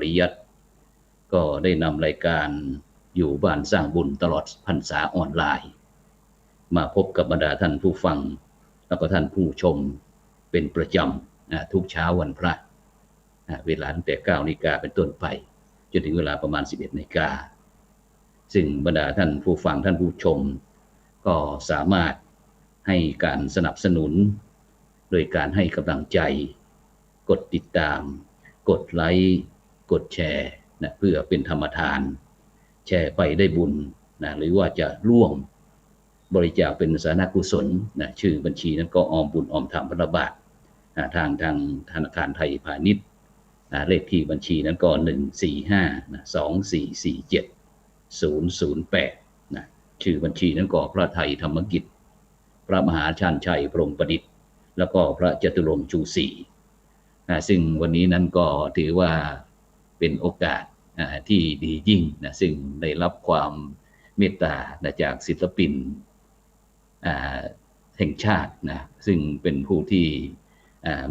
ริยัติก็ได้นำรายการอยู่บ้านสร้างบุญตลอดพรรษาออนไลน์มาพบกับบรรดาท่านผู้ฟังแล้วก็ท่านผู้ชมเป็นประจำทุกเช้าวันพระเวลาตั้งแต่ 9 นาฬิกาเป็นต้นไปจนถึงเวลาประมาณ 11 นาฬิกาซึ่งบรรดาท่านผู้ฟังท่านผู้ชมก็สามารถให้การสนับสนุนโดยการให้กำลังใจกดติดตามกดไลค์กดแชร์นะเพื่อเป็นธรรมทานแชร์ไปได้บุญนะหรือว่าจะร่วมบริจาคเป็นสาธารณกุศลนะชื่อบัญชีนั้นก็ออมบุญออมธรรมพันธบาททางธนาคารไทยพาณิชย์เลขที่บัญชีนั้นก็145-2477-008นะชื่อบัญชีนั้นก็พระไทยธรรมกิจพระมหาชาญชัยพรหมประดิษฐ์แล้วก็พระจตุรงค์ชูศรีซึ่งวันนี้นั้นก็ถือว่าเป็นโอกาสที่ดียิ่งนะซึ่งได้รับความเมตตาจากศิลปินแห่งชาตินะซึ่งเป็นผู้ที่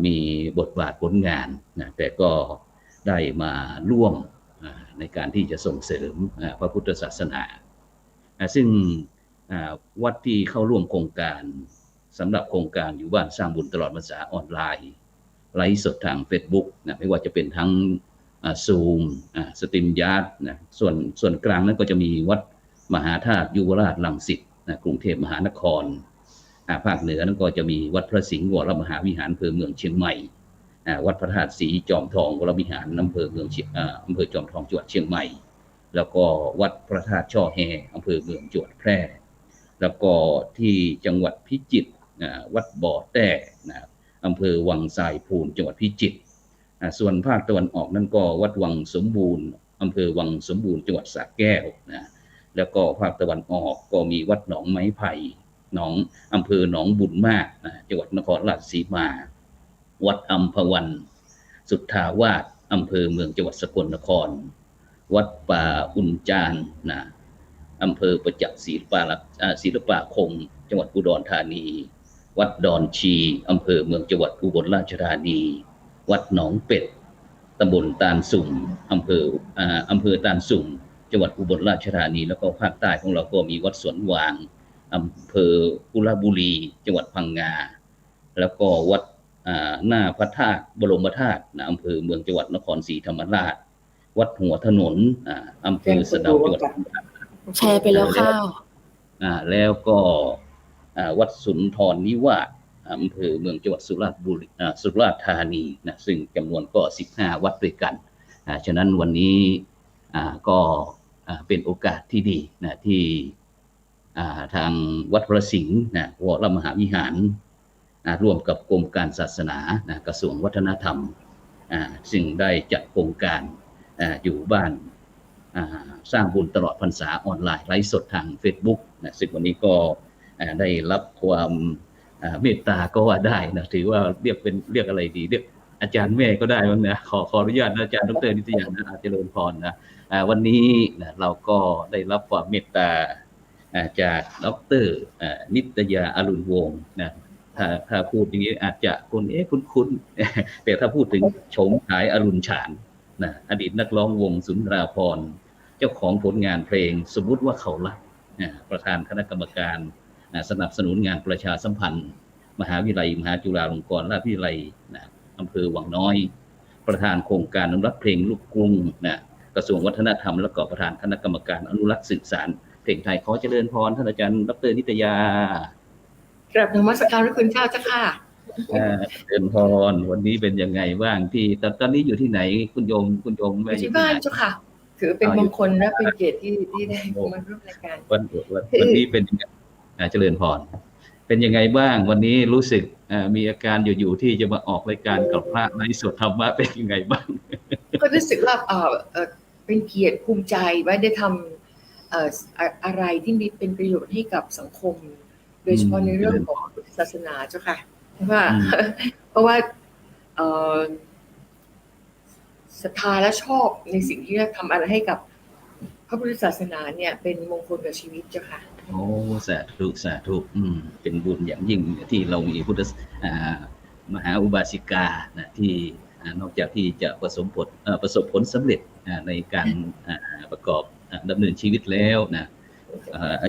มีบทบาทผลงานนะแต่ก็ได้มาร่วมในการที่จะส่งเสริมพระพุทธศาสนาซึ่งวัดที่เข้าร่วมโครงการสำหรับโครงการอยู่บ้านสร้างบุญตลอดพรรษาออนไลน์ไลฟ์สดทาง Facebook นะไม่ว่าจะเป็นทั้งZoom สตรีมยาร์ดนะส่วนกลางนั้นก็จะมีวัดมหาธาตุยุวราชรังสิตนะกรุงเทพมหานครภาคเหนือนั้นก็จะมีวัดพระสิงห์วรมหาวิหารอำเภอเมืองเชียงใหม่วัดพระธาตุศรีจอมทองวรวิหารอำเภอจอมทองจังหวัดเชียงใหม่แล้วก็วัดพระธาตุช่อแฮอำเภอเมืองจังหวัดแพร่แล้วก็ที่จังหวัดพิจิตรวัดบ่อแต้นะอำเภอวังทรายพูนจังหวัดพิจิตรส่วนภาคตะวันออกนั้นก็วัดวังสมบูรณ์อำเภอวังสมบูรณ์จังหวัดสระแก้วนะแล้วก็ภาคตะวันออกก็มีวัดหนองไม้ไผ่อำเภอหนองบุญมากนะจังหวัดนครราชสีมาวัดอัมพวันสุทธาวาสอำเภอเมืองจังหวัดสกลนครวัดป่าอุนจานนะอำเภอประจักษ์ศิลปาคมจังหวัดอุดรธานีวัดดอนชีอำเภอเมืองจังหวัดอุบลราชธานีวัดหนองเป็ดตำบลตาลสุ่มอำเภอตาลสุ่มจังหวัดอุบลราชธานีแล้วก็ภาคใต้ของเราก็มีวัดสวนวางอำเภอกุลบุรีจังหวัดพังงาแล้วก็วัดหน้าพระธาตุบรมธาตุอำเภอเมืองจังหวัดนครศรีธรรมราชวัดหัวถนนอำเภอสะเดาจังหวัดแชร์ไปแล้วค่ะแล้วก็วัดสุนทรนิวาสอำเภอเมืองจังหวัดสุราษฎร์ธานีนะซึ่งจำนวนก็15วัดด้วยกันฉะนั้นวันนี้ก็เป็นโอกาสที่ดีนะที่ทางวัดพระสิงห์นะวรมหาวิหารร่วมกับกรมการศาสนานะกระทรวงวัฒนธรรมซึ่งได้จัดโครงการอยู่บ้านสร้างบุญตลอดพรรษาออนไลน์ไลฟ์สดทาง Facebook นะซึ่งวันนี้ก็ได้รับความเมตตาก็ว่าได้นะถือว่าเรียกอะไรดีเรียกอาจารย์แม่ก็ได้บ้างนะขออนุญาตอาจารย์ดร.นิตยาเจริญพรนะวันนี้นะเราก็ได้รับความเมตตาจากดร.นิตยาอรุณวงศ์นะถ้าพูดอย่างนี้อาจจะคุ้นแต่ถ้าพูดถึงโฉมฉายอรุณฉานนะอดีตนักร้องวงสุนทราภรณ์เจ้าของผลงานเพลงสมมุติว่าเขารักประธานคณะกรรมการสนับสนุนงานประชาสัมพันธ์มหาวิทยาลัยมหาจุฬาลงกรณราชวิทยาลัยอำเภอวังน้อยประธานโครงการอนุรักษ์เพลงลูกกรุงนะกระทรวงวัฒนธรรมและก็ประธานคณะกรรมการอนุรักษ์สื่อสารเพลงไทยขอเจริญพรท่านอาจารย์ดร.นิตยากราบนมัสการพระคุณเจ้าจ้าค่ะเจริญพรวันนี้เป็นยังไงบ้างที่ตอนนี้อยู่ที่ไหนคุณโยมที่บ้านเจ้าค่ะถือเป็นมงคลและเป็นเกียรติที่ได้มาร่วมรายการวันนี้เป็นยังไงเจริญพรเป็นยังไงบ้างวันนี้รู้สึกมีอาการอยู่ที่จะมาออกรายการกับพระในสดธรรมะเป็นยังไงบ้างก็รู้สึกว่าเป็นเกียรติภูมิใจว่าได้ทำอะไรที่มีเป็นประโยชน์ให้กับสังคมโดยเฉพาะในเรื่องของศาสนาเจ้าค่ะเพราะว่าศรัทธาและชอบในสิ่งที่ทำอะไรให้กับพระพุทธศาสนาเนี่ยเป็นมงคลกับชีวิตเจ้าค่ะโอ้สาธุเป็นบุญอย่างยิ่งที่เรามีพุทธมหาอุบาสิกานะที่ นอกจากที่จะประสบผลสำเร็จในการประกอบดำเนินชีวิตแล้วนะอ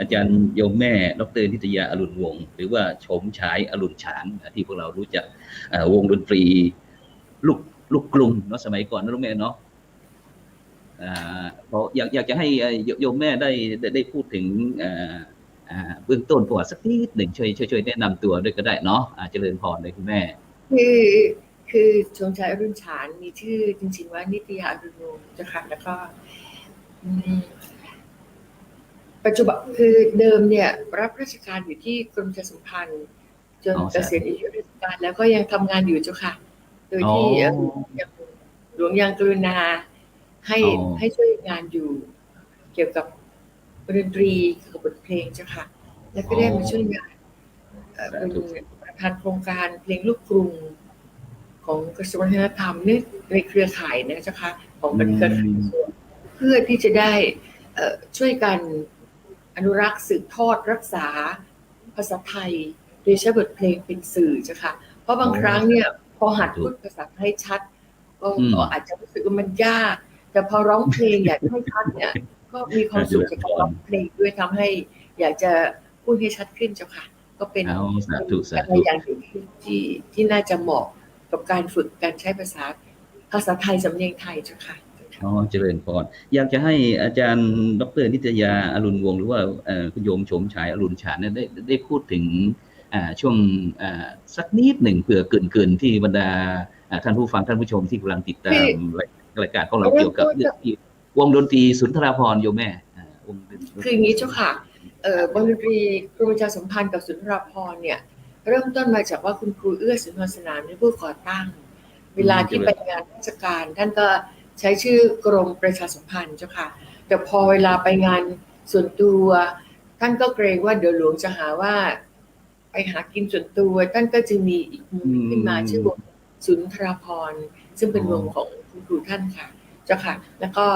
าจารย์โยมแม่ดร.นิตยาอรุณวงศ์หรือว่าชมฉายอรุณฉานที่พวกเรารู้จักวงดนตรีลูกกรุงเนาะสมัยก่อนนะลูกแม่เนาะพออยากจะให้โยมแม่ได้พูดถึงเบื้องต้นประวัติสักนิดหนึ่งช่วยแนะนำตัวด้วยก็ได้เนาะเจริญพรเลยคุณแม่คือชมฉายอรุณฉานมีชื่อจริงๆว่านิตยาอรุณวงศ์เจ้าค่ะแล้วก็ปัจจุบันคือเดิมเนี่ยรับราชการอยู่ที่กรมประชาสัมพันธ์จนเกษียณอายุราชการแล้วก็ยังทำงานอยู่เจ้าค่ะโดยที่หลวงยังกรุณาให้ช่วยงานอยู่เกี่ยวกับดนตรีกับบทเพลงเจ้าค่ะแล้วก็ได้มาช่วยงานเป็นประธานโครงการเพลงลูกกรุงของกระทรวงวัฒนธรรมในเครือข่ายนะเจ้าค่ะของเครือข่ายเพื่อที่จะได้ช่วยกันอนุรักษ์สืบทอดรักษาภาษาไทยโดยใช้บทเพลงเป็นสื่อเจ้าค่ะเพราะบางครั้งเนี่ยพอหัดพูดภาษาไทยชัดก็อาจจะรู้สึกว่ามันยากแต่พอร้องเพลงอยากให้ชัดเนี่ยก็มีความสุขจากการร้องเพลงด้วยทำให้อยากจะพูดให้ชัดขึ้นเจ้าค่ะก็เป็นอะไรอย่างหนึ่งที่น่าจะเหมาะกับการฝึกการใช้ภาษาไทยสำเนียงไทยเจ้าค่ะเจริญพรอยากจะให้อาจารย์ดร.นิตยาอรุณวงศ์หรือว่าคุณโยมชมฉายอรุณฉานเนี่ยได้พูดถึงช่วงสักนิดหนึ่งเผื่อเกินที่บรรดาท่านผู้ฟังท่านผู้ชมที่กำลังติดตามรายการของเราเกี่ยวกับเรื่องที่วงดนตรีสุนทราภรณ์โยมแม่คืออย่างนี้เจ้าค่ะวงดนตรีกรมประชาสัมพันธ์กับสุนทรภรณ์เนี่ยเริ่มต้นมาจากว่าคุณครูเอื้อสุนทรสนานเป็นผู้ก่อตั้งเวลาที่ไปงานราชการท่านก็ใช้ชื่อกรมประชาสัมพันธ์เจ้าค่ะแต่พอเวลาไปงานส่วนตัวท่านก็เกรงว่าเดี๋ยวหลวงจะหาว่าไปหากินส่วนตัวท่านก็จึงมีอีกวงขึ้นมาชื่อวงสุนทรภรณ์ซึ่งเป็นวงของคุณครูท่านค่ะเจ้าค่ะแล้วก็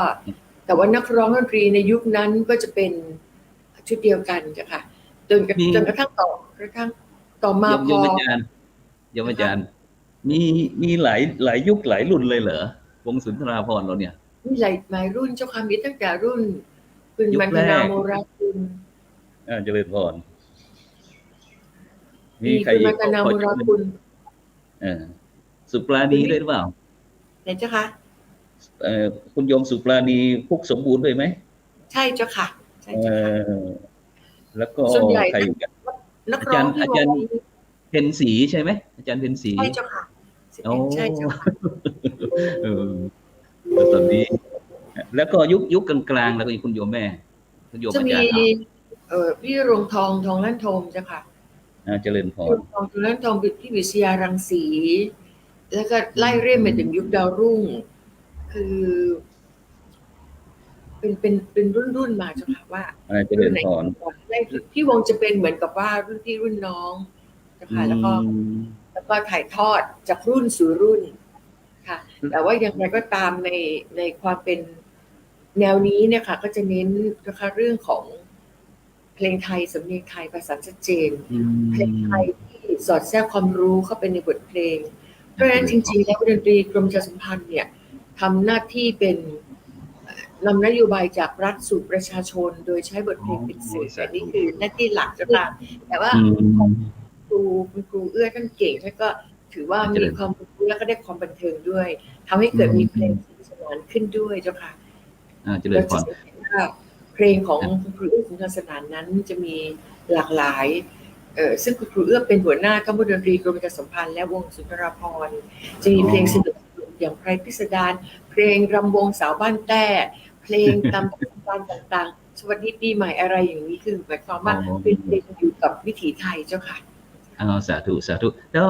แต่ว่านักร้องดนตรีในยุคนั้นก็จะเป็นชุดเดียวกันเจ้าค่ะจนกระทั่งต่อมาพออาจารย์มีหลายยุคหลายรุ่นเลยเหรอวงสุนทราภรณ์เราเนี่ยมีหลายรุ่นเจ้าค่ะมีตั้งแต่รุ่นคุณมันธนาโมราคุณเจริญพรมีใครมันธนาโมราคุณสุปราณีด้วยหรือเปล่าไหนเจ้าค่ะคุณโยมสุปราณีพุกสมบูรณ์ด้วยไหมใช่เจ้าค่ะใช่เจ้าค่ะแล้วก็ใครอาจารย์เพ็ญศรีใช่ไหมอาจารย์เพ็ญศรีใช่เจ้าค่ะใช่เจ้าค่ะตอนนี้แล้วก็ยุคกลางๆแล้วก็คุณโยมแม่คุณโยมอาจารย์พี่รงทองลั่นทมเจ้าค่ะเจริญพรทองลั่นทมพี่วิชยารังสีแล้วก็ไล่เรียกมาถึงยุคดาวรุ่งคือเป็นรุ่นมาเจ้าค่ะว่าเจริญพรพี่วงจะเป็นเหมือนกับว่ารุ่นพี่รุ่นน้องนะคะแล้วก็ถ่ายทอดจากรุ่นสู่รุ่นค่ะแต่ว่าอย่างไรก็ตามในความเป็นแนวนี้เนี่ยค่ะก็จะเน้นนะคะเรื่องของเพลงไทยสำเนียงไทยภาษาชัดเจนเพลงไทยที่สอดแทรกความรู้เข้าไปในบทเพลงเพราะฉะนั้นจริงๆแล้วดนตรีกรมประชาสัมพันธ์เนี่ยทำหน้าที่เป็นนำนโยบายจากรัฐสู่ประชาชนโดยใช้บทเพลงเป็นสื่ออันนี้คือหน้าที่หลักจ้ะแต่ว่าคุณครูเอื้อท่านเก่งท่านก็ถือว่ามีความรู้แล้วก็ได้ความบันเทิงด้วยทำให้เกิดมีเพลงสนุกสนานขึ้นด้วยเจ้าค่ะเราจะเห็นว่าเพลงของคุณครูเอื้อสุนทรสนานนั้นจะมีหลากหลายซึ่งคุณครูเอื้อเป็นหัวหน้าคณะดนตรีกรมประชาสัมพันธ์และวงสุนทรภรณ์จะมีเพลงสนุกอย่างไพรพิสดารเพลงรำวงสาวบ้านแต้เพลงตามเทศกาลต่างๆสวัสดีปีใหม่อะไรอย่างนี้คือหมายความว่าเป็นเพลงอยู่กับวิถีไทยเจ้าค่ะสาธุแล้ว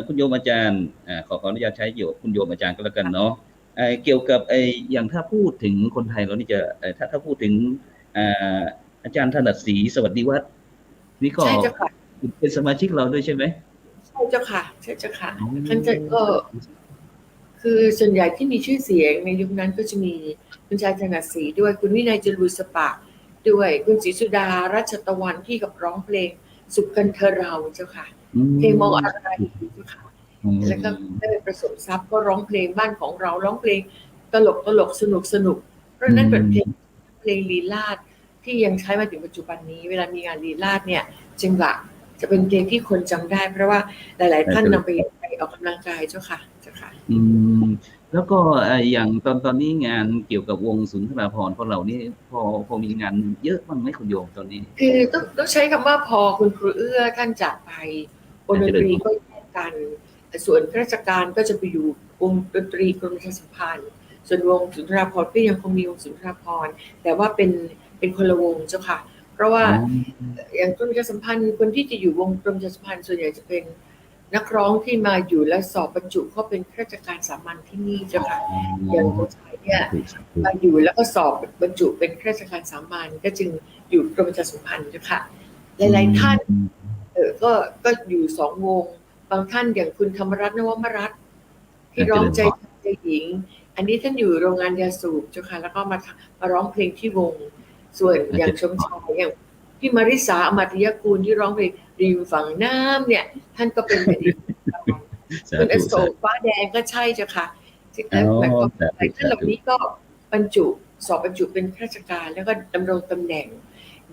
คุณโยมอาจารย์ขออนุญาตใช้คุณโยมอาจารย์ก็แล้วกันเนาะเกี่ยวกับอย่างถ้าพูดถึงคนไทยเรานี่จะถ้าพูดถึงอาจารย์ถนัดศรีสวัสดิวัฒน์นี่ก็เป็นสมาชิกเราด้วยใช่ไหมใช่เจ้าค่ะท่านก็คือส่วนใหญ่ที่มีชื่อเสียงในยุคนั้นก็จะมีคุณชายถนัดศรีด้วยคุณวินัยจรูสปะด้วยคุณศรีสุดารัชตะวันที่กับร้องเพลงสุขกันเธอเราเจ้าค่ะเพลงมองอะไรเจ้าค่ะ แล้วก็ได้ประสบทรัพย์ก็ร้องเพลงบ้านของเราร้องเพลงตลกสนุกเพราะนั้นเป็นเพลงลีลาศที่ยังใช้มาถึงปัจจุบันนี้เวลามีงานลีลาศเนี่ยจังหวะจะเป็นเพลงที่คนจำได้เพราะว่าหลายๆท่านนำไปออกกำลังกายเจ้าค่ะแล้วก็อย่างตอนนี้งานเกี่ยวกับวงสุนทราภรณ์ของเรานี่พอมีงานเยอะบ้างไหมคุณโยมตอนนี้คือต้องใช้คำว่าพอคุณครูเอื้อท่านจากไปวงดนตรีก็แยกกันส่วนข้าราชการก็จะไปอยู่วงดนตรีกรมประชาสัมพันธ์ส่วนวงสุนทราภรณ์ก็ยังคงมีวงสุนทราภรณ์แต่ว่าเป็นคนละวงเจ้าค่ะเพราะว่าอย่างกรมประชาสัมพันธ์คนที่จะอยู่วงกรมประชาสัมพันธ์ส่วนใหญ่จะเป็นนักร้องที่มาอยู่และสอบบรรจุเข้าเป็นข้าราชการสามัญที่นี่เจ้าค่ะอย่างคนไทยเนี่ยมาอยู่แล้วก็สอบบรรจุเป็นข้าราชการสามัญก็จึงอยู่กรมประชาสัมพันธ์เจ้าค่ะหลายๆท่านก็อยู่สองวงบางท่านอย่างคุณธรรมรัตน์นวมรัตน์ที่ร้องใจหญิงอันนี้ท่านอยู่โรงงานยาสูบเจ้าค่ะแล้วก็มาร้องเพลงที่วงส่วนอย่างชมชายอย่างพี่มาริสาอมตยกูลที่ร้องเพลงริมฝั่งน้ำเนี่ยท่านก็เป็นอดีตคุณอโศกฟ้าแดงก็ใช่เจ้าค่ะหมายความว่าท่านเหล่านี้ก็สอบบรรจุเป็นข้าราชการแล้วก็ดำรงตำแหน่ง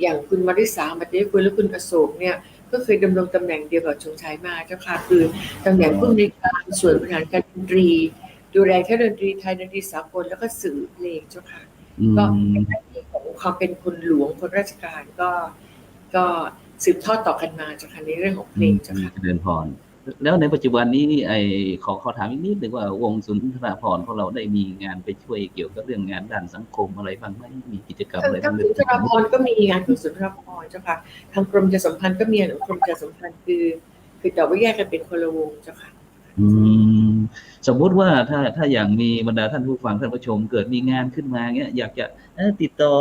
อย่างคุณมาริสาอมตยกูลและคุณอโศกเนี่ยก็เคยดำรงตำแหน่งเดียวกับชมชายมาเจ้าค่ะคือตำแหน่งผู้อำนวยการส่วนบริหารการดนตรีดูแลแค่ดนตรีไทยดนตรีสากลแล้วก็สื่อเพลงเจ้าค่ะก็เป็นหน้าที่ของความเป็นคนหลวงคนราชการก็สืบทอดต่อกันมาเจ้าค่ะในเรื่องของเพลงเจ้าค่ะเดินพรแล้วในปัจจุบันนี้ขอถามอีกนิดนึงว่าวงสุนทราภรณ์ของเราได้มีงานไปช่วยเกี่ยวกับเรื่องงานด้านสังคมอะไรบ้างไหมมีกิจกรรมอะไรบ้างทางสุนทราภรณ์ก็มีงานของสุนทราภรณ์เจ้าค่ะทางกรมประชาสัมพันธ์ก็มีงานของกรมประชาสัมพันธ์คือแต่ว่าแยกกันเป็นคนละวงเจ้าค่ะสมมุติว่าถ้าอย่างมีบรรดาท่านผู้ฟังท่านผู้ชมเกิดมีงานขึ้นมาเงี้ยอยากจะติดต่อ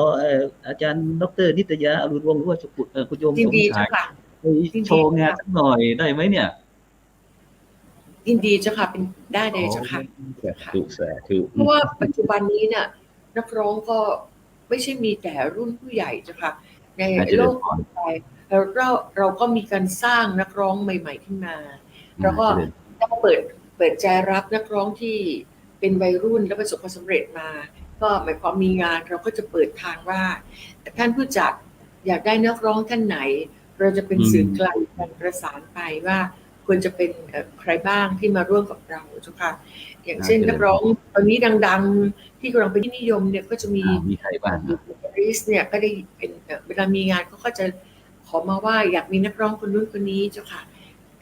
อาจารย์ดร.นิตยาอรุณวงศ์หรือว่าคุณโยมสมชายโชว์งานสักหน่อยได้ไหมเนี่ยยินดีเจ้าค่ะเป็นได้เลยเจ้าค่ะเพราะว่าปัจจุบันนี้เนี่ยนักร้องก็ไม่ใช่มีแต่รุ่นผู้ใหญ่เจ้าค่ะในโลกออนไลน์เราก็มีการสร้างนักร้องใหม่ๆขึ้นมาแล้วก็ต้องเปิดใจรับนักร้องที่เป็นวัยรุ่นและประสบความสำเร็จมาก็หมายความมีงานเราก็จะเปิดทางว่าท่านผู้จัดอยากได้นักร้องท่านไหนเราจะเป็นสื่อกลางการประสานไปว่าควรจะเป็นใครบ้างที่มาร่วมกับเราเจ้าค่ะอย่างเช่นนักร้องตอนนี้ดังๆที่กำลังเป็นที่นิยมเนี่ยก็จะมีใครบ้างริสเนี่ยก็ได้เป็นเวลามีงานเขาก็จะขอมาว่าอยากมีนักร้องคนนู้นคนนี้เจ้าค่ะ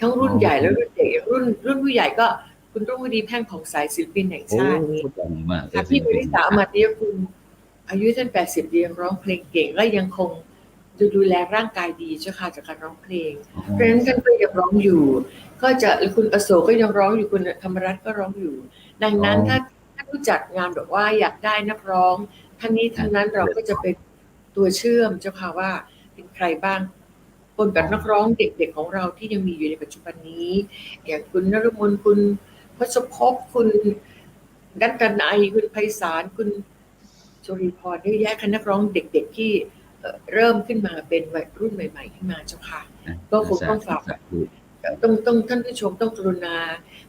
ทั้งรุ่นใหญ่และรุ่นเด็กรุ่นผู้ใหญ่ก็คุณรุ่งวดีแพ่งผ่องใสศิลปินแห่งชาติค่ะพี่มาริสาอมตยกุลอายุท่าน80ยังร้องเพลงเก่งและยังคงดูแลร่างกายดีเจ้าค่ะจากการร้องเพลงเพราะฉะนั้นท่านก็ยังร้องอยู่ก็จะคุณอโศกก็ยังร้องอยู่คุณธรรมรัตน์ก็ร้องอยู่ดังนั้นถ้าผู้จัดงานแบบว่าอยากได้นักร้องทั้งนี้ทั้งนั้นเราก็จะเป็นตัวเชื่อมเจ้าค่ะว่าเป็นใครบ้างปนกับนักร้องเด็กๆของเราที่ยังมีอยู่ในปัจจุบันนี้อย่างคุณนฤมลคุณพศพคุณดันตนัยคุณไพศาลคุณจุรีพรได้แยกคณะนักร้องเด็กๆที่เริ่มขึ้นมาเป็นวัยรุ่นใหม่ๆขึ้นมาเจ้าค่ะก็คงต้องฝากต้องท่านผู้ชมต้องกรุณา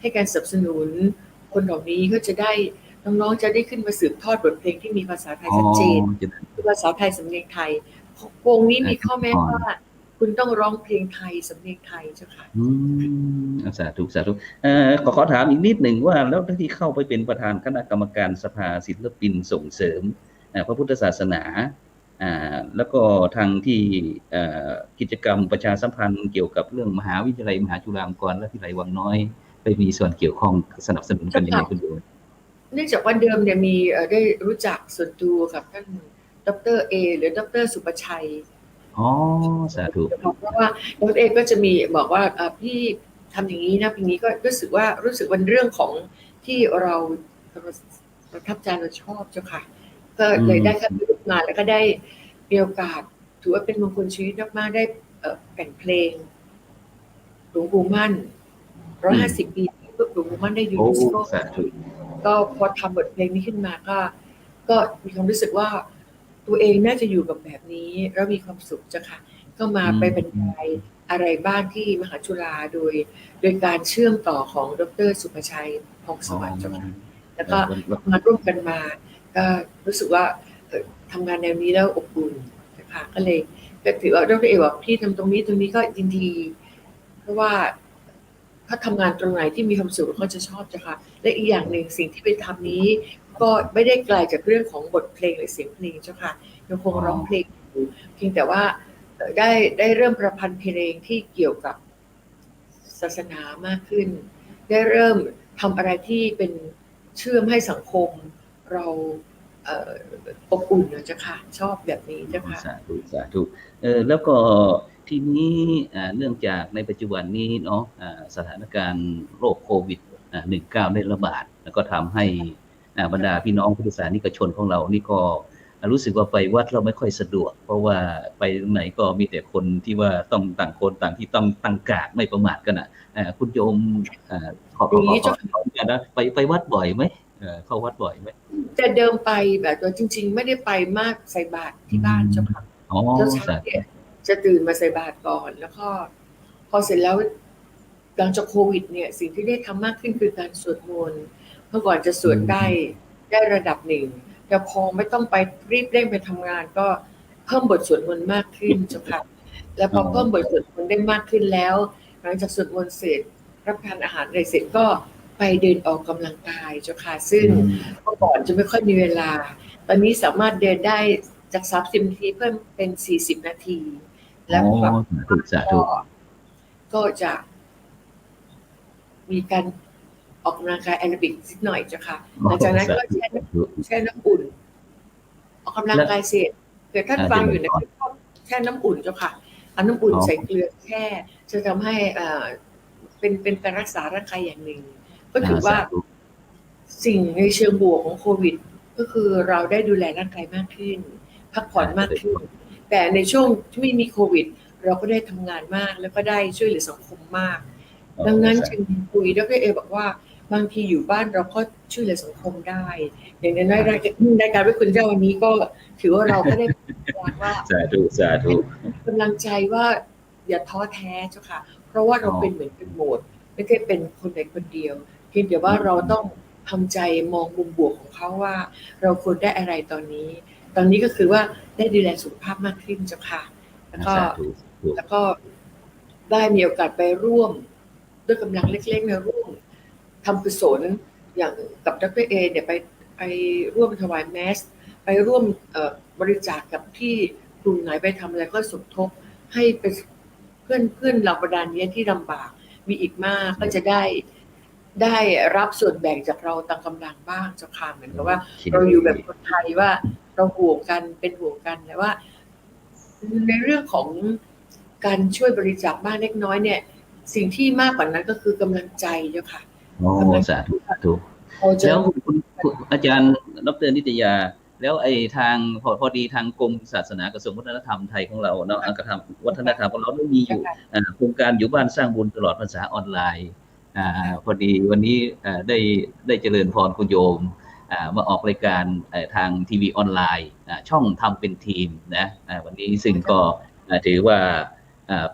ให้การสนับสนุนคนเหล่านี้ก็จะได้น้องๆจะได้ขึ้นมาสืบทอดบทเพลงที่มีภาษาไทยชัดเจนภาษาไทยสำเนียงไทยวงนี้มีข้อแม้ว่าคุณต้องร้องเพลงไทยสำเนียงไทยเจ้าค่ะสาธุขอถามอีกนิดหนึ่งว่าแล้วที่เข้าไปเป็นประธานคณะกรรมการสภาศิลปินส่งเสริมพระพุทธศาสนาแล้วก็ทางที่กิจกรรมประชาสัมพันธ์เกี่ยวกับเรื่องมหาวิทยาลัยมหาจุฬาลงกรณ์และวิทยาลัยวังน้อยไปมีส่วนเกี่ยวข้องสนับสนุนกันยังไงคุณโยมเนื่องจากว่าเดิมเนี่ยมีได้รู้จักส่วนตัวกับท่านดร.เอหรือดร.สุประชัยสาธุเพราะว่าดร.เอก็จะมีบอกว่าพี่ทำอย่างนี้นะปีนี้ก็รู้สึกวันเรื่องของที่เราประทับใจเราชอบเจ้าค่ะก็เลยได้ขึ้นมาแล้วก็ได้มีโอกาสถือว่าเป็นมงคลชีวิตมากๆได้แต่งเพลงหลวงปู่มั่น150 ปีหลวงปู่มั่นได้ยูเนสโกก็พอทำบทเพลงนี้ขึ้นมาก็มีความรู้สึกว่าตัวเองน่าจะอยู่กับแบบนี้แล้วมีความสุขจ้ะค่ะ ก็มาไปบรรยายอะไรบ้างที่มหาจุฬาโดยการเชื่อมต่อของดร.สุภชัยพงษ์สวัสดิ์เจ้าค่ะแล้วก็มาร่วมกันมาก็รู้สึกว่าทำงานแนวนี้แล้วอบอุ่นนะคะก็เลยก็ถือว่าดร.เอบอกพี่ทำตรงนี้ก็ยินดีเพราะว่าถ้าทำงานตรงไหนที่มีความสุขเขาจะชอบจ้ะค่ะและอีกอย่างหนึ่งสิ่งที่ไปทำนี้ก็ไม่ได้ไกลจากเรื่องของบทเพลงหรือเสียงเพลงเจ้าค่ะยังคงร้องเพลงอยู่เพียงแต่ว่าได้เริ่มประพันธ์เพลงที่เกี่ยวกับศาสนามากขึ้นได้เริ่มทำอะไรที่เป็นเชื่อมให้สังคมเราอบอุ่นนะเจ้าค่ะชอบแบบนี้เจ้าค่ะสาธุแล้วก็ทีนี้เนื่องจากในปัจจุบันนี้เนาะสถานการณ์โรคโควิด-19 ได้ระบาดแล้วก็ทำให้บรรดาพี่น้องพุทธศาสนิกชนของเรานี่ก็รู้สึกว่าไปวัดเราไม่ค่อยสะดวกเพราะว่าไปไหนก็มีแต่คนที่ว่าต้องต่างคนต่างที่ต้องตั้งกาดไม่ประมาทกันนะคุณโยมขอนะไปวัดบ่อยไหมเข้าวัดบ่อยไหมแต่เดิมไปแบบตัวจริงๆไม่ได้ไปมากใส่บาตรที่บ้านเจ้าค่ะเช้าเนี่ยจะตื่นมาใส่บาตรก่อนแล้วก็พอเสร็จแล้วหลังจากโควิดเนี่ยสิ่งที่ได้ทำมากขึ้นคือการสวดมนต์เมื่อก่อนจะสวดได้ระดับหนึ่งแต่พอไม่ต้องไปรีบเร่งไปทำงานก็เพิ่มบทสวดมนต์มากขึ้นเจ้าค่ะแล้วพอเพิ่มบทสวดมนต์ได้มากขึ้นแล้วหลังจากสวดมนต์เสร็จรับประทานอาหารอะไรเสร็จก็ไปเดินออกกำลังกายเจ้าค่ะซึ่งเมื่อก่อนจะไม่ค่อยมีเวลาตอนนี้สามารถเดินได้จาก30 นาทีเพิ่มเป็น40 นาทีแล้วก็จะมีการออกกำลังกายแอโรบิกนิดหน่อยเจ้าค่ะหลังจากนั้นก็แช่น้ำอุ่นออกกำลังกายเสร็จเกิดท่านฟังอยู่ในแช่น้ำอุ่นเจ้าค่ะเอาน้ำอุ่นใส่เกลือแช่จะทำให้เป็นการรักษาร่างกายอย่างหนึ่งก็ถือว่าสิ่งในเชิงบวกของโควิดก็คือเราได้ดูแลร่างกายมากขึ้นพักผ่อนมากขึ้นแต่ในช่วงที่ไม่มีโควิดเราก็ได้ทำงานมากแล้วก็ได้ช่วยเหลือสังคมมากดังนั้นจึงคุยดร.เอบอกว่าบางทีอยู่บ้านเราก็ช่วยเหลือสังคมได้อย่างในรายการวิคุณเจ้าวันนี้ก็ถือว่าเราก็ได้ว่าสาธุกำลังใจว่าอย่าท้อแท้เจ้าค่ะเพราะว่าเราเป็นเหมือนเป็นโหมดไม่ใช่เป็นคนใดคนเดียวเพียงแต่ว่าเราต้องทำใจมองมุมบวกของเขาว่าเราควรได้อะไรตอนนี้ก็คือว่าได้ดูแลสุขภาพมากขึ้นเจ้าค่ะแล้วก็ได้มีโอกาสไปร่วมด้วยกำลังเล็กๆในร่วมทำกุศลอย่างกับดร.เอเนี่ยไปร่วมถวายแมสไปร่วมบริจาคกับที่กลุ่มไหนไปทำอะไรก็สมทบให้เป็นเพื่อนเราประดานนี้ที่ลำบากมีอีกมากก็จะได้รับส่วนแบ่งจากเราตามกำลังบ้างเจ้าค่ะเหมือนกับว่าเราอยู่แบบคนไทยว่าเราห่วงกันเป็นห่วงกันแต่ว่าในเรื่องของการช่วยบริจาคบ้างเล็กน้อยเนี่ยสิ่งที่มากกว่านั้นก็คือกำลังใจเจ้าค่ะสาธุแล้วคุณอาจารย์ดร.นิตยาแล้วไอ้ทางพอดีทางกรมศาสนากระทรวงวัฒนธรรมไทยของเราเนาะกระทำวัฒนธรรมของเราได้มีอยู่โครงการอยู่บ้านสร้างบุญตลอดพรรษาออนไลน์พอดีวันนี้ได้เจริญพรคุณโยมมาออกรายการทางทีวีออนไลน์ช่องทำเป็นทีมนะวันนี้ซึ่งก็ถือว่า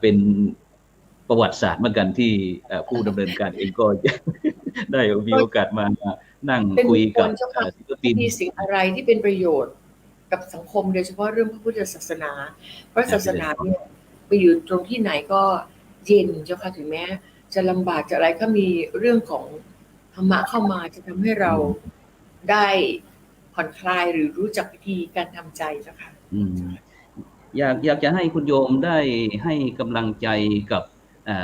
เป็นประวัติศาสตร์เหมือนกันที่ผู้ดำเนินการเองก็ได้มีโอกาสมานั่งคุยกับศิลปินมีสิ่งอะไรที่เป็นประโยชน์กับสังคมโดยเฉพาะเรื่องพระพุทธศาสนาเพราะศาสนาเนี่ยไปอยู่ตรงที่ไหนก็เย็นเจ้าค่ะถึงแม้จะลำบากจะอะไรก็มีเรื่องของธรรมะเข้ามาจะทำให้เราได้ผ่อนคลายหรือรู้จักวิธีการทำใจเจ้าค่ะอยากจะให้คุณโยมได้ให้กำลังใจกับ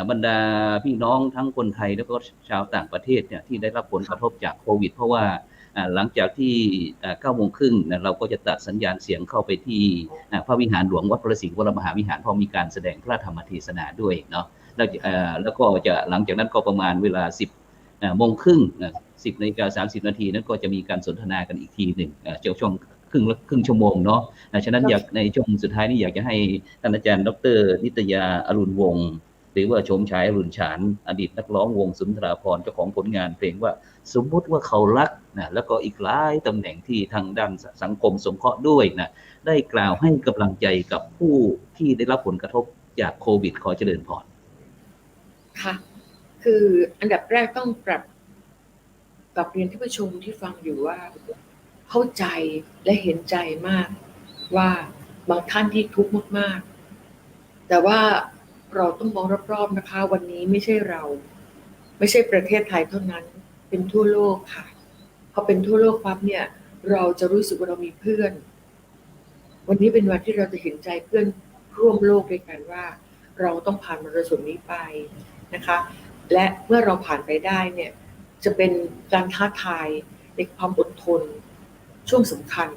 บรรดาพี่น้องทั้งคนไทยแล้วก็ชาวต่างประเทศเนี่ยที่ได้รับผลกระทบจากโควิดเพราะว่าหลังจากที่9 โมงครึ่งเราก็จะตัดสัญญาณเสียงเข้าไปที่พระวิหารหลวงวัดพระศรีวรมหาวิหารเพราะมีการแสดงพระธรรมเทศนาด้วยเนาะแล้วก็จะหลังจากนั้นก็ประมาณเวลา10 โมงครึ่ง10:30 นาทีนั้นก็จะมีการสนทนากันอีกทีหนึ่งช่วงครึ่งชั่วโมงเนาะฉะนั้นอยากในช่วงสุดท้ายนี้อยากจะให้ท่านอาจารย์ดร.นิตยาอรุณวงศ์ หรือว่าชมชายอรุณฉานอดีตนักร้องวงสุนทราภรณ์เจ้าของผลงานเพลงว่าสมมติว่าเขารักนะแล้วก็อีกหลายตำแหน่งที่ทางด้านสังคมสงเคราะห์ด้วยนะได้กล่าวให้กำลังใจกับผู้ที่ได้รับผลกระทบจากโควิดขอเจริญพรค่ะคืออันดับแรกต้องปรับเรียนท่านผู้ชมที่ฟังอยู่ว่าเข้าใจและเห็นใจมากว่าบางท่านที่ทุกข์มากๆแต่ว่าเราต้องมองรอบๆนะคะวันนี้ไม่ใช่เราไม่ใช่ประเทศไทยเท่านั้นเป็นทั่วโลกค่ะพอเป็นทั่วโลกปั๊บเนี่ยเราจะรู้สึกว่าเรามีเพื่อนวันนี้เป็นวันที่เราจะเห็นใจเพื่อนร่วมโลกด้วยกันว่าเราต้องผ่านมรสุมนี้ไปนะคะและเมื่อเราผ่านไปได้เนี่ยจะเป็นการท้าทายในความอดทนช่วงสำคัญ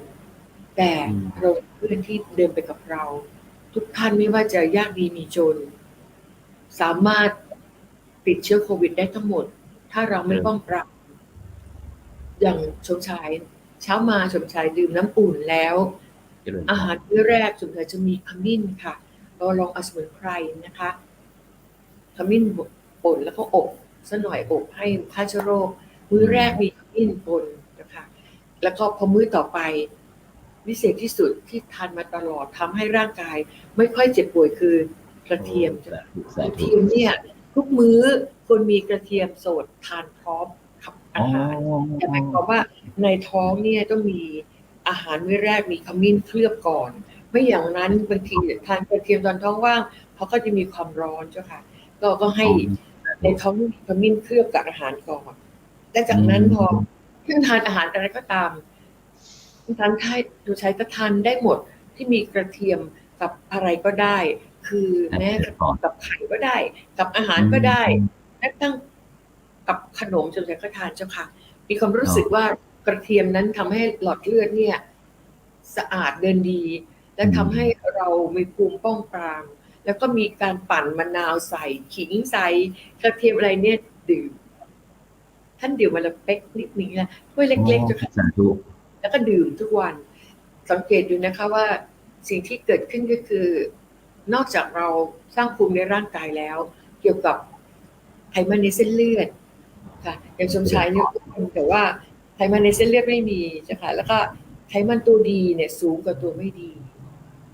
แต่เราเพื่อนที่เดินไปกับเราทุกท่านไม่ว่าจะยากดีมีจนสามารถติดเชื้อโควิดได้ทั้งหมดถ้าเราไม่ป้องกันอย่างชมชายเช้ามาชมชายดื่มน้ำอุ่นแล้วอาหารมื้อแรกชมชายจะมีขมิ้นค่ะเราลองเอาสมุนไพรนะคะขมิ้นป่นแล้วก็อบสักหน่อยอบให้ฆ่าเชื้อโรคมื้อแรกมีขมิ้นป่นนะคะแล้วก็พอมื้อต่อไปวิเศษที่สุดที่ทานมาตลอดทำให้ร่างกายไม่ค่อยเจ็บป่วยคือกระเทียมเนี่ยทุกมื้อควรมีกระเทียมสดทานพร้อมกับอาหารแต่หมายความว่าในท้องเนี่ยต้องมีอาหารมื้อแรกมีขมิ้นเคลือบก่อนไม่อย่างนั้นบางทีทานกระเทียมตอนท้องว่างเขาก็จะมีความร้อนเจ้าค่ะก็ให้ในท้องมีขมิ้นเคลือบกับอาหารก่อนและจากนั้นพอทานอาหารอะไรก็ตามทานดูใช้ก็ทานได้หมดที่มีกระเทียมกับอะไรก็ได้คือแม้กับไข่ก็ได้กับอาหารก็ได้แม้ตั้งกับขนมจนใช้ก็ทานเจ้าค่ะมีความรู้สึกว่ากระเทียมนั้นทำให้หลอดเลือดเนี่ยสะอาดเดินดีและทำให้เรามีภูมิป้องปรามแล้วก็มีการปั่นมะนาวใส่ขิงใส่กระเทียมอะไรเนี่ยดื่มท่านดื่มวันละเป๊กนิดนึงนะถ้วยเล็กๆเจ้าค่ะแล้วก็ดื่มทุกวันสังเกตดูนะคะว่าสิ่งที่เกิดขึ้นก็คือนอกจากเราสร้างภูมิในร่างกายแล้วเกี่ยวกับไขมันในเส้นเลือดค่ะอย่างชมชายเนี่ยแต่ว่าไขมันในเส้นเลือดไม่มีใช่ค่ะแล้วก็ไขมันตัวดีเนี่ยสูงกว่าตัวไม่ดี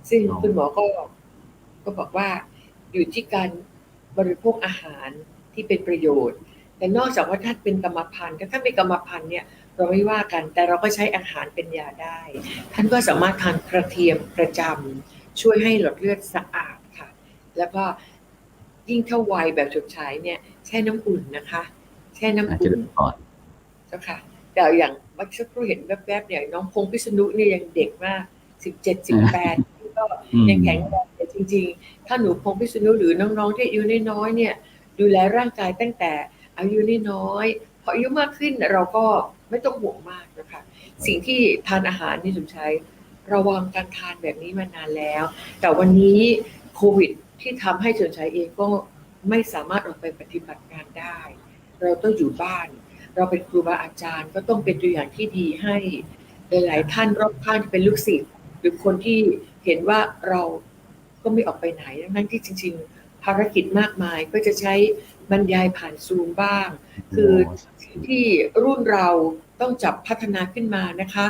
ซึ่งคุณหมอก็บอกว่าอยู่ที่การบริโภคอาหารที่เป็นประโยชน์แต่นอกจากว่าถ้าเป็นกรรมพันธุ์ถ้าเป็นกรรมพันธุ์เนี่ยเราไม่ว่ากันแต่เราก็ใช้อาหารเป็นยาได้ท่านก็สามารถทานกระเทียมประจำช่วยให้หลอดเลือดสะอาดค่ะแล้วก็ยิ่งถ้าวัยแบบฉุกเฉินเนี่ยแช่น้ำอุ่นนะคะแช่น้ำอุ่นเจ้าค่ะแต่อย่างเมื่อสักครู่เห็นแวบๆเนี่ยน้องพงษ์พิษณุเนี่ยยังเด็กมาก17-18ก็ยังแข็งแรงแต่จริงๆถ้าหนูพงษ์พิษณุหรือน้องๆที่อายุน้อยๆเนี่ยดูแลร่างกายตั้งแต่อายุน้อยพออายุมากขึ้นเราก็ไม่ต้องห่วงมากนะคะสิ่งที่ทานอาหารนี่สมชายระวังการทานแบบนี้มานานแล้วแต่วันนี้โควิดที่ทำให้สมชายเองก็ไม่สามารถออกไปปฏิบัติงานได้เราต้องอยู่บ้านเราเป็นครูบาอาจารย์ก็ต้องเป็นตัวอย่างที่ดีให้หลายๆท่านรอบข้างที่เป็นลูกศิษย์หรือคนที่เห็นว่าเราก็ไม่ออกไปไหนทั้งที่จริงๆภารกิจมากมายก็จะใช้บรรยายผ่านซูมบ้างคือที่รุ่นเราต้องจับพัฒนาขึ้นมานะคะ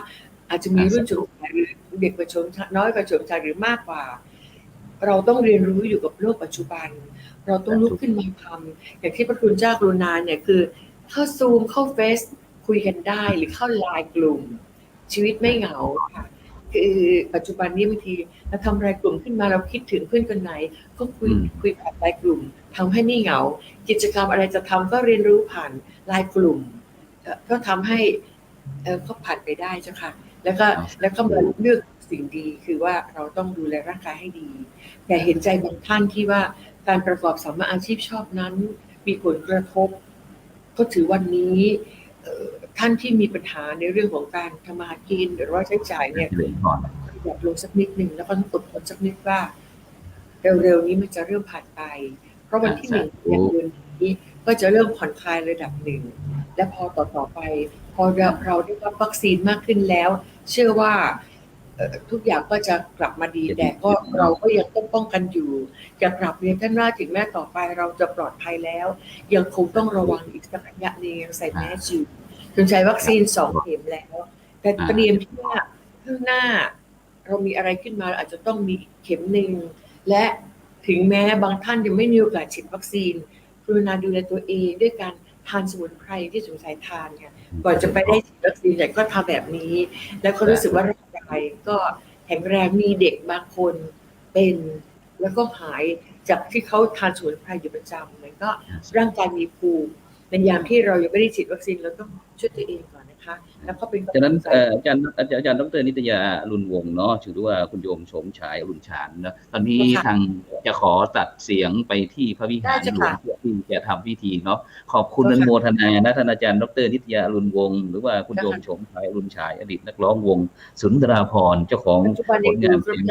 อาจจะมีรุ่นชมชายหรือเด็กกว่าชมน้อยกว่าชมชายหรือมากกว่าเราต้องเรียนรู้อยู่กับโลกปัจจุบันเราต้องลุกขึ้นมาทำอย่างที่พระคุณเจ้ากรุณาเนี่ยคือเข้าซูมเข้าเฟซคุยกันได้หรือเข้าไลน์กลุ่มชีวิตไม่เหงาค่ะคือปัจจุบันนี้บางทีเราทำรายกลุ่มขึ้นมาเราคิดถึงเพื่อนคนไหนก็คุยผ่านรายกลุ่มทำให้ไม่เหงากิจกรรมอะไรจะทำก็เรียนรู้ผ่านรายกลุ่มก็ทำให้เขาผ่านไปได้เจ้าค่ะแล้วก็มาเลือกสิ่งดีคือว่าเราต้องดูแลร่างกายให้ดีแต่เห็นใจบางท่านที่ว่าการประกอบสัมมาอาชีพชอบนั้นมีผลกระทบก็ถือวันนี้ท่านที่มีปัญหาในเรื่องของการทำมาหากินหรือว่าใช้จ่ายเนี่ยอยากลงสักนิดนึงแล้วก็อดทนสักนิดว่าเร็วๆนี้มันจะเริ่มผ่านไปเพราะวันที่1อย่างเดือนนี้ก็จะเริ่มผ่อนคลายระดับหนึ่งและพอต่อไปพอเราได้รับวัคซีนมากขึ้นแล้วเชื่อว่า ทุกอย่างก็จะกลับมาดีแต่ก็เราก็ยังต้องป้องกันอยู่จะกลับเรียนท่านว่าถึงแม้ต่อไปเราจะปลอดภัยแล้วยังคงต้องระวังอีกสักระยะหนึ่งยังใส่แมสอยู่จนใช้วัคซีน2 เข็มแล้วแต่เตรียมที่ว่าข้างหน้าเรามีอะไรขึ้นมาอาจจะต้องมีเข็มหนึ่งและถึงแม้บางท่านยังไม่มีโอกาสฉีดวัคซีนกรุณาดูแลตัวเองด้วยการทานสมุนไพรที่สงสัยทานค่ะก่อนจะไปได้ฉีดวัคซีนก็ทำแบบนี้แล้วก็รู้สึกว่าร่างกายก็แข็งแรงมีเด็กบางคนเป็นแล้วก็หายจากที่เขาทานสมุนไพรอยู่ประจำมันก็ร่างกายมีภูมิในยามที่เรายังไม่ได้ฉีดวัคซีนเราต้องช่วยตัวเองก่อนนะคะแล้วก็เป็นกำลังใจ ฉะนั้นอาจารย์ดรนิตยาอรุณวงศ์เนาะถือว่าคุณโยมโฉมฉายอรุณฉานนะตอนนี้ทางจะขอตัดเสียงไปที่พระวิหารหลวงเพื่อที่จะทำพิธีเนาะขอบคุณอนุโมทนานะท่านอาจารย์ดรนิตยาอรุณวงศ์หรือว่าคุณโยมโฉมฉายอรุณฉายอดีตนักร้องวงสุนทราภรณ์เจ้าของผลงานเพลง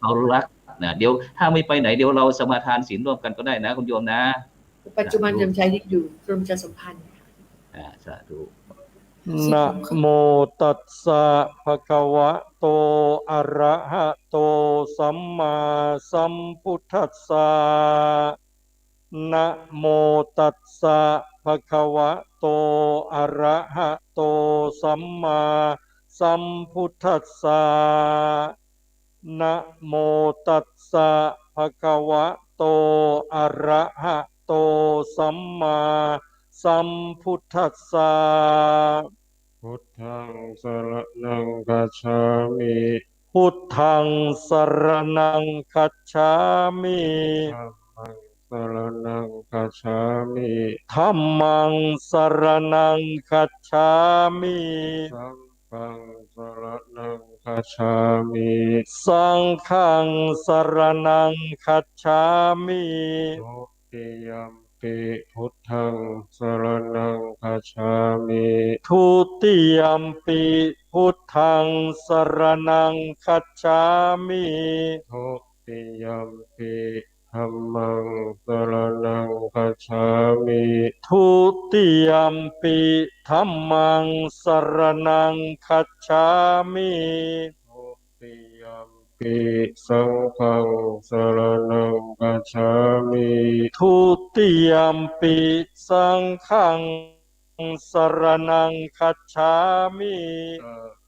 เขารักนะเดี๋ยวถ้าไม่ไปไหนเดี๋ยวเราสมาทานศีลร่วมกันก็ได้นะคุณโยมนะปัจจุบันโยมใช้อยู่กรมประชาสัมพันธ์สาธุนะโมตัสสะภะคะวะโตอะระหะโตสัมมาสัมพุทธัสสะนะโมตัสสะภะคะวะโตอะระหะโตสัมมาสัมพุทธัสสะนะโมตัสสะภะคะวะโตอะระหะโตสัมมาสัมพุทธัสสะพุทธังสรณังคัจฉามิพุทธังสรณังคัจฉามิธัมมังสรณังคัจฉามิธัมมังสรณังคัจฉามิสังฆังสรณังคัจฉามิสังฆังสรณังคัจฉามิทุติยัมปิพุทธังสรณังคัจฉามิทุติยัมปิพุทธังสรณังคัจฉามิทุติยัมปิธัมมังสรณังคัจฉามิทุติยัมปิธัมมังสรณังคัจฉามิทุติยัมปิสังฆังสรณังคัจฉามิทุติยัมปิสังฆังสรณังคัจฉามิต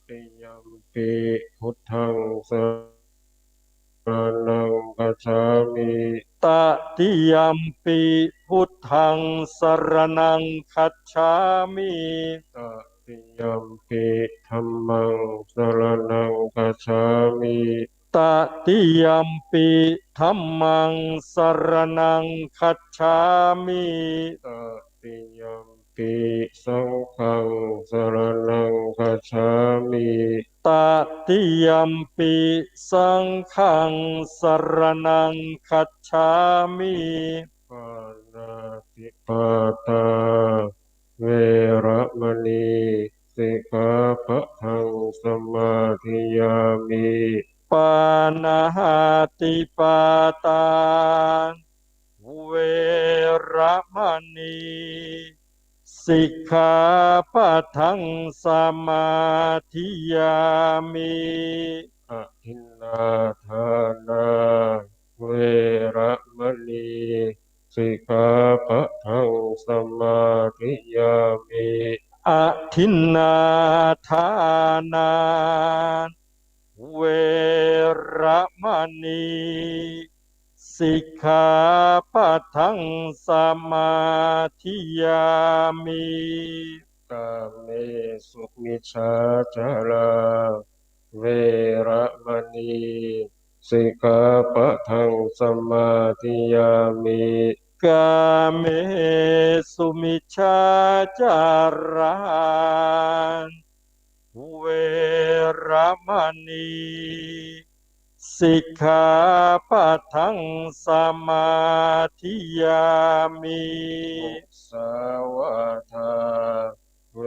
ติยัมปิพุทธังสรณังคัจฉามิตติยัมปิพุทธังสรณังคัจฉามิตติยัมปิธัมมังสรณังคัจฉามิตติยัมปิธัมมังสรณังคัจฉามิตติยัมปิสังฆังสรณังคัจฉามิตติยัมปิสังฆังสรณังคัจฉามิปานาติปาตาเวระมณีสิกขาปะทังสมาธิยามิปานาติปาตาเวระมณีสิกขาปะทังสมาธิยามิอะทินนาทานาเวระมณีสิกขาปะทังสมาธิยามิอะทินนาทานาเวระมณีสิกขาปะทังสมาธิยามิกาเมสุมิชฌาจาราเวระมณีสิกขาปะทังสมาธิยามิกาเมสุมิชฌาจาราเวระมณีสิกขาปะทังสมาธิยามิสาวาทาเว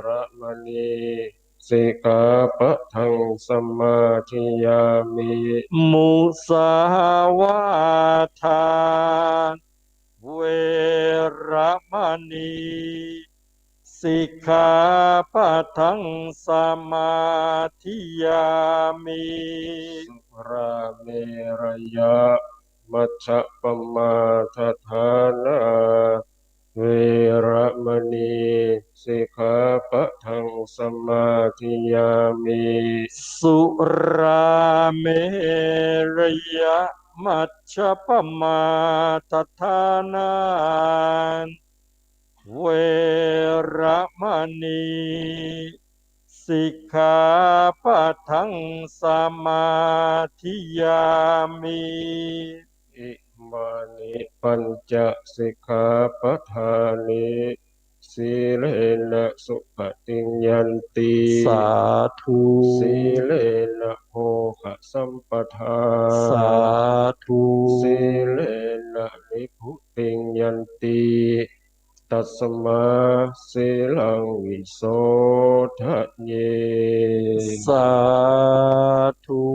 ระมณีสิกขาปะทังสมาธิยามิมุสาวาทาเวระมณี สิกขาปะทังสมาธิยามิสุราเมรยะมัชฌะปมาทฐานาเวระมณีสิกขาปะทังสมาธิยามิสุราเมรยะมัชฌะปมาทฐานาเวระมณีสิกขาปะทังสมาธิยามิอิมานิปัญจสิกขาปทานิสีเลนะสุขติงยันติสาธุสีเลนะโภคสัมปทาสาธุสีเลนะนิพุติงยันติตัสมาสีลังวิโสทะเยสาธุ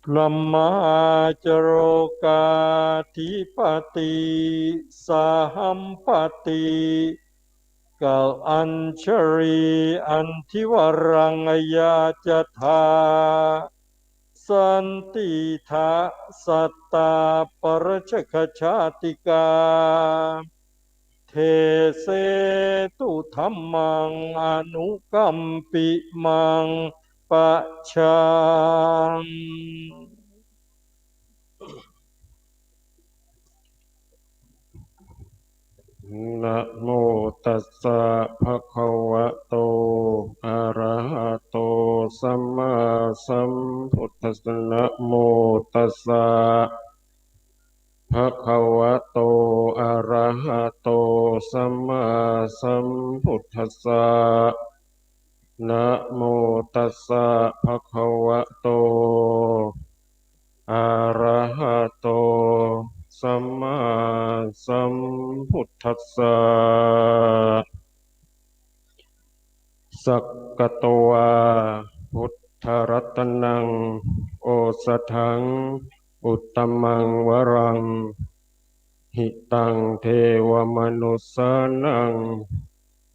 พระมาจโรกาธิปติสหัมปติกัลอัญชรีอันทิวรังยาจธาสันติทะสัตตาปรชคชาติกาเทเสตุธัมมังอนุกัมปิมังปะชังนะโมตัสสะภะคะวะโตอะระหะโตสัมมาสัมพุทธัสสะนะโมตัสสะภะคะวะโตอะระหะโตสัมมาสัมพุทธัสสะนะโมตัสสะภะคะวะโตอะระหะโตสัมมาสัมพุทธัสสะสักกะโตวาพุทธรัตนังโอสถังอุตตมังวรังหิตังเทวมนุสสานัง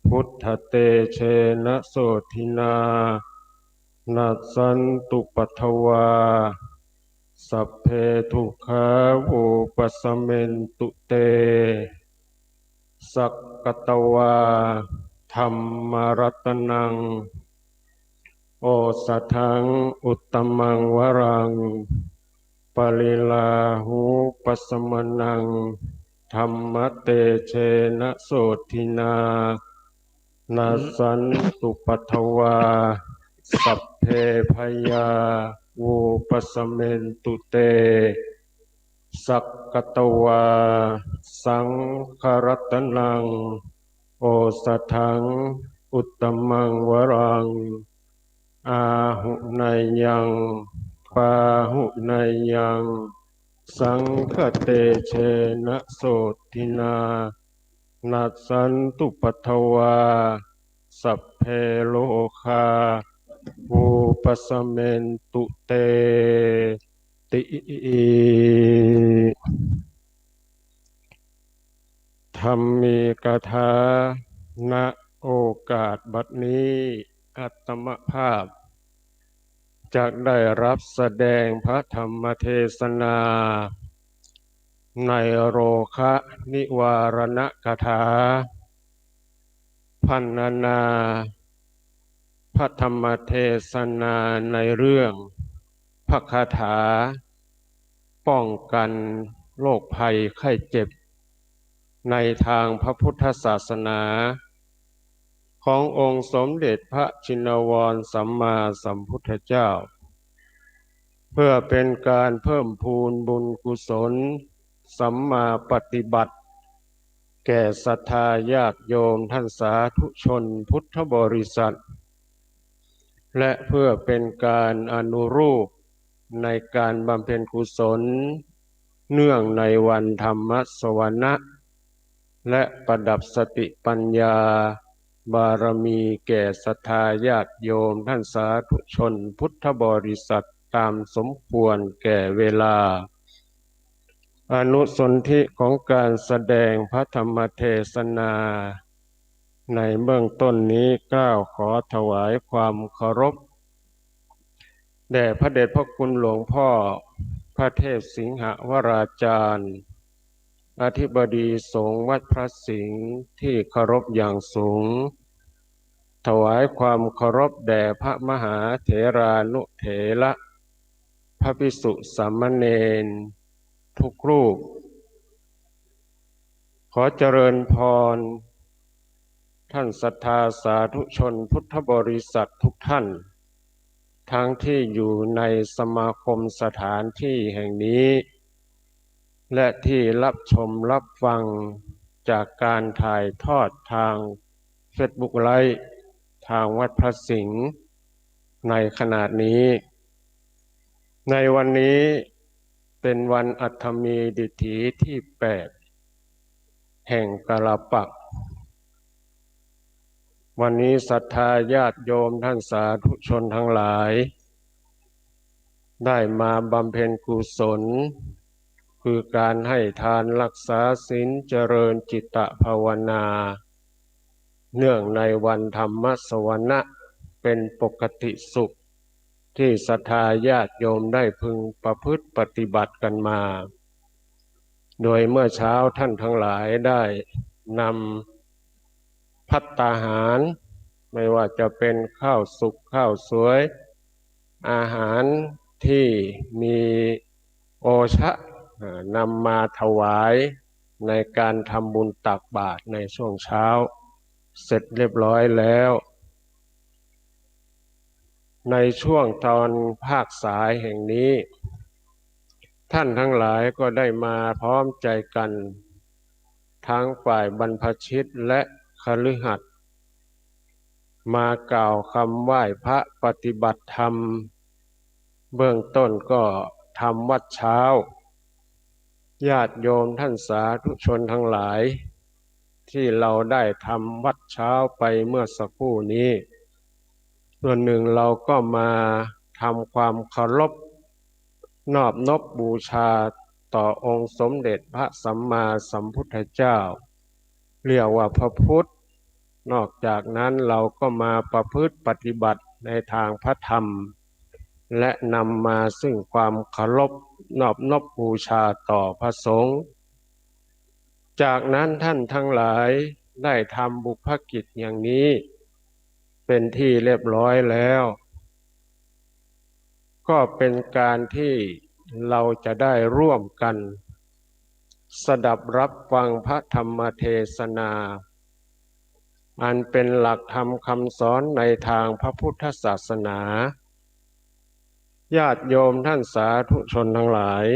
พุทธเตเชนะโสทินานัสสันตุปัทถวาสัพเพทุกขาวุปัสสเมนตุเตสักกตวาธัมมรัตนังโอสัทธังอุตตมังวรังปริลาหูปัสสมนังธัมมเตเชนะโสทินานัสสันตุปัทถวาสัพเพพยาวุปัสสเมนตุเตสักกตวาสังฆรัตนังโอสัทธังอุตตมังวรังอาหุนายยังปาหุนายยังสังฆเตเชนะโสทินานัสสันตุปัทถวาสัพเพโลคาวุปัสสเมนตุเตติธรรมีกถาณโอกาสบัดนี้อัตมภาพจะได้รับแสดงพระธรรมเทศนาในโรคะนิวารณกถาพรรณนาพระธรรมเทศนาในเรื่องพระคาถาป้องกันโรคภัยไข้เจ็บในทางพระพุทธศาสนาขององค์สมเด็จพระชินวรสัมมาสัมพุทธเจ้าเพื่อเป็นการเพิ่มพูนบุญกุศลสัมมาปฏิบัติแก่ศรัทธาญาติโยมท่านสาธุชนพุทธบริษัทและเพื่อเป็นการอนุรูปในการบำเพ็ญกุศลเนื่องในวันธรรมสวนะและประดับสติปัญญาบารมีแก่ศรัทธาญาติโยมท่านสาธุชนพุทธบริษัทตามสมควรแก่เวลา อนุสนธิของการแสดงพระธรรมเทศนาในเบื้องต้นนี้กล่าวขอถวายความเคารพแด่พระเดชพระคุณหลวงพ่อพระเทพสิงหวราจารย์อธิบดีสงฆ์วัดพระสิงห์ที่เคารพอย่างสูงถวายความเคารพแด่พระมหาเถรานุเถระพระภิกษุสามเณรทุกรูปขอเจริญพรท่านศรัทธาสาธุชนพุทธบริษัททุกท่านทั้งที่อยู่ในสมาคมสถานที่แห่งนี้และที่รับชมรับฟังจากการถ่ายทอดทางเฟซบุ๊กไลฟ์ทางวัดพระสิงห์ในขณะนี้ในวันนี้เป็นวันอัฐมีดิถีที่8แห่งกาลปักษ์วันนี้ศรัทธาญาติโยมท่านสาธุชนทั้งหลายได้มาบำเพ็ญกุศลคือการให้ทานรักษาศีลเจริญจิตภาวนาเนื่องในวันธรรมสวนะเป็นปกติสุขที่ศรัทธาญาติโยมได้พึงประพฤติปฏิบัติกันมาโดยเมื่อเช้าท่านทั้งหลายได้นำภัตตาหารไม่ว่าจะเป็นข้าวสุกข้าวสวยอาหารที่มีโอชะนำมาถวายในการทำบุญตักบาตรในช่วงเช้าเสร็จเรียบร้อยแล้วในช่วงตอนภาคสายแห่งนี้ท่านทั้งหลายก็ได้มาพร้อมใจกันทั้งฝ่ายบรรพชิตและคฤหัสถ์มากล่าวคำไหว้พระปฏิบัติธรรมเบื้องต้นก็ทำวัดเช้าญาติโยมท่านสาธุชนทั้งหลายที่เราได้ทำวัดเช้าไปเมื่อสักครู่นี้ส่วนหนึ่งเราก็มาทำความเคารพนอบนบบูชาต่อองค์สมเด็จพระสัมมาสัมพุทธเจ้าเรียกว่าพระพุทธนอกจากนั้นเราก็มาประพฤติปฏิบัติในทางพระธรรมและนำมาซึ่งความเคารพนอบนบบูชาต่อพระสงฆ์จากนั้นท่านทั้งหลายได้ทำบุพกิจอย่างนี้เป็นที่เรียบร้อยแล้วก็เป็นการที่เราจะได้ร่วมกันสดับรับฟังพระธรรมเทศนาอันเป็นหลักธรรมคำสอนในทางพระพุทธศาสนาญาติโยมท่านสาธุชนทั้งหลาย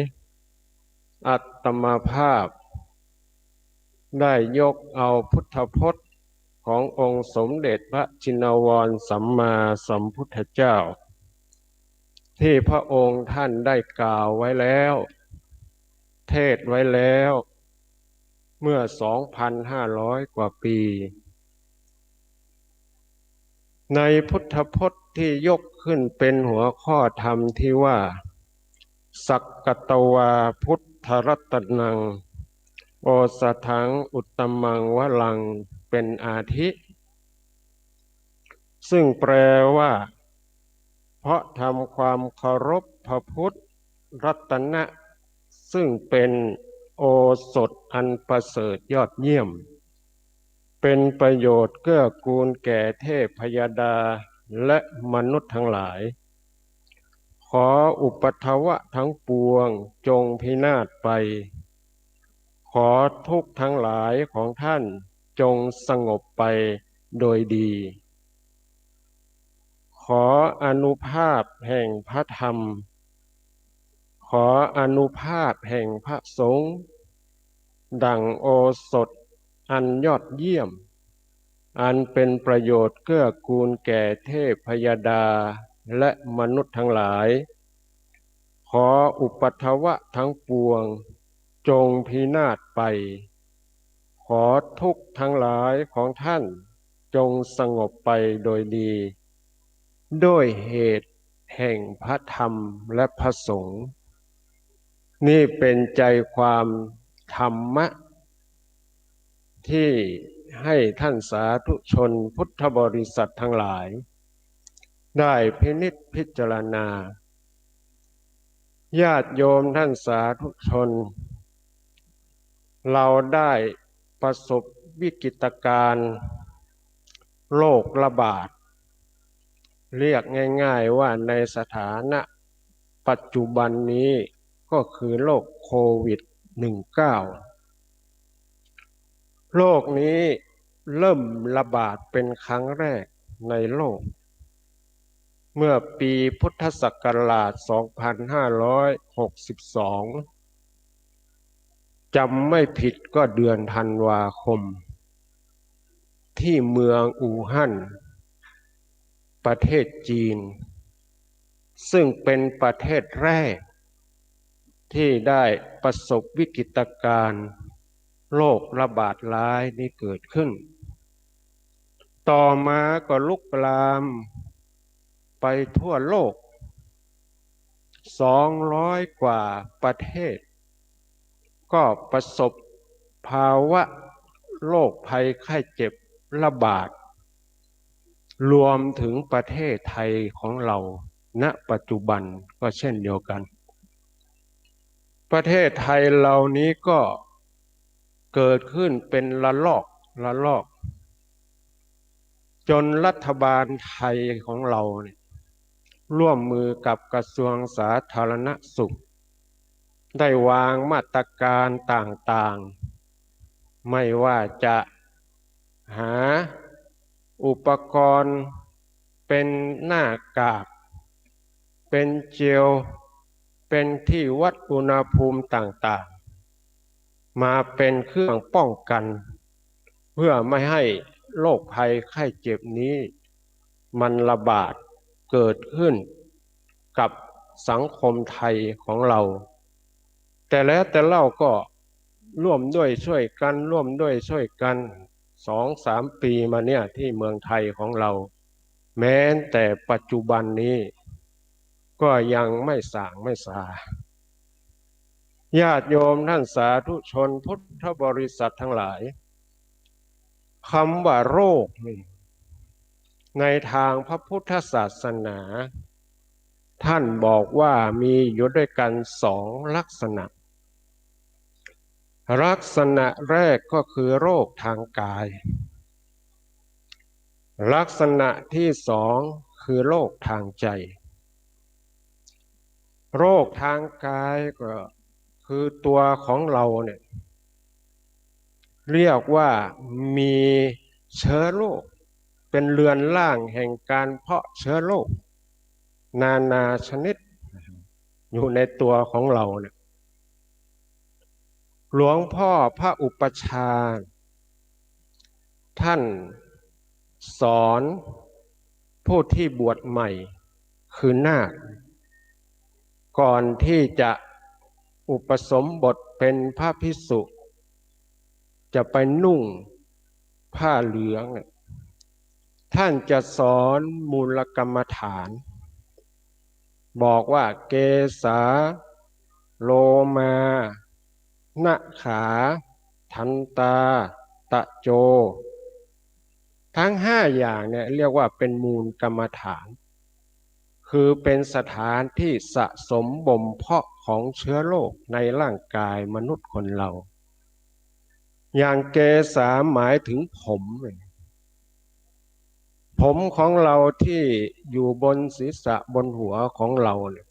อาตมาภาพได้ยกเอาพุทธพจน์ขององค์สมเด็จพระชินวรสัมมาสัมพุทธเจ้าที่พระองค์ท่านได้กล่าวไว้แล้วเทศไว้แล้วเมื่อ 2,500 กว่าปีในพุทธพจน์ที่ยกขึ้นเป็นหัวข้อธรรมที่ว่าสักกตวาพุทธรัตนังโอสถังอุตตมังวลังเป็นอาทิซึ่งแปลว่าเพราะทำความเคารพพระพุทธรัตนะซึ่งเป็นโอสถอันประเสริฐยอดเยี่ยมเป็นประโยชน์เกื้อกูลแก่เทพยดาและมนุษย์ทั้งหลายขออุปทวะทั้งปวงจงพินาศไปขอทุกข์ทั้งหลายของท่านจงสงบไปโดยดีขออานุภาพแห่งพระธรรมขออานุภาพแห่งพระสงฆ์ดั่งโอสถอันยอดเยี่ยมอันเป็นประโยชน์เกื้อกูลแก่เทพยดาและมนุษย์ทั้งหลายขออุปัฏฐวะทั้งปวงจงพินาศไปขอทุกข์ทั้งหลายของท่านจงสงบไปโดยดีด้วยเหตุแห่งพระธรรมและพระสงฆ์ นี่เป็นใจความธรรมะที่ให้ท่านสาธุชนพุทธบริษัททั้งหลายได้พินิจพิจารณาญาติโยมท่านสาธุชนเราได้ประสบวิกฤตการณ์โรคระบาดเรียกง่ายๆว่าในสถานะปัจจุบันนี้ก็คือโรคโควิด-19 โรคนี้เริ่มระบาดเป็นครั้งแรกในโลกเมื่อปีพุทธศักราช 2562 จำไม่ผิดก็เดือนธันวาคมที่เมืองอู่ฮั่นประเทศจีนซึ่งเป็นประเทศแรกที่ได้ประสบวิกฤตการณ์โรคระบาดร้ายนี้เกิดขึ้นต่อมาก็ลุกลามไปทั่วโลก200 กว่าประเทศก็ประสบภาวะโรคภัยไข้เจ็บระบาดรวมถึงประเทศไทยของเราณปัจจุบันก็เช่นเดียวกันประเทศไทยเรานี้ก็เกิดขึ้นเป็นระลอกจนรัฐบาลไทยของเราเนี่ยร่วมมือกับกระทรวงสาธารณสุขได้วางมาตรการต่างๆไม่ว่าจะหาอุปกรณ์เป็นหน้ากากเป็นเจลเป็นที่วัดอุณหภูมิต่างๆมาเป็นเครื่องป้องกันเพื่อไม่ให้โรคภัยไข้เจ็บนี้มันระบาดเกิดขึ้นกับสังคมไทยของเราแต่เราก็ร่วมด้วยช่วยกัน2-3 ปีมาเนี่ยที่เมืองไทยของเราแม้แต่ปัจจุบันนี้ก็ยังไม่ส่างไม่ซาญาติโยมท่านสาธุชนพุทธบริษัททั้งหลายคำว่าโรคนี่ในทางพระพุทธศาสนาท่านบอกว่ามีอยู่ด้วยกัน2 ลักษณะลักษณะแรกก็คือโรคทางกายลักษณะที่2คือโรคทางใจโรคทางกายก็คือตัวของเราเนี่ยเรียกว่ามีเชื้อโรคเป็นเรือนร่างแห่งการเพาะเชื้อโรคนานาชนิดอยู่ในตัวของเราเนี่ยหลวงพ่อพระอุปัชฌาย์ท่านสอนผู้ที่บวชใหม่คือนาคก่อนที่จะอุปสมบทเป็นพระภิกษุจะไปนุ่งผ้าเหลืองท่านจะสอนมูลกรรมฐานบอกว่าเกสาโลมานะขาทันตาตะโจทั้ง5 อย่างเนี่ยเรียกว่าเป็นมูลกรรมฐานคือเป็นสถานที่สะสมบ่มเพาะของเชื้อโรคในร่างกายมนุษย์คนเราอย่างเกสาหมายถึงผมของเราที่อยู่บนศีรษะบนหัวของเราเนี่ย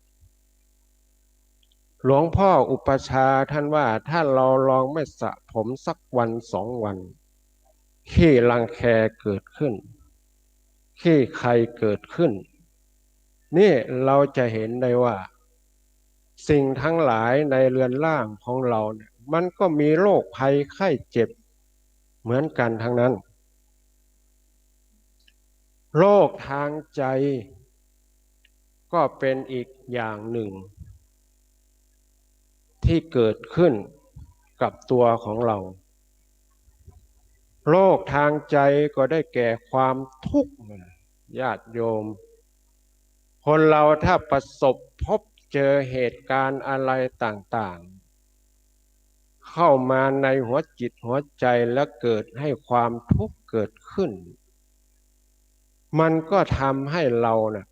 หลวงพ่ออุปัชฌาย์ท่านว่าถ้าเราลองไม่สระผมสักวัน2 วันขี้รังแคเกิดขึ้นขี้ใครเกิดขึ้นนี่เราจะเห็นได้ว่าสิ่งทั้งหลายในเรือนร่างของเราเนี่ยมันก็มีโรคภัยไข้เจ็บเหมือนกันทั้งนั้นโรคทางใจก็เป็นอีกอย่างหนึ่งที่เกิดขึ้นกับตัวของเราโรคทางใจก็ได้แก่ความทุกข์ญาติโยมคนเราถ้าประสบพบเ เจอเหตุการณ์อะไรต่างๆเข้ามาในหัวจิตหัวใจและเกิดให้ความทุกข์เกิดขึ้นมันก็ทำให้เรานะ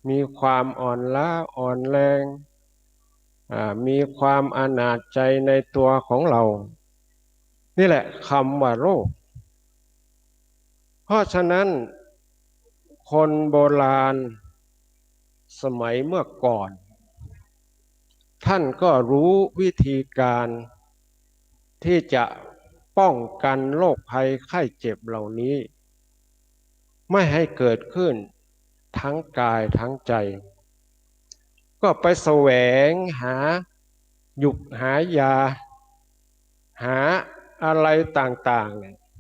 มีความอ่อนล้าอ่อนแรงมีความอนาจใจในตัวของเรานี่แหละคำว่าโรคเพราะฉะนั้นคนโบราณสมัยเมื่อก่อนท่านก็รู้วิธีการที่จะป้องกันโรคภัยไข้เจ็บเหล่านี้ไม่ให้เกิดขึ้นทั้งกายทั้งใจก็ไปแสวงหาหยุกหายาหาอะไรต่าง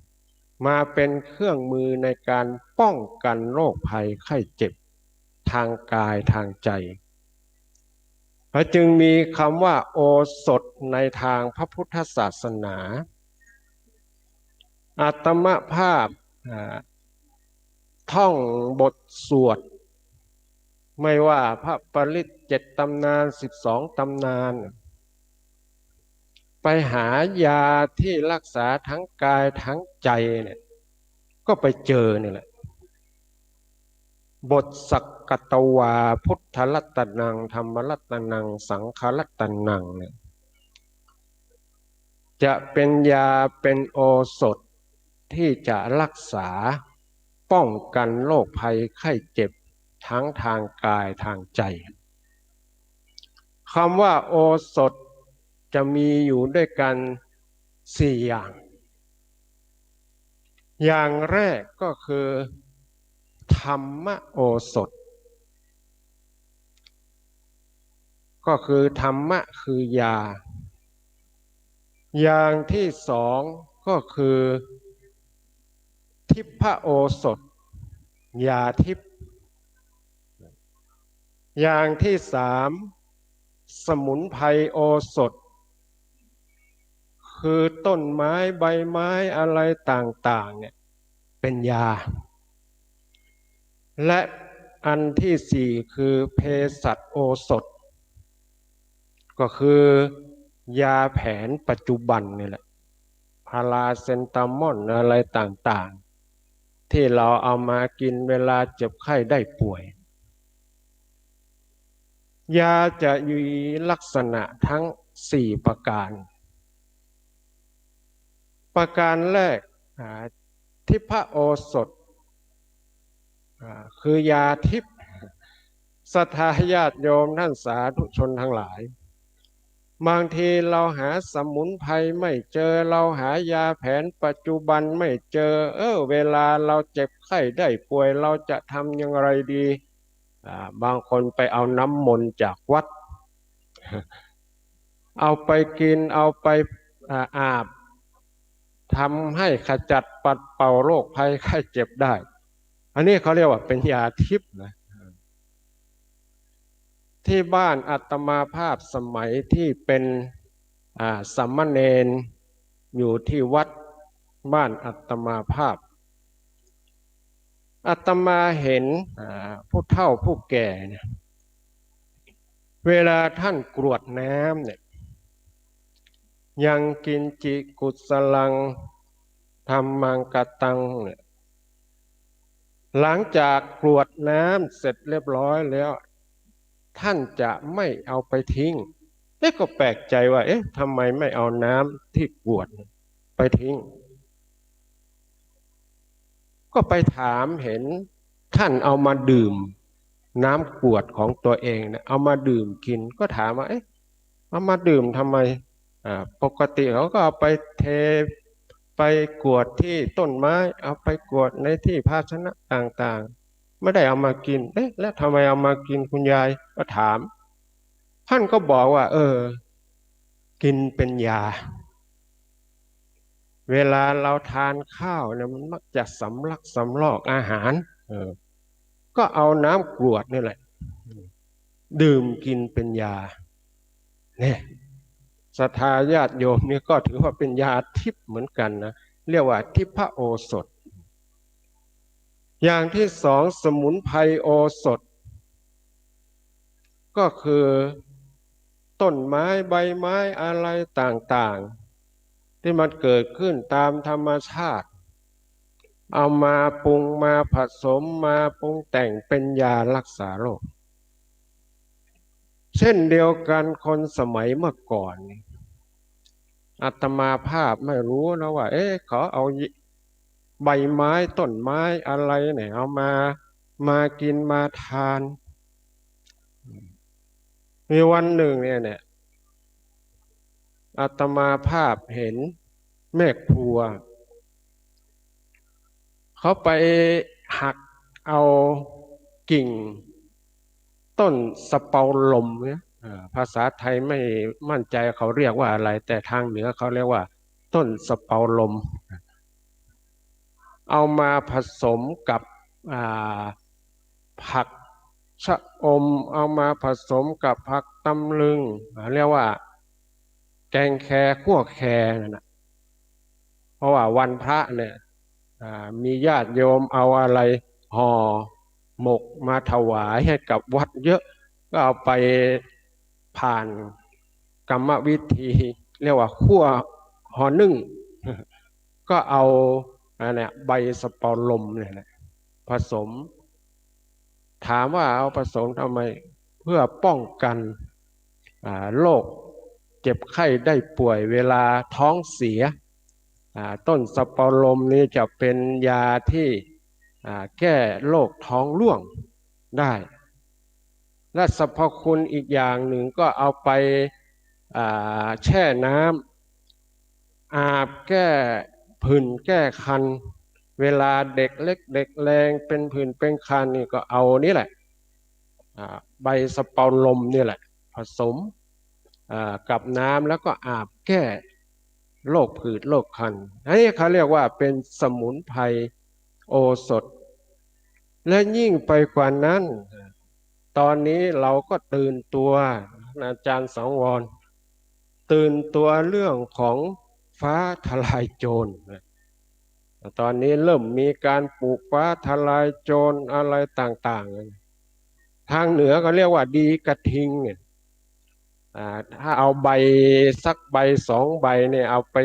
ๆมาเป็นเครื่องมือในการป้องกันโรคภัยไข้เจ็บทางกายทางใจจึงมีคำว่าโอสถในทางพระพุทธศาสนาอาตมภาพท่องบทสวดไม่ว่าพระปริต7 ตำนาน12 ตำนานไปหายาที่รักษาทั้งกายทั้งใจเนี่ยก็ไปเจอนี่แหละบทสักกตวาพุทธรัตนังธรรมรัตนังสังฆรัตนังเนี่ยจะเป็นยาเป็นโอสถที่จะรักษาป้องกันโรคภัยไข้เจ็บทั้งทางกายทางใจคำว่าโอสถจะมีอยู่ด้วยกัน4 อย่างอย่างแรกก็คือธรรมโอสถก็คือธรรมะคือยาอย่างที่สองก็คือทิพโอสถยาทิพย์อย่างที่สามสมุนไพรโอสถคือต้นไม้ใบไม้อะไรต่างๆเนี่ยเป็นยาและอันที่สี่คือเภสัชโอสถก็คือยาแผนปัจจุบันนี่แหละพาราเซตามอลอะไรต่างๆที่เราเอามากินเวลาเจ็บไข้ได้ป่วยยาจะมีลักษณะทั้ง4 ประการประการแรกทิพโอสถคือยาทิพย์ศรัทธาญาติโยมท่านสาธุชนทั้งหลายบางทีเราหาสมุนไพรไม่เจอเราหายาแผนปัจจุบันไม่เจอเวลาเราเจ็บไข้ได้ป่วยเราจะทำอย่างไรดีบางคนไปเอาน้ำมนต์จากวัดเอาไปกินเอาไปอาบทำให้ขจัดปัดเป่าโรคภัยไข้เจ็บได้อันนี้เขาเรียกว่าเป็นยาทิพย์นะที่บ้านอาตมาภาพสมัยที่เป็นสามเณรอยู่ที่วัดบ้านอาตมาภาพอาตมาเห็นผู้เฒ่าผู้แก่เนี่ยเวลาท่านกรวดน้ำเนี่ยยังกินจิกุสลังธัมมังกตังเนี่ยหลังจากกรวดน้ำเสร็จเรียบร้อยแล้วท่านจะไม่เอาไปทิ้งก็แปลกใจว่าทำไมไม่เอาน้ำที่กรวดไปทิ้งก็ไปถามเห็นท่านเอามาดื่มน้ำกรวดของตัวเองเนี่ยเอามาดื่มกินก็ถามว่าเอามาดื่มทำไมปกติเขาก็เอาไปเทไปกรวดที่ต้นไม้เอาไปกรวดในที่ภาชนะต่างๆไม่ได้เอามากินแล้วทำไมเอามากินคุณยายก็ถามท่านก็บอกว่ากินเป็นยาเวลาเราทานข้าวเนี่ยมันมักจะสำลักสำลอกอาหารก็เอาน้ำกรวดนี่แหละดื่มกินเป็นยาเนี่ยศรัทธาญาติโยมนี่ก็ถือว่าเป็นยาทิพย์เหมือนกันนะเรียกว่าทิพโอสถอย่างที่สองสมุนไพรโอสถ ก็คือต้นไม้ใบไม้อะไรต่างๆที่มันเกิดขึ้นตามธรรมชาติเอามาปรุงมาผสมมาปรุงแต่งเป็นยารักษาโรคเช่นเดียวกันคนสมัยเมื่อก่อนนี่อาตมาภาพไม่รู้นะว่าเขาเอาใบไม้ต้นไม้อะไรเนี่ยเอามากินมาทานมีวันหนึ่งเนี่ยอาตมาภาพเห็นแม่ครัวเขาไปหักเอากิ่งต้นสะเปาลมเนี่ยภาษาไทยไม่มั่นใจเขาเรียกว่าอะไรแต่ทางเหนือเขาเรียกว่าต้นสะเปาลมเอามาผสมกับผักชะอมเอามาผสมกับผักตำลึงเรียกว่าแกงแคคั่วแคนั่นนะเพราะว่าวันพระเนี่ยมีญาติโยมเอาอะไรห่อหมกมาถวายให้กับวัดเยอะก็เอาไปผ่านกรรมวิธีเรียกว่าคั่วห่อนึ่งก็เอาเนี่ยใบสะเปาลมเนี่ยผสมถามว่าเอาผสมทำไมเพื่อป้องกันโรคเจ็บไข้ได้ป่วยเวลาท้องเสียต้นสะเปาลมนี้จะเป็นยาที่แก้โรคท้องร่วงได้และสรรพคุณอีกอย่างหนึ่งก็เอาไปแช่น้ำอาบแก้ผื่นแก้คันเวลาเด็กเล็กเด็กแรงเป็นผื่นเป็นคันนี่ก็เอานี่แหละใบสะเปาลมนี่แหละผสมกับน้ำแล้วก็อาบแก้โรคผื่นโรคคันอันนี้เขาเรียกว่าเป็นสมุนไพรโอสถและยิ่งไปกว่านั้นตอนนี้เราก็ตื่นตัวอาจารย์สังวรตื่นตัวเรื่องของฟ้าทลายโจรตอนนี้เริ่มมีการปลูกฟ้าทลายโจรอะไรต่างๆทางเหนือก็เรียกว่าดีกระทิงเนี่ยถ้าเอาใบสักใบสองใบเนี่ยเอาไป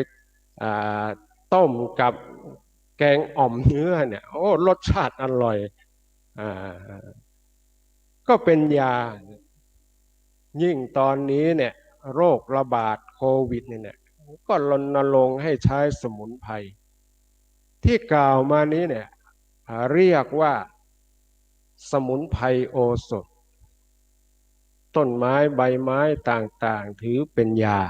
ต้มกับแกงอ่อมเนื้อเนี่ยโอ้รสชาติอร่อยก็เป็นยายิ่งตอนนี้เนี่ยโรคระบาดโควิดเนี่ยก็รณรงค์ให้ใช้สมุนไพรที่กล่าวมานี้เนี่ยเรียกว่าสมุนไพรโอสถต้นไม้ใบไม้ต่างๆถือเป็นยา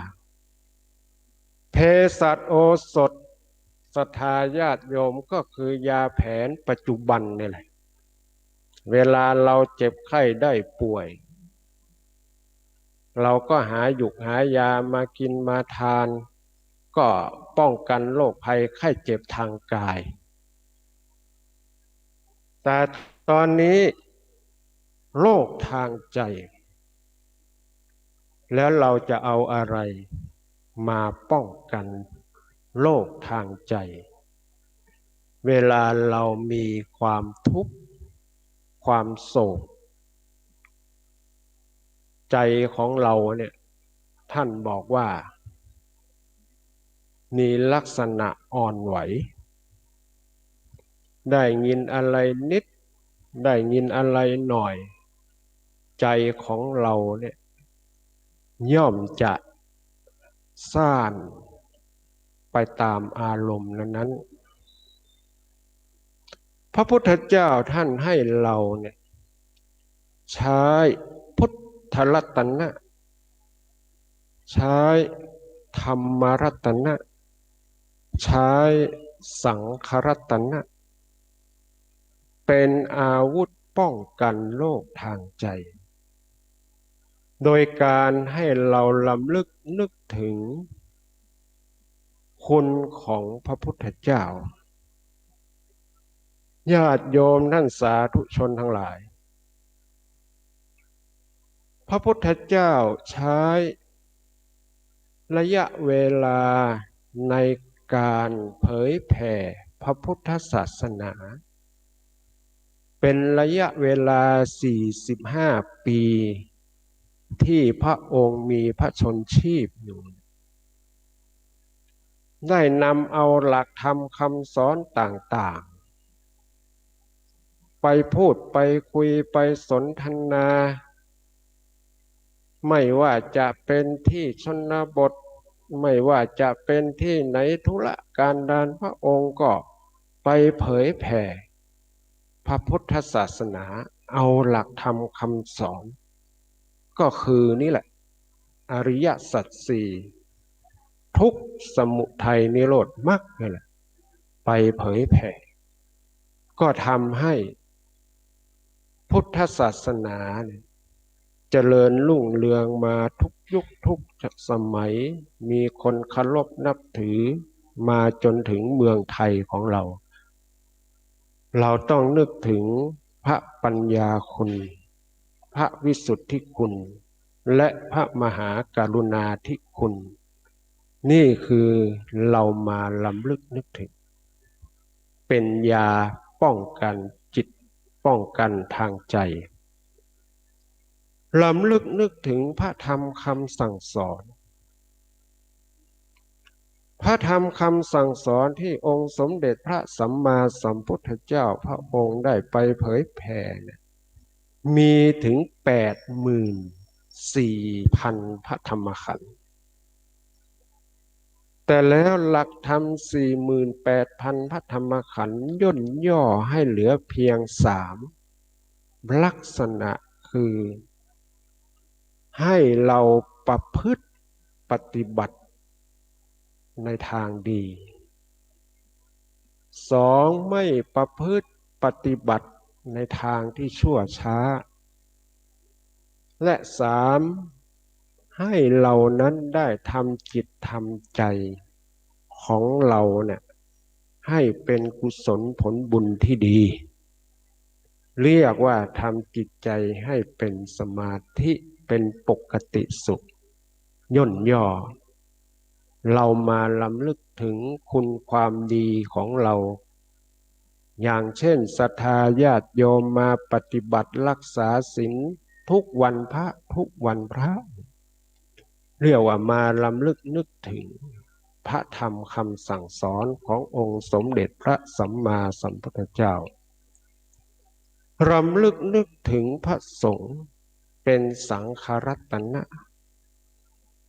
เภสัชโอสถศรัทธาญาติโยมก็คือยาแผนปัจจุบันนี่แหละเวลาเราเจ็บไข้ได้ป่วยเราก็หาหยุกหายามากินมาทานก็ป้องกันโรคภัยไข้เจ็บทางกายแต่ตอนนี้โรคทางใจแล้วเราจะเอาอะไรมาป้องกันโรคทางใจเวลาเรามีความทุกข์ความโศกใจของเราเนี่ยท่านบอกว่ามีลักษณะอ่อนไหวได้ยินอะไรนิดได้ยินอะไรหน่อยใจของเราเนี่ยย่อมจะซ่านไปตามอารมณ์นั้นพระพุทธเจ้าท่านให้เราเนี่ยใช้พุทธรัตนะใช้ธรรมรัตนะใช้สังฆรัตนะเป็นอาวุธป้องกันโรคทางใจโดยการให้เราลำลึกนึกถึงคุณของพระพุทธเจ้าญาติโยมท่านสาธุชนทั้งหลายพระพุทธเจ้าใช้ระยะเวลาในการเผยแผ่พระพุทธศาสนาเป็นระยะเวลา45 ปี ที่พระองค์มีพระชนชีพอยู่ได้นำเอาหลักธรรมคำสอนต่างๆไปพูดไปคุยไปสนทนาไม่ว่าจะเป็นที่ชนบทไม่ว่าจะเป็นที่ไหนธุรการดารพระองค์ก็ไปเผยแผ่พระพุทธศาสนาเอาหลักธรรมคำสอนก็คือนี่แหละอริยสัจสี่ทุกข์สมุทัยนิโรธมรรคนี่แหละไปเผยแผ่ก็ทำให้พุทธศาสนาเนี่ยเจริญรุ่งเรืองมาทุกยุคทุกสมัยมีคนเคารพนับถือมาจนถึงเมืองไทยของเราเราต้องนึกถึงพระปัญญาคุณพระวิสุทธิคุณและพระมหากรุณาธิคุณนี่คือเรามาลำลึกนึกถึงเป็นยาป้องกันจิตป้องกันทางใจลำลึกนึกถึงพระธรรมคำสั่งสอนพระธรรมคำสั่งสอนที่องค์สมเด็จพระสัมมาสัมพุทธเจ้าพระองค์ได้ไปเผยแผ่มีถึง84,000 พระธรรมขันธ์แต่แล้วหลักธรรม48,000 พระธรรมขันธ์ย่นย่อให้เหลือเพียง3ลักษณะคือให้เราประพฤติปฏิบัติในทางดี2ไม่ประพฤติปฏิบัติในทางที่ชั่วช้าและ3ให้เรานั้นได้ทำจิตทำใจของเราเนี่ยให้เป็นกุศลผลบุญที่ดีเรียกว่าทำจิตใจให้เป็นสมาธิเป็นปกติสุขย่นย่อเรามาลำลึกถึงคุณความดีของเราอย่างเช่นศรัทธาญาติโยมมาปฏิบัติรักษาศีลทุกวันพระทุกวันพระเรียกว่ามาลำลึกนึกถึงพระธรรมคำสั่งสอนขององค์สมเด็จพระสัมมาสัมพุทธเจ้ารำลึกนึกถึงพระสงฆ์เป็นสังฆรัตนะ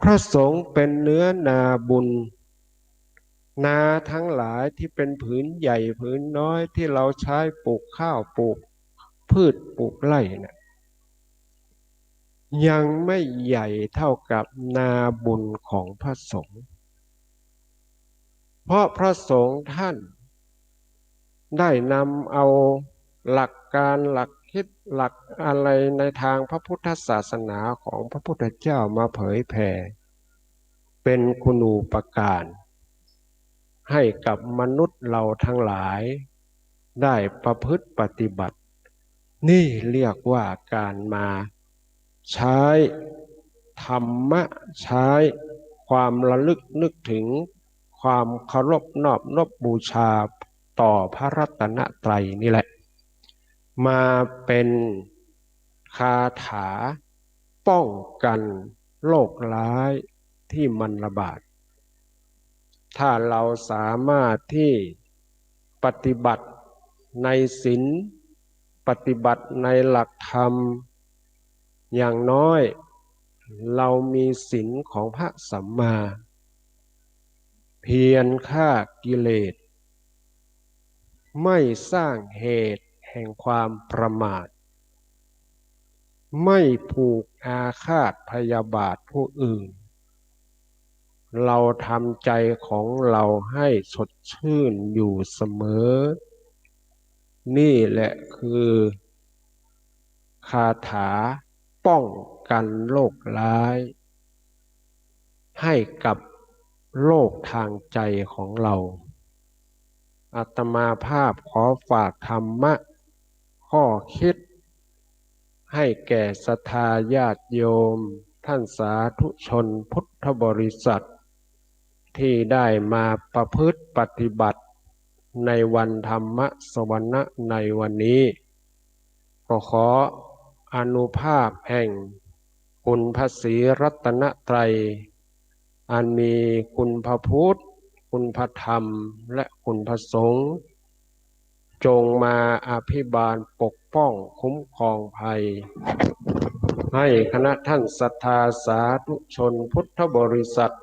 พระสงฆ์เป็นเนื้อนาบุญนาทั้งหลายที่เป็นผืนใหญ่ผืนน้อยที่เราใช้ปลูกข้าวปลูกพืชปลูกไร่เนี่ยยังไม่ใหญ่เท่ากับนาบุญของพระสงฆ์เพราะพระสงฆ์ท่านได้นำเอาหลักการหลักคิดหลักอะไรในทางพระพุทธศาสนาของพระพุทธเจ้ามาเผยแผ่เป็นคุณูปการให้กับมนุษย์เราทั้งหลายได้ประพฤติปฏิบัตินี่เรียกว่าการมาใช้ธรรมะใช้ความระลึกนึกถึงความเคารพนอบนอบบูชาต่อพระรัตนตรัยนี่แหละมาเป็นคาถาป้องกันโรคร้ายที่มันระบาดถ้าเราสามารถที่ปฏิบัติในศีลปฏิบัติในหลักธรรมอย่างน้อยเรามีศีลของพระสัมมาเพียรฆ่ากิเลสไม่สร้างเหตุแห่งความประมาทไม่ผูกอาฆาตพยาบาทผู้อื่นเราทำใจของเราให้สดชื่นอยู่เสมอนี่แหละคือคาถาป้องกันโรคร้ายให้กับโรคทางใจของเราอาตมาภาพขอฝากธรรมะข้อคิดให้แก่ศรัทธาญาติโยมท่านสาธุชนพุทธบริษัทที่ได้มาประพฤติปฏิบัติในวันธรรมสวนะในวันนี้ก็ขออานุภาพแห่ง คุณพระศรีรัตนตรัยอันมีคุณพระพุทธคุณพระธรรมและคุณพระสงฆ์จงมาอภิบาลปกป้องคุ้มครองภัยให้คณะท่านศรัทธาสาธุชนพุทธบริษัท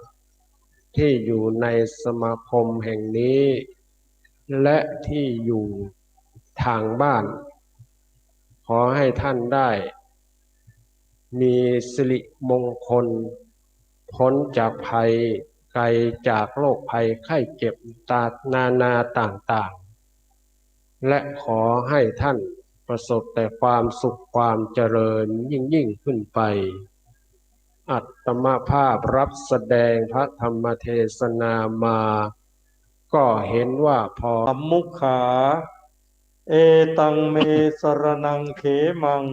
ที่อยู่ในสมาคมแห่งนี้และที่อยู่ทางบ้านขอให้ท่านได้มีสิริมงคลพ้นจากภัยไกลจากโรคภัยไข้เจ็บนาต่างๆและขอให้ท่านประสบแต่ความสุขความเจริญยิ่งขึ้นไปอัตมภาพรับแสดงพระธรรมเทศนามาก็เห็นว่าพอสัมมุขา เอตังเมสรนังเขมัง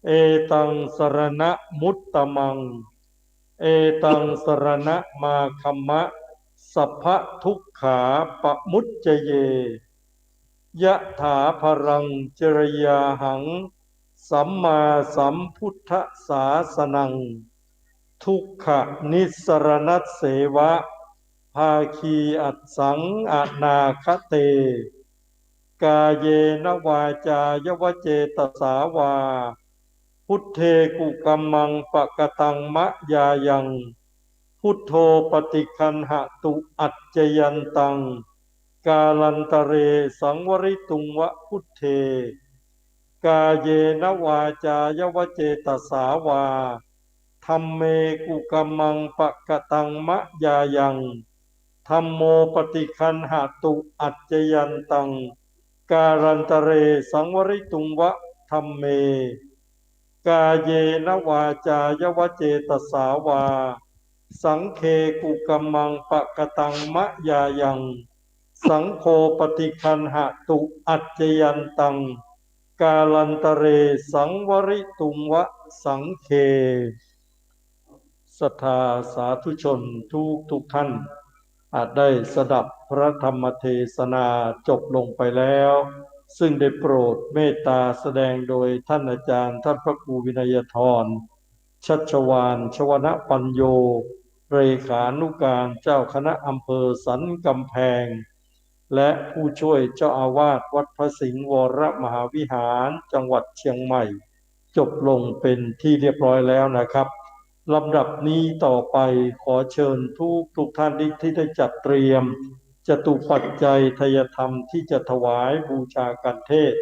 เอตังสรณะมุตตมัง เอตังสรณะมาคัมมะ สัพพะทุกขาปะมุจเจเย ยะถาภรังจรยาหัง สัมมาสัมพุทธศาสนัง ทุกขนิสรณัสเสวะ ภาคีอัสสังอนาคเต กาเยนวาจายวเจตสาวา พุทเทกุกัมมังปะกตังมะยายัง พุทโธปฏิคันหตุอัจจยันตัง กาลันตะเรสังวริตุงวะพุทเท กาเยนวาจายวเจตสาวาธัมเมกุกัมมังปะกตังมะยายังธัมโมปฏิคันหตุอัจจยันตัง การันตะเรสังวริตุงวะธัมเม กาเยนวาจายวเจตสาวาสังเคกุกัมมังปะกตังมะยายังสังโฆปฏิคันหตุอัจจยันตัง กาลันตะเรสังวริตุงวะสังเคศรัทธาสาธุชนทุกท่านอาจได้สดับพระธรรมเทศนาจบลงไปแล้วซึ่งได้โปรดเมตตาแสดงโดยท่านอาจารย์ท่านพระครูวินัยธรชัชวาลชวนปัญโยเลขานุการเจ้าคณะอำเภอสันกำแพงและผู้ช่วยเจ้าอาวาสวัดพระสิงห์วรมหาวิหารจังหวัดเชียงใหม่จบลงเป็นที่เรียบร้อยแล้วนะครับลำดับนี้ต่อไปขอเชิญทุกท่านที่ได้จัดเตรียมจตุปัจจัยทายธรรมที่จะถวายบูชากันเทศ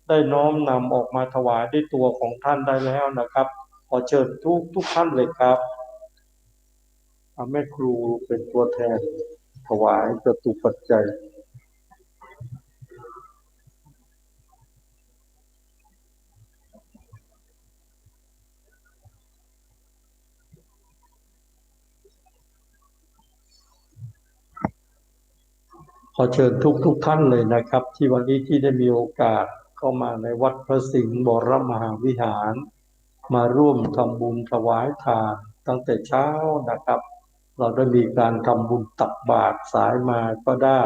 ได้น้อมนำออกมาถวายด้วยตัวของท่านได้แล้วนะครับขอเชิญทุกท่านเลยครับแม่ครูเป็นตัวแทนถวายจตุปัจจัยขอเชิญทุกท่านเลยนะครับที่วันนี้ที่ได้มีโอกาสเข้ามาในวัดพระสิงห์วรมหาวิหารมาร่วมทำบุญถวายทานตั้งแต่เช้านะครับเราได้มีการทำบุญตักบาตรสายมาก็ได้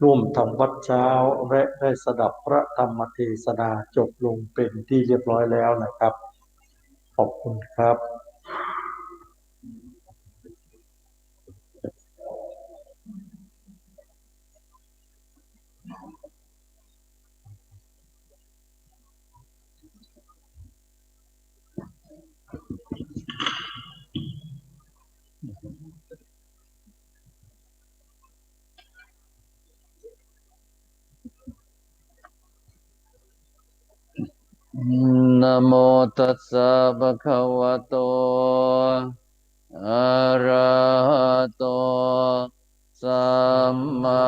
ร่วมทำวัดเช้าและได้สดับพระธรรมเทศนาจบลงเป็นที่เรียบร้อยแล้วนะครับขอบคุณครับนะโมตัสสะภะคะวะโตอะระหะโตสัมมา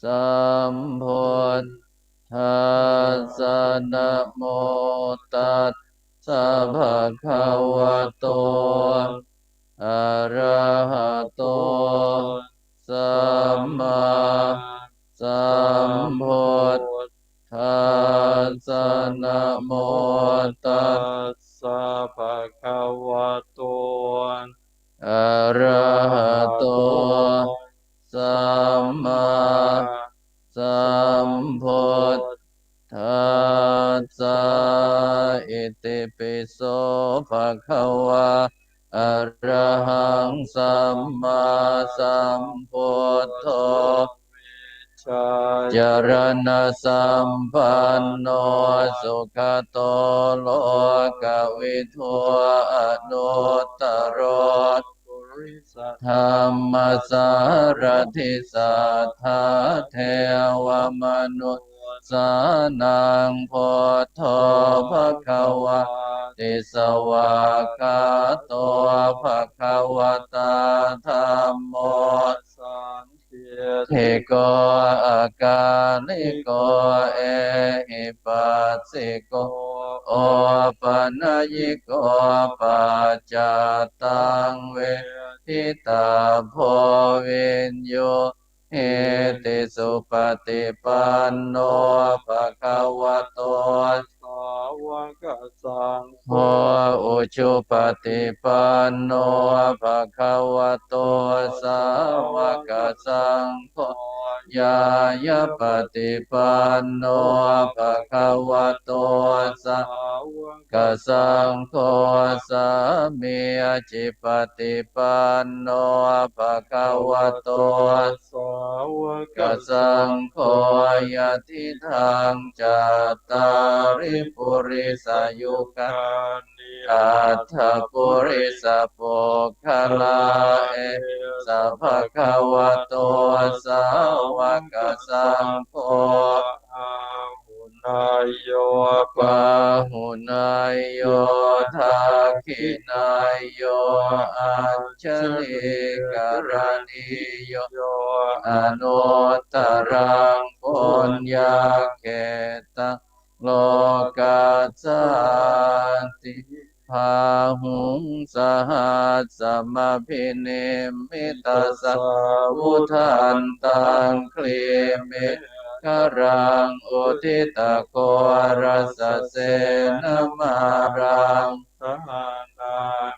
สัมพุทธัสสะนะโมตัสสะภะคะวะโตอะระหะโตสัมมาสัมพุทธัสสะนะโมตัสสะภะคะวะโตอะระหะโตสัมมาสัมพุทธัสสะอิติปิโสภะ จารณสัมปันโนสุขโตโลกวิทูอนุตตรธรรมสารทิสัทธาเทวมนุษย์สานังโพธภควาติสวากขาโตภควตาธัมโมเทโกอาลิโกเอหิปัสสิโกโอปัญญิโกปัจจตังเวทิตาโพวินโยเหติสุปฏิปันโนภะคะวะโตสาวกสังโฆอุชุปฏิปันโนภะคะวะโตสาวกสังโฆญาญาปฏิปันโนภะคะวะโตสาวกสังโฆสามีจิปฏิปันโนภะคะวะโตสาวกสังโฆยะทิทังจัตตาริปุริสายุกาอัตถปุริสปุคคลาเอสัพพะคะวะโตสาวกสังโฆนายโยปะหุนายโยทักขินายโยอัญชลิกรณีโยอนุตตรังปุญญาเขตังโลกัสสันติพาหุงสหัสสมพินิมมิตาสสะวุทันตังคลีมิกรังอุทิตโกรัสเสนมารังสหนา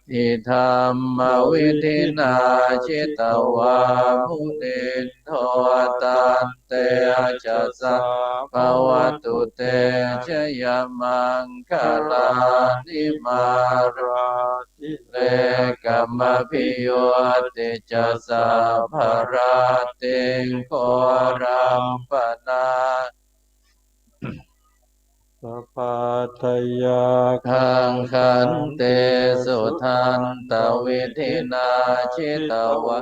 ทิธรรมวิธินาชิตวามุนินโทตันเตจะสะภวตุเตชยมังคลานิมาราธิเลกัมมพิโยติจะสะภราติงโครัมปนาสัพพะทยาคังขันเตสุทันตวิธินาชิตวะ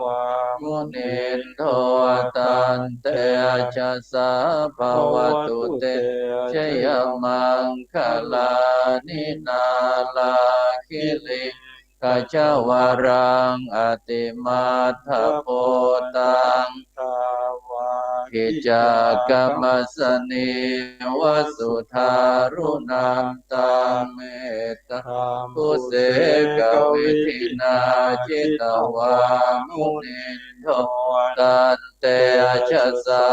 มุนินโทตันเตจะสะภวตุเตชยมังคลานินาลาคิลิกาจวารังอติมาทโพตังตาวากิจกรรมสนิวสุทารุนันตังเมตตาภูเสกวิธินาจิตวามุนินโทตันเตชะสา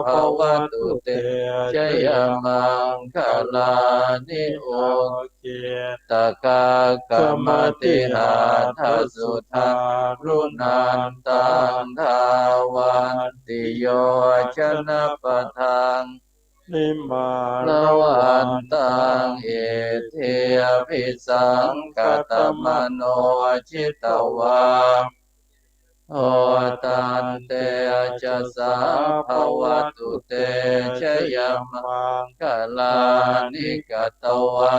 ภวตุเตชยมังคลานิโอเกตกากรรมติหาทัสสุทารุนันตังทาวันติโยชนะปะทังนิมาลวันตังเอเทภิสังกตมโนชิตวาโอตันเตจะสาภวตุเตชยมังคลานิกตวา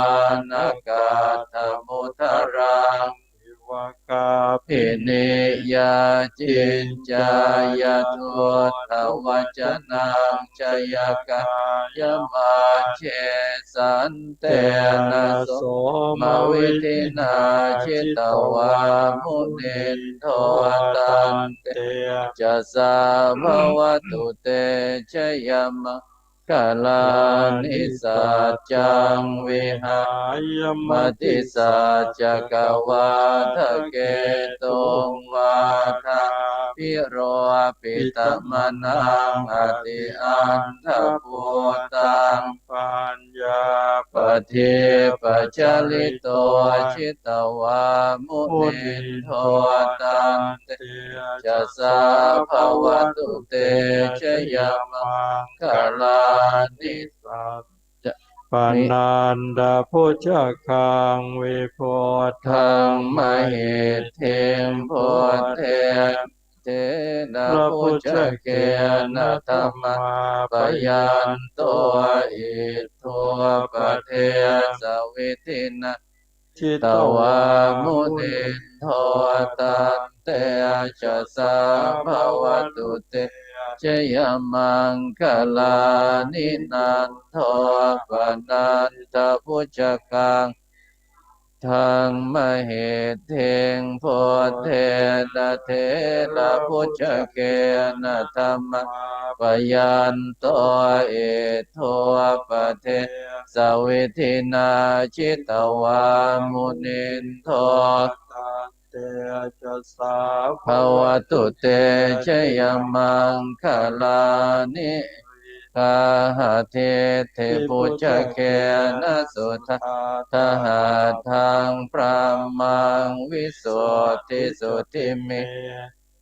นากาธมุทรังวกาภินิยาจินจายทุตวัจนังชยกายมาเชสันเตนะโสมวิธินาชิตวามุนินโทตันเตจะสาภวตุเตชยมังกาลานิสัจจังวิหายมติสัจจกวาทะเกตุงวาทาพิโรปิตมนังอติอันทภูตังปัญญาปฏิปัจจลิโตชิตวามุนินโทตันเตจะสาภวตุเตชยมังคลานิสัจปนันดาพุชคังวิโพธังมหิทธิโพเท เทนะพระ พุ พุ ท ท ธ ธ เก เก ณ ณ ฑ์ ฑ์ ธั ธั ม ม มา มา ป ป ยั ยั น น โต โต อิ อิ ทั ทั ว ว ป ป เท เท สวิทินะ ชิ ต ต วาว า มุ มุ นิ นิ น น โท โท ตั ตั น น เต เต ชะ ชะ สา สา ภ ภ ว ว ตุ ตุ เต เต ชยมังคลานินันโทปนันทพุชกังทังมเหเทงโพเทนะเทระพุชเกนะธัมมาปยันโตเอโทปเทสวิทินาชิตวามุนินโท เตชะสา ภวตุเตชยมังคลานิกาหะเทเทปุจเกนะสุทธาทหาทังพระมังวิสุทธิสุทธิเม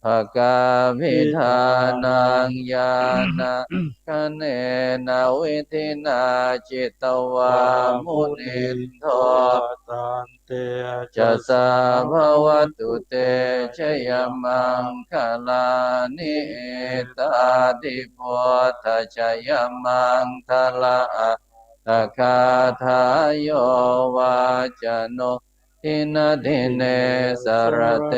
ภกาวิธานังญาณคะเนนะวิธินาจิตวามุนินโท ตันเต จะสาภวตุเตชยมังคลานิตาดิโพธชยมังทละตะคาทายโยวาจโนทินาทิเนสรเต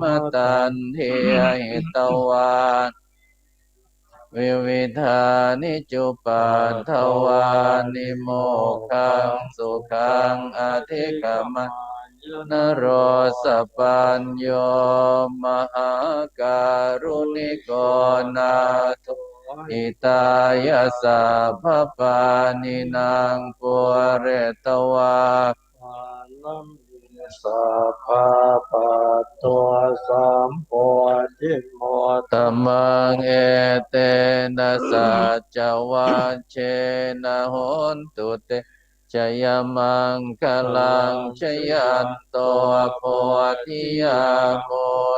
มตันทิยหิตวาวิวิธานิจุปัฏฐวานิโมกขังสุขังอธิกมะนโรสปัญโยมหาการุณิโกนาโทอิตายะสัพพปานินางปุเรตวา ลัมสัพพะปัตตัวสัมโพธิโม ตัมมังเอเตนะสัจจวัชเชนะโหนตุเตชยมังคลังชยันโตโพธิยาโม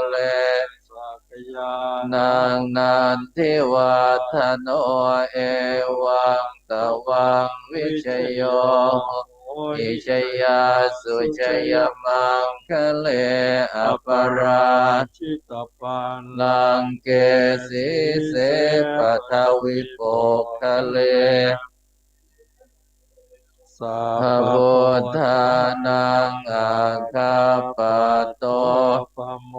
เลสักยาน างนันทิวัฒโนเอวังตวังวิชโยอิชยาสุชยมังคะเลอปราชิตปัน ลังเกสีเสปัทวิโปคะเล สัพ พระ พะ พุทธานังอาคาปะโต ปะโม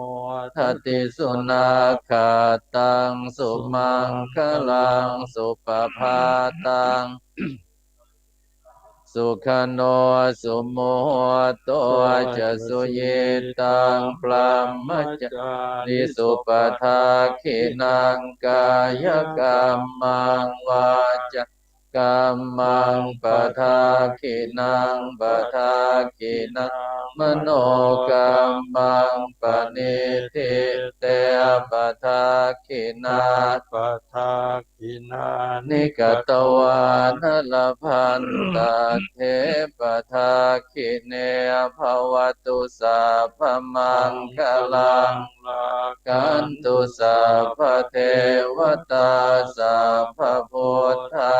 ทัตติสุนาคาตังสุมังคลังสุปภาตังสุขโนสุโมโตจะสุเยตังปรามจาริสุปทาขินังกายกรรมังวาจากรรมังปทาขินังปทาขินังมโนกรรมังปณิทิเตปทาขินาปะทากินานิ นิกตวานลพันตเทปทาคิเนภวตุสัพพมังคลัง ลา กันตุสัพพเทวตาสัพพพุทธา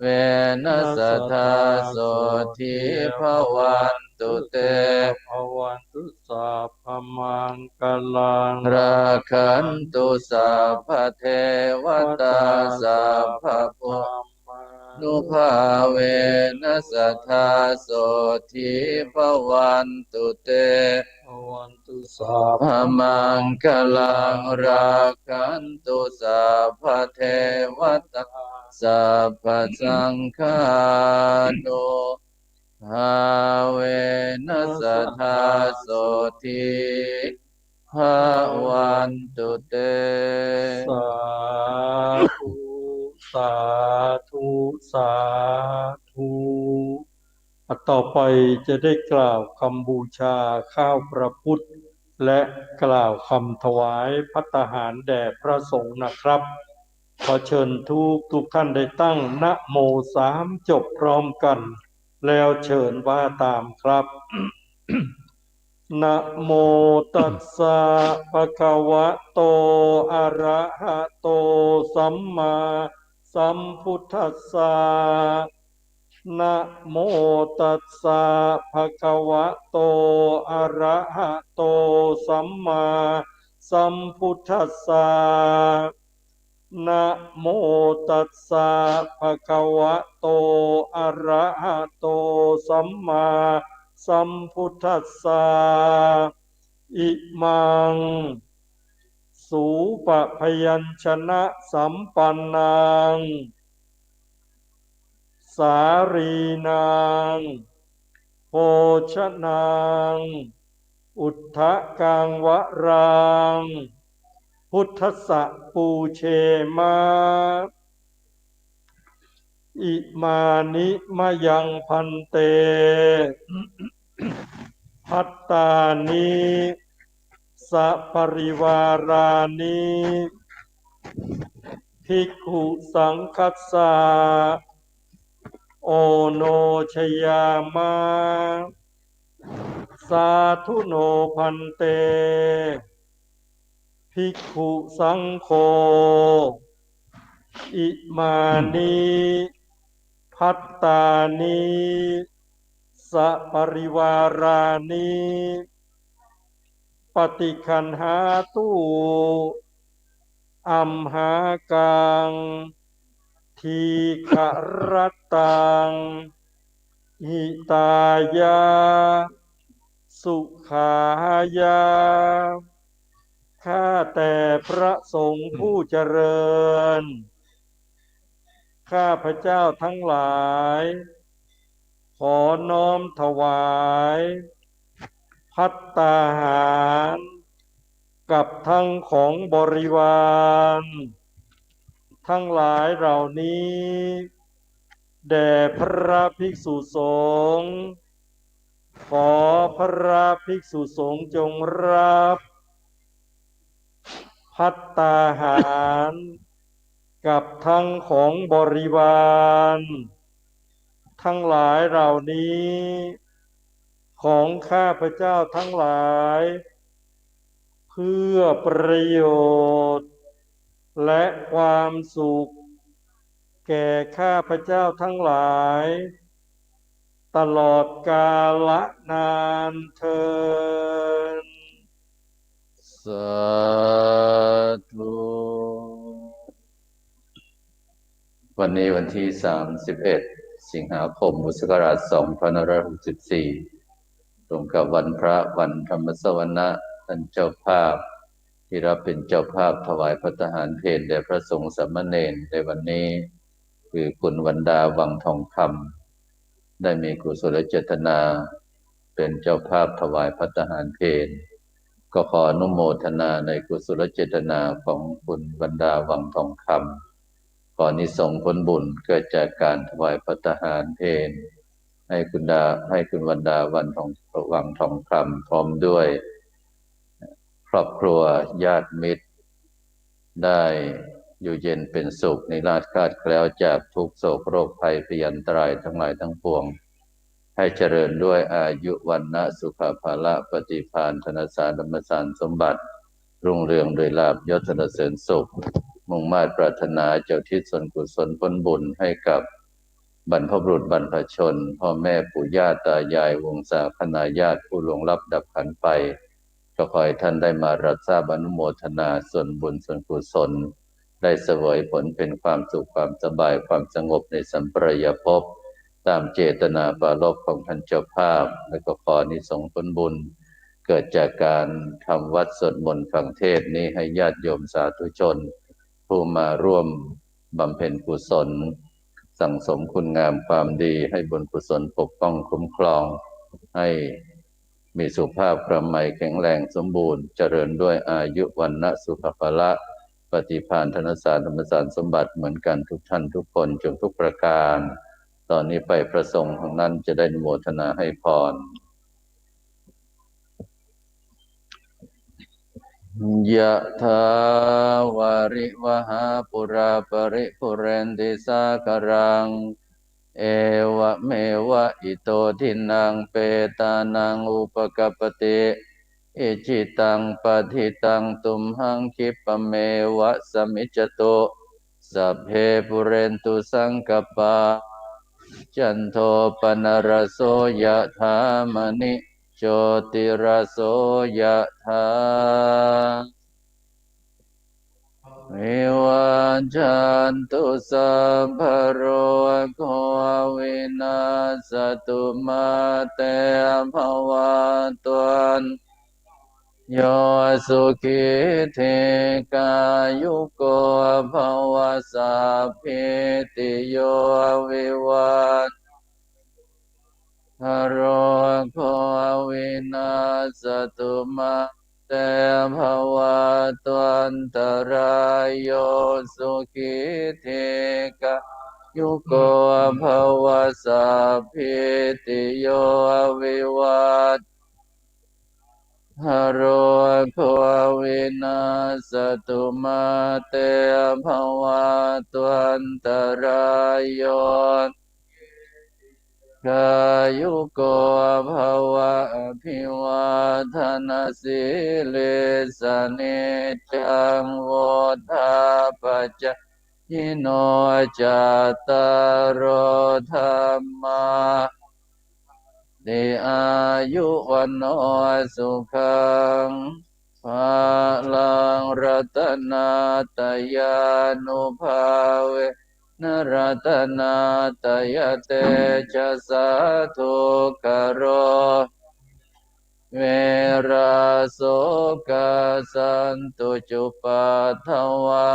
เวนัสทธาโสทิภวันตุเต ภวันตุสัพพมังคลัง ราคันตุสัพพเทวตาสัพพพุทธนุภาเวนัสทธาโสทิภวันตุเต ภวันตุสัพ พมังคลังราคันตุสัพพเทวตาสัพพสังฆานุภาเวนัสทธาโสทิภวันตุเต สาธุสาธุสาธุต่อไปจะได้กล่าวคำบูชาข้าวพระพุทธและกล่าวคำถวายภัตตาหารแด่พระสงฆ์นะครับ ขอเชิญทุกท่านได้ตั้งนะโมสามจบพร้อมกัน แล้วเชิญว่าตามครับ นะโมตัสสะภะคะวะโตอะระหะโตสัมมาสัมพุทธัสสะนะโมตัสสะภะคะวะโตอะระหะโตสัมมา สัมพุทธัสสะนะโมตัสสะภะคะวะโตอะระหะโตสัมมาสัมพุทธัสสะอิมังสูปะพยัญชนะสัมปันนังสารีนังโภชนังอุทธกังวรังพุทธัสสะปูเชมาอิมานิมะยังพันเตพัตตานิสัปริวารานิภิกขุสังคัสสะโอโนชยามะสาธุโนพันเตภิกขุสังโฆอิมานิพัตตานิสัปริวารานิปฏิคันหาตุอัมหากังทีฆรตังหิตายาสุขายาข้าแต่พระสงฆ์ผู้เจริญข้าพเจ้าทั้งหลายขอน้อมถวายภัตตาหารกับทั้งของบริวารทั้งหลายเหล่านี้แด่พระภิกษุสงฆ์ขอพระภิกษุสงฆ์จงรับภัตตาหารกับทั้งของบริวารทั้งหลายเหล่านี้ของข้าพเจ้าทั้งหลายเพื่อประโยชน์และความสุขแก่ข้าพเจ้าทั้งหลายตลอดกาลนานเทอญสาธุวันนี้วันที่31 สิงหาคม พุทธศักราช 2564 ตรงกับวันพระวันธรรมสวนะท่านเจ้าภาพที่รับเป็นเจ้าภาพถวายภัตตาหารเพลแด่พระสงฆ์สามเณรในวันนี้คือคุณวรรดาวังทองคำได้มีกุศลเจตนาเป็นเจ้าภาพถวายภัตตาหารเพลก็ขออนุโมทนาในกุศลเจตนาของคุณวรรดาวังทองคำขออานิสงส์ผลบุญเกิดจากการถวายภัตตาหารเพลให้คุณวรรดาวังทองคำพร้อมด้วยครอบครัวญาติมิตรได้อยู่เย็นเป็นสุขนิราศคลาดแคล้วจากทุกโศกโรคภัยพยันตรายทั้งหลายทั้งปวงให้เจริญด้วยอายุวันนะสุขภาละปฏิภาณธนสารธรรมสารสมบัติรุ่งเรืองโดยลาภยศสรรเสริญสุขมุ่งมา่ปรารถนาเจ้าทิศส่วนกุศลผลบุญให้กับบรรพบุรุษบรรพชนพ่อแม่ปู่ย่าตายายวงศาคณาญาติผู้ล่วงลับดับขันไปก็ขอให้ท่านได้มารับทราบอนุโมทนาส่วนบุญส่วนกุศลได้เสวยผลเป็นความสุขความสบายความสงบในสัมปรายภพตามเจตนาปรารภของท่านเจ้าภาพและก็ขออานิสงส์ผลบุญเกิดจากการทำวัดสวดมนต์ฟังเทศน์นี้ให้ญาติโยมสาธุชนผู้มาร่วมบำเพ็ญกุศลสั่งสมคุณงามความดีให้บุญกุศลปกป้องคุ้มครองให้มีสุขภาพกระไหม่แข็งแรงสมบูรณ์เจริญด้วยอายุวันนะสุขภาละปฏิภาณธนสารธรรมสารสมบัติเหมือนกันทุกท่านทุกคนจงทุกประการตอนนี้ไปประสงค์ของนั้นจะได้อนุโมทนาให้พรยะถาวาริวหาปุราปริปุเรนติสาคารังเอวะเมวะอิโตทินังเปตานังอุปกัปปติอิจิตังปฏิตังตุมหังคิปะเมวะสมิจจตุสัพเพปุเรนตุสังกปาจันโทปนรสโสยะถามณิโชติรสโสยะถา วิวัจจันตุสัพพะโรโควินาศตุมาเตภวัตวันโยสุขิเทกายุโกภวสัพพิติโยวิวัตหโรโควินาศตุมาเตภวัตวันตรายโยสุขิเทกายุโกภวสัพพิติโยวิวัตหโรโควินาศตุมาเตภวัตวันตรายโยกายุโกภวะอภิวาทนาสิลิสเนจังโวธาปัจจยิโนจัตตารโอธรรมาติอายุวันโนสุขังภาลังรัตนาตยานุภาเวนรัตนาตยเตจะสาธุกโรเวราโสกสันตุจุปัฏฐวา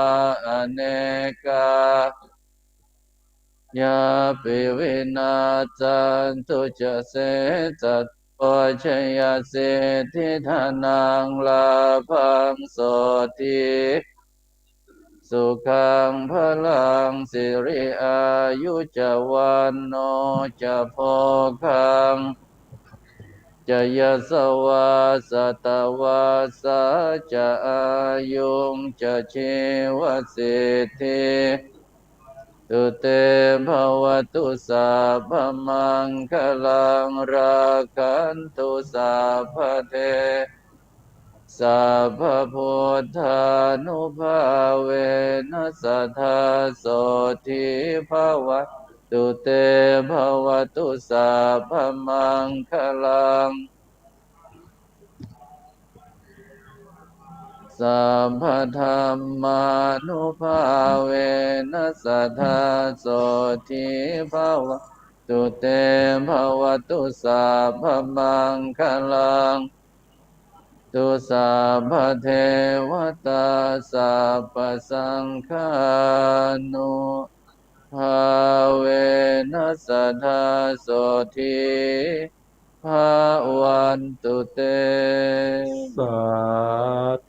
อเนกายาปิวินาจันตุจะเสจัตโอชยเสทิธานังลาภังโสติสุขังพลังสิริอายุจวันโนจะโพคังจะยสวาสตวาสาจะอายุงจะชีวสิทธิตุเตภวตุสัพพมังคลังราคันตุสัพพเทสัพพพุทธานุภาเวนัสสทธาโสทิภวตุเตภวตุสัพพมังคลังสัพพธรรมานุภาเวนัสสทธาโสทิภวตุเตภวตุสัพพมังคลังตุสัพพเทวตาสัพพสังฆานุภาเวนัสสทธาโสทิภาวันตุเต สา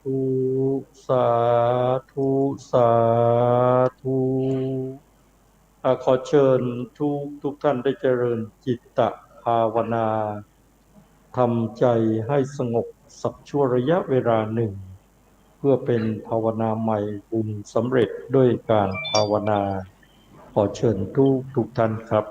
ธุสาธุสาธุขอเชิญทุกท่านได้เจริญจิตตภาวนาทำใจให้สงบสักชั่วระยะเวลาหนึ่งเพื่อเป็นภาวนาใหม่บุญสำเร็จด้วยการภาวนาขอเชิญทุกท่านครับ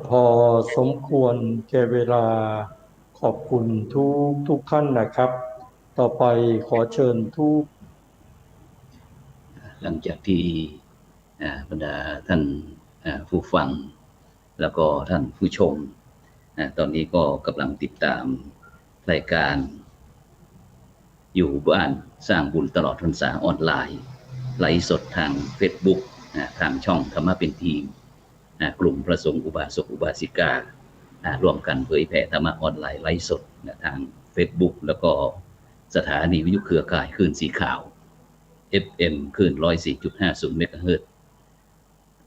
พอสมควรแก่เวลาขอบคุณทุกท่านนะครับ ต่อไปขอเชิญหลังจากที่ บรรดาท่านผู้ฟังแล้วก็ท่านผู้ชมตอนนี้ก็กำลังติดตามรายการอยู่บ้านสร้างบุญตลอดพรรษาออนไลน์ไลฟ์สดทาง Facebook ทางช่องธรรมะเป็นทีมกลุ่มพระสงฆ์อุบาสกอุบาสิการ่วมกันเผยแผ่ธรรมะออนไลน์ไลฟ์สดทาง Facebook แล้วก็สถานีวิทยุเครือข่ายคลื่นสีขาว FM คลื่น 104.50 เมกะเฮิรตซ์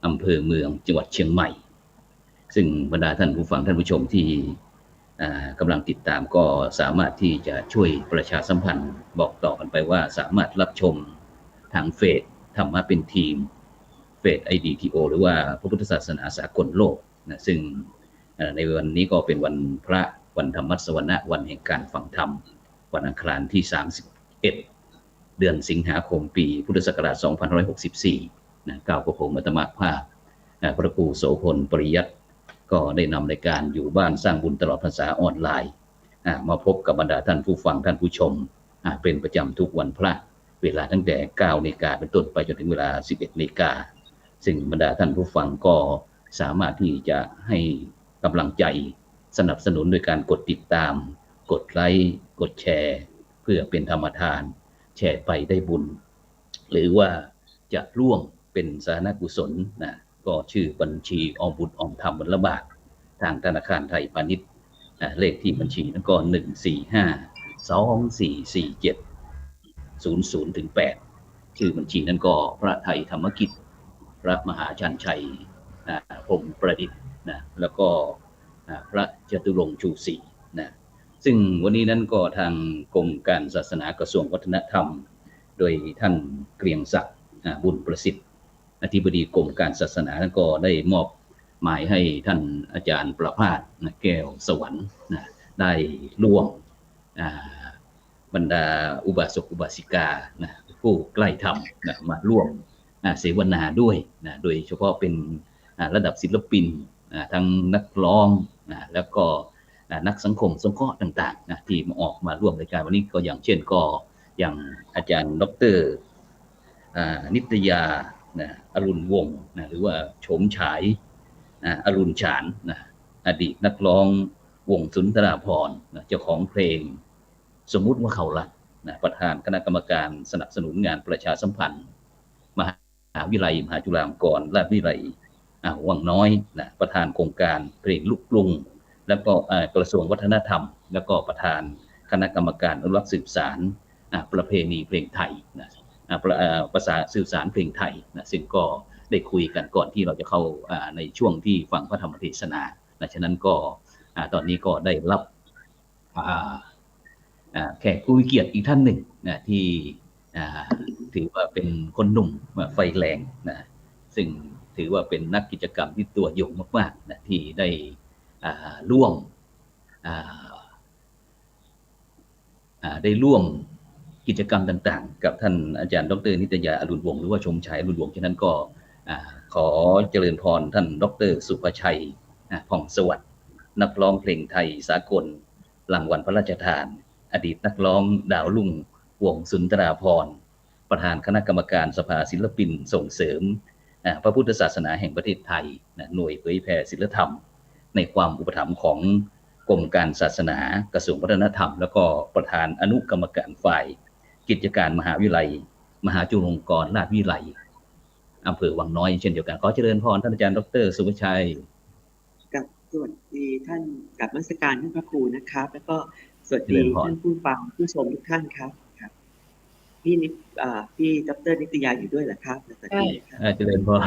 อำเภอเมืองจังหวัดเชียงใหม่ซึ่งบรรดาท่านผู้ฟังท่านผู้ชมที่กำลังติดตามก็สามารถที่จะช่วยประชาสัมพันธ์บอกต่อกันไปว่าสามารถรับชมทางเฟซธรรมะเป็นทีมเฟซ IDTO หรือว่าพระพุทธศาสนาสากลโลกนะซึ่งในวันนี้ก็เป็นวันพระวันธรรมสวนะวันแห่งการฟังธรรมวันอังคารที่31เดือนสิงหาคมปีพุทธศักราช2564นะกล่าวกับผมอาตมาภาพพระครูโสพลปริยัติก็ได้นำรายการอยู่บ้านสร้างบุญตลอดพรรษาออนไลน์มาพบกับบรรดาท่านผู้ฟังท่านผู้ชมเป็นประจำทุกวันพระเวลาตั้งแต่ 9 นาฬิกาเป็นต้นไปจนถึงเวลา 11 นาฬิกาซึ่งบรรดาท่านผู้ฟังก็สามารถที่จะให้กำลังใจสนับสนุนโดยการกดติดตามกดไลค์กดแชร์เพื่อเป็นธรรมทานแชร์ไปได้บุญหรือว่าจะร่วมเป็นสาธารณกุศลนะก็ชื่อบัญชีออมบุญออมธรรมบุญละบาททางธนาคารไทยพาณิชย์เลขที่บัญชีนั้นก็ 145244700-8 ชื่อบัญชีนั้นก็พระไทยธรรมกิจพระมหาชันชัยพรหมประดิษฐ์นะแล้วก็พระจตุรงค์ชูศรีนะซึ่งวันนี้นั้นก็ทางกรมการศาสนากระทรวงวัฒนธรรมโดยท่านเกรียงศักดิ์บุญประสิทธิ์อธิบดีกรมการศาสนานั้นก็ได้มอบหมายให้ท่านอาจารย์ประภาสแก้วสวรรค์ได้ร่วมบรรดาอุบาสกอุบาสิกาผู้ใกล้ธรรมมาร่วมเสวนาด้วยโดยเฉพาะเป็นระดับศิลปินทั้งนักร้องแล้วก็นักสังคมสงเคราะห์ต่างๆที่มาออกมาร่วมรายการวันนี้ก็อย่างเช่นก็อย่างอาจารย์ดร.นิตยาอรุณวงศ์หรือว่าโฉมฉายอรุณฉานอดีตนักร้องวงสุนทราภรณ์เจ้าของเพลงสมมุติว่าเขารักประธานคณะกรรมการสนับสนุนงานประชาสัมพันธ์มหาวิทยาลัยมหาจุฬาลงกรณราชวิทยาลัยวังน้อยประธานโครงการเพลงลูกกรุงแล้วก็กระทรวงวัฒนธรรมแล้วก็ประธานคณะกรรมการอนุรักษ์สืบสานประเพณีเพลงไทยภาษาสื่อสารเพลงไทยซึ่งก็ได้คุยกันก่อนที่เราจะเข้าในช่วงที่ฟังพระธรรมเทศนาฉะนั้นก็ตอนนี้ก็ได้รับแขกผู้มีเกียรติอีกท่านหนึ่งที่ถือว่าเป็นคนหนุ่มไฟแรงซึ่งถือว่าเป็นนักกิจกรรมที่ตัวยงมากๆที่ได้ร่วมกิจกรรมต่างๆกับท่านอาจารย์ดร.นิตยาอรุณวงศ์หรือว่าชมชัยอรุณวงศ์ฉะนั้นก็ขอเจริญพรท่านดร.สุภชัยผ่องสวัสดิ์นักร้องเพลงไทยสากลรางวัลพระราชทานอดีตนักร้องดาวรุ่งวงสุนทราภรณ์ประธานคณะกรรมการสภาศิลปินส่งเสริมพระพุทธศาสนาแห่งประเทศไทยหน่วยเผยแผ่ศีลธรรมในความอุปถัมภ์ของกรมการศาสนากระทรวงวัฒนธรรมแล้วก็ประธานอนุกรรมการฝ่ายกิจการมหาวิทยาลัยมหาจุฬาลงกรณราชวิทยาลัยอำเภอวังน้อยเช่นเดียวกันขอเจริญพรท่านอาจารย์ดร.สุภชัยกับสวัสดีท่านกับนมัสการท่านพระครูนะครับแล้วก็สวัสดีท่านผู้ฟังผู้ชมทุกท่านครับพี่ดร.นิตยาอยู่ด้วยเหรอครับใช่เจริญพร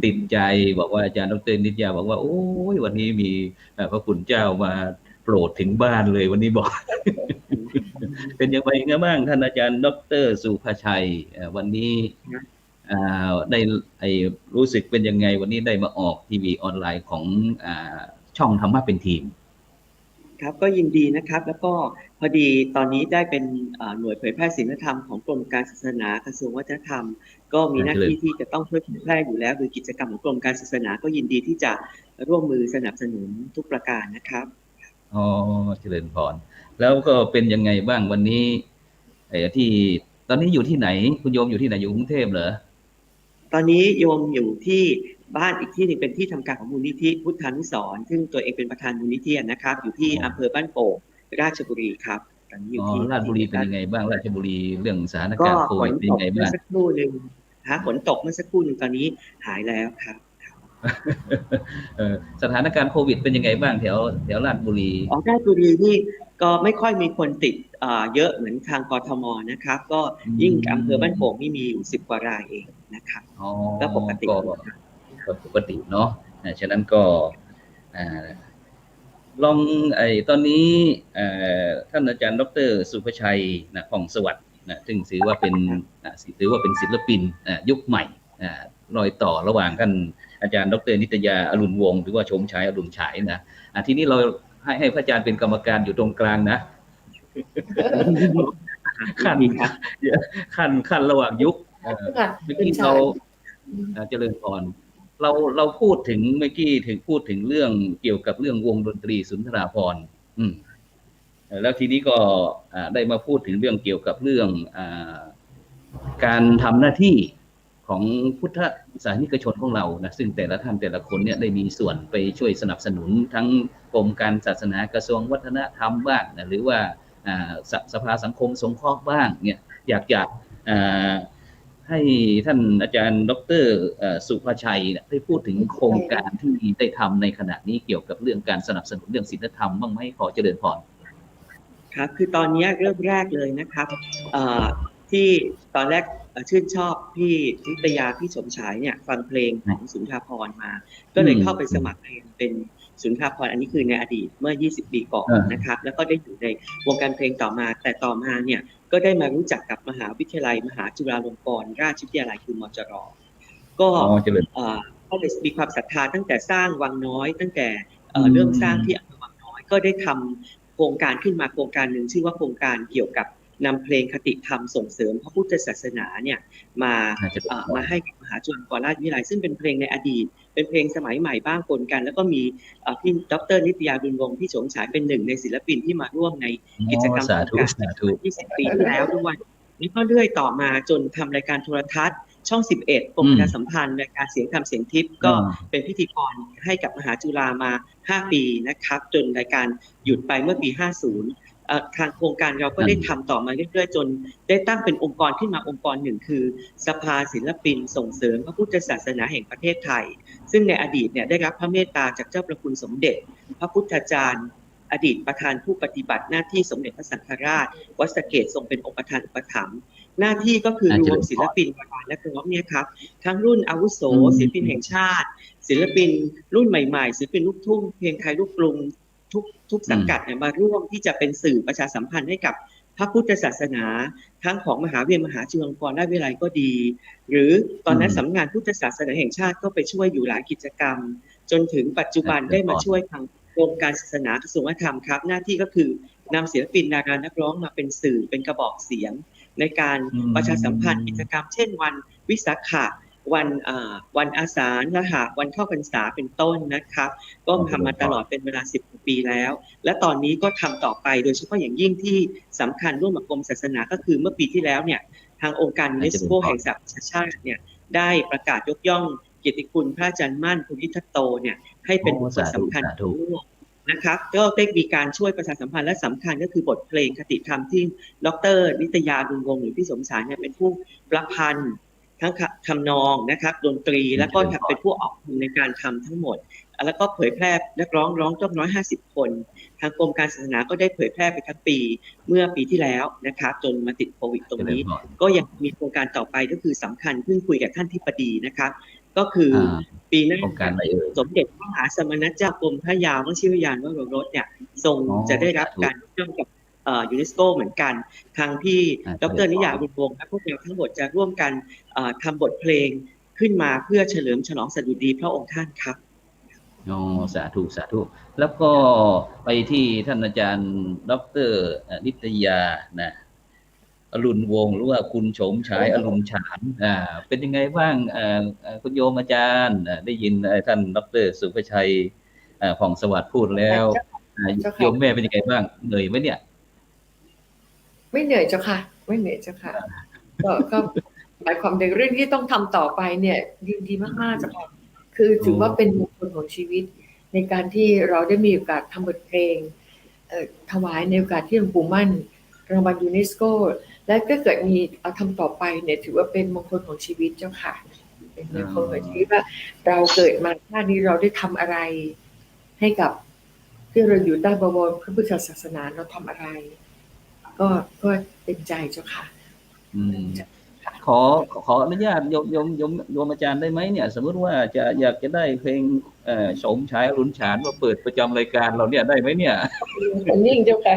ติดใจบอกว่าอาจารย์ดร.นิตยาบอกว่าโอ้ยวันนี้มีพระคุณเจ้ามาโปรดถึงบ้านเลยวันนี้บอก เป็นยังไงบ้างท่านอาจารย์ดร.สุภชัยวันนี้ได้รู้สึกเป็นยังไงวันนี้ได้มาออกทีวีออนไลน์ของช่องธรรมะเป็นทีมครับก็ยินดีนะครับแล้วก็พอดีตอนนี้ได้เป็นหน่วยเผยแพร่ศีลธรรมของกรมการศาสนากระทรวงวัฒนธรรมก็มีหน้าที่ที่จะต้องช่วยเผยแพร่อยู่แล้วโดยกิจกรรมของกรมการศาสนาก็ยินดีที่จะร่วมมือสนับสนุนทุกประการนะครับเจริญพรแล้วก็เป็นยังไงบ้างวันนี้ที่ตอนนี้อยู่ที่ไหนคุณโยมอยู่ที่ไหนอยู่กรุงเทพเหรอ ตอนนี้โยมอยู่ที่บ้านอีกที่หนึ่งเป็นที่ทำการของมูลนิธิพุทธานุสรณ์ซึ่งตัวเองเป็นประธานมูลนิธินะครับอยู่ที่อำเภอบ้านโป่งราชบุรีครับตอนนี้อยู่ที่ราชบุรีเป็นยังไงบ้างราชบุรีเรื่องสถาน ก็ การณ์โค ฝ วิ น ดเป็น ต ยั ก งไง เมื่อ บ้าง สักครู่หนึ่งฝนตกเมื่อสักครู่หนึ่งตอนนี้หายแล้วครับ สถานการณ์โควิดเป็นยังไงบ้างแถวราชบุรี ราชบุรีนี่ก็ไม่ค่อยมีคนติดเยอะเหมือนทางกทมนะครับก็ยิ่งอำเภอบ้านโป่งนี่มีอยู่10 กว่ารายเองนะครับก็ปกติ ก็ปกติเนาะฉะนั้นก็ลองตอนนี้ท่านอาจารย์ดร.สุภชัยผ่องสวัสดิ์ซึ่งถือว่าเป็นศิลปินยุคใหม่รอยต่อระหว่างท่านอาจารย์ดร.นิตยาอรุณวงศ์หรือว่าชมชายอรุณฉายนะทีนี้เราให้พระอาจารย์เป็นกรรมการอยู่ตรงกลางนะขั้นระหว่างยุคเมื่อกี้เราเจริญพรเราพูดถึงเมื่อกี้พูดถึงเรื่องเกี่ยวกับเรื่องวงดนตรีสุนทราภรณ์แล้วทีนี้ก็ได้มาพูดถึงเรื่องเกี่ยวกับเรื่องการทำหน้าที่ของพุทธศาสนิกชนของเรานะซึ่งแต่ละท่านแต่ละคนเนี่ยได้มีส่วนไปช่วยสนับสนุนทั้งกรมการศาสนากระทรวงวัฒนธรรมบ้างนะหรือว่าสภาสังคมสงเคราะห์บ้างเนี่ยอยากจะให้ท่านอาจารย์ดร.สุภชัยได้พูดถึงโครงการที่ได้ทำในขณะนี้เกี่ยวกับเรื่องการสนับสนุนเรื่องศีลธรรมบ้างไหมขอเจริญพรครับคือตอนนี้เริ่มแรกเลยนะครับที่ตอนแรกชื่นชอบพี่นิตยาพี่สมชายเนี่ยฟังเพลงของสุนทราภรณ์มาก็เลยเข้าไปสมัครเพลงเป็นสุนทราภรณ์อันนี้คือในอดีตเมื่อ20 ปีก่อนนะครับแล้วก็ได้อยู่ในวงการเพลงต่อมาแต่ต่อมาเนี่ยก็ได้มารู้จักกับมหาวิทยาลัยมหาจุฬาลงกรณราชวิทยาลัยคือมจร.ก็ได้มีความศรัทธาตั้งแต่สร้างวังน้อยตั้งแต่เริ่มสร้างที่อำเภอวังน้อยก็ได้ทำโครงการขึ้นมาโครงการหนึ่งชื่อว่าโครงการเกี่ยวกับนำเพลงคติธรรมส่งเสริมพระพุทธศาสนาเนี่ยมาให้กับมหาจุฬาลงกรณราชวิทยาลัยซึ่งเป็นเพลงในอดีตเป็นเพลงสมัยใหม่บ้างปนกันแล้วก็มีพี่ดร.นิตยาบุญวงศ์ที่โฉมฉายเป็นหนึ่งในศิลปินที่มาร่วมในกิจกรรมโครงการ20 ปีที่แล้วด้วยนี่ก็เรื่อยต่อมาจนทำรายการโทรทัศน์ช่อง11กรมประชาสัมพันธ์รายการเสียงธรรมเสียงทิพย์ก็เป็นพิธีกรให้กับมหาจุฬามา5 ปีนะครับจนรายการหยุดไปเมื่อปี50ทางโครงการเราก็ได้ทำต่อมาเรื่อยๆจนได้ตั้งเป็นองค์กรขึ้นมาองค์กรหนึ่งคือสภาศิลปินส่งเสริมพระพุทธศาสนาแห่งประเทศไทยซึ่งในอดีตเนี่ยได้รับพระเมตตาจากเจ้าประคุณสมเด็จพระพุทธจารย์อดีตประธานผู้ปฏิบัติหน้าที่สมเด็จพระสังฆราชวัดสะเกษทรงเป็นองค์ประธานอุปถัมภ์หน้าที่ก็คือรวมศิลปินและนักร้องเนี่ยครับทั้งรุ่นอาวุโสศิลปินแห่งชาติศิลปินรุ่นใหม่ๆศิลปินลูกทุ่งเพลงไทยลูกกรุงทุกสังกัดเนี่ยมาร่วมที่จะเป็นสื่อประชาสัมพันธ์ให้กับพระพุทธศาสนาทั้งของมหาวิทยาลัยมหาจุฬาลงกรณราชวิทยาลัยก็ดีหรือตอนนั้นสำนักงานพุทธศาสนาแห่งชาติก็ไปช่วยอยู่หลายกิจกรรมจนถึงปัจจุบันได้มาช่วยทางกรมการศาสนากระทรวงวัฒนธรรมครับหน้าที่ก็คือนำศิลปินดารานักร้องมาเป็นสื่อเป็นกระบอกเสียงในการประชาสัมพันธ์กิจกรรมเช่นวันวิสาขะวันอาสาฬหะวันเข้าพรรษาเป็นต้นนะครับก็ทำมาตลอดเป็นเวลา10 ปีแล้วและตอนนี้ก็ทำต่อไปโดยเฉพาะอย่างยิ่งที่สำคัญร่วมกับกรมศาสนาก็คือเมื่อปีที่แล้วเนี่ยทางองค์การยูเนสโกแห่งสหประชาชาติเนี่ยได้ประกาศยกย่องเกียรติคุณพระอาจารย์มั่นภูริทัตโตเนี่ยให้เป็นบุคคลสำคัญของโลกนะครับก็ได้มีการช่วยประชาสัมพันธ์และสำคัญก็คือบทเพลงคติธรรมที่ดร.นิตยาบุญวงศ์หรือพี่สมชายเนี่ยเป็นผู้ประพันธ์ทั้งทำนองนะครับดนตรีแล้วก็เป็นผู้ออกทุนในการทำทั้งหมดแล้วก็เผยแพร่นักร้องต้อง150 คนทางกรมการศาสนาก็ได้เผยแพร่ไปทั้งปีเมื่อปีที่แล้วนะครับจนมาติดโควิดตรงนี้ก็ยังมีโครงการต่อไปก็คือสำคัญเพิ่งคุยกับท่านทิบดีนะครับก็คือปีหน้าสมเด็จพระมหาสมณเจ้ากรมพระยาวชิรยานวโรรสเนี่ยทรงจะได้รับการยกย่องกับยูเนสโกเหมือนกันทางพี่ดร.นิยาบุญวงศ์และพวกเราทั้งหมดจะร่วมกันทำบทเพลงขึ้นมาเพื่อเฉลิมฉลองสดุดีพระองค์ท่านครับสาธุแล้วก็ไปที่ท่านอาจารย์ดร.นิตยานะอรุณวงศ์หรือว่าคุณโฉมฉายอรุณฉานเป็นยังไงบ้างคุณโยมอาจารย์ได้ยินท่านดร.สุภชัยผ่องสวัสดิ์พูดแล้วโยมแม่เป็นยังไงบ้างเหนื่อยไหมเนี่ยไม่เหนื่อยเจ้าค่ะไม่เหนื่อยเจ้าค่ะก็ หมายความในเรื่องที่ต้องทำต่อไปเนี่ยดีมากๆจ้ะค่ะคือถือว่าเป็นมงคลของชีวิตในการที่เราได้มีโอกาสทำบทเพลงถวายในโอกาสที่หลวงปู่มั่นรางวัลยูเนสโกและก็เกิดมีทำต่อไปเนี่ยถือว่าเป็นมงคลของชีวิตเจ้าค่ะเป็นมงคลของชีวิตว่าเราเกิดมาชาตินี้เราได้ทำอะไรให้กับที่เราอยู่ใต้บวรพระพุทธศาสนาเราทำอะไรก็เป็นใจเจ้าค่ะขออนุญาตโยมอาจารย์ได้ไหมเนี่ยสมมติว่าอยากจะได้เพลงสมชายรุนฉานมาเปิดประจำรายการเราเนี่ยได้ไหมเนี่ยยิ่งเจ้าค่ะ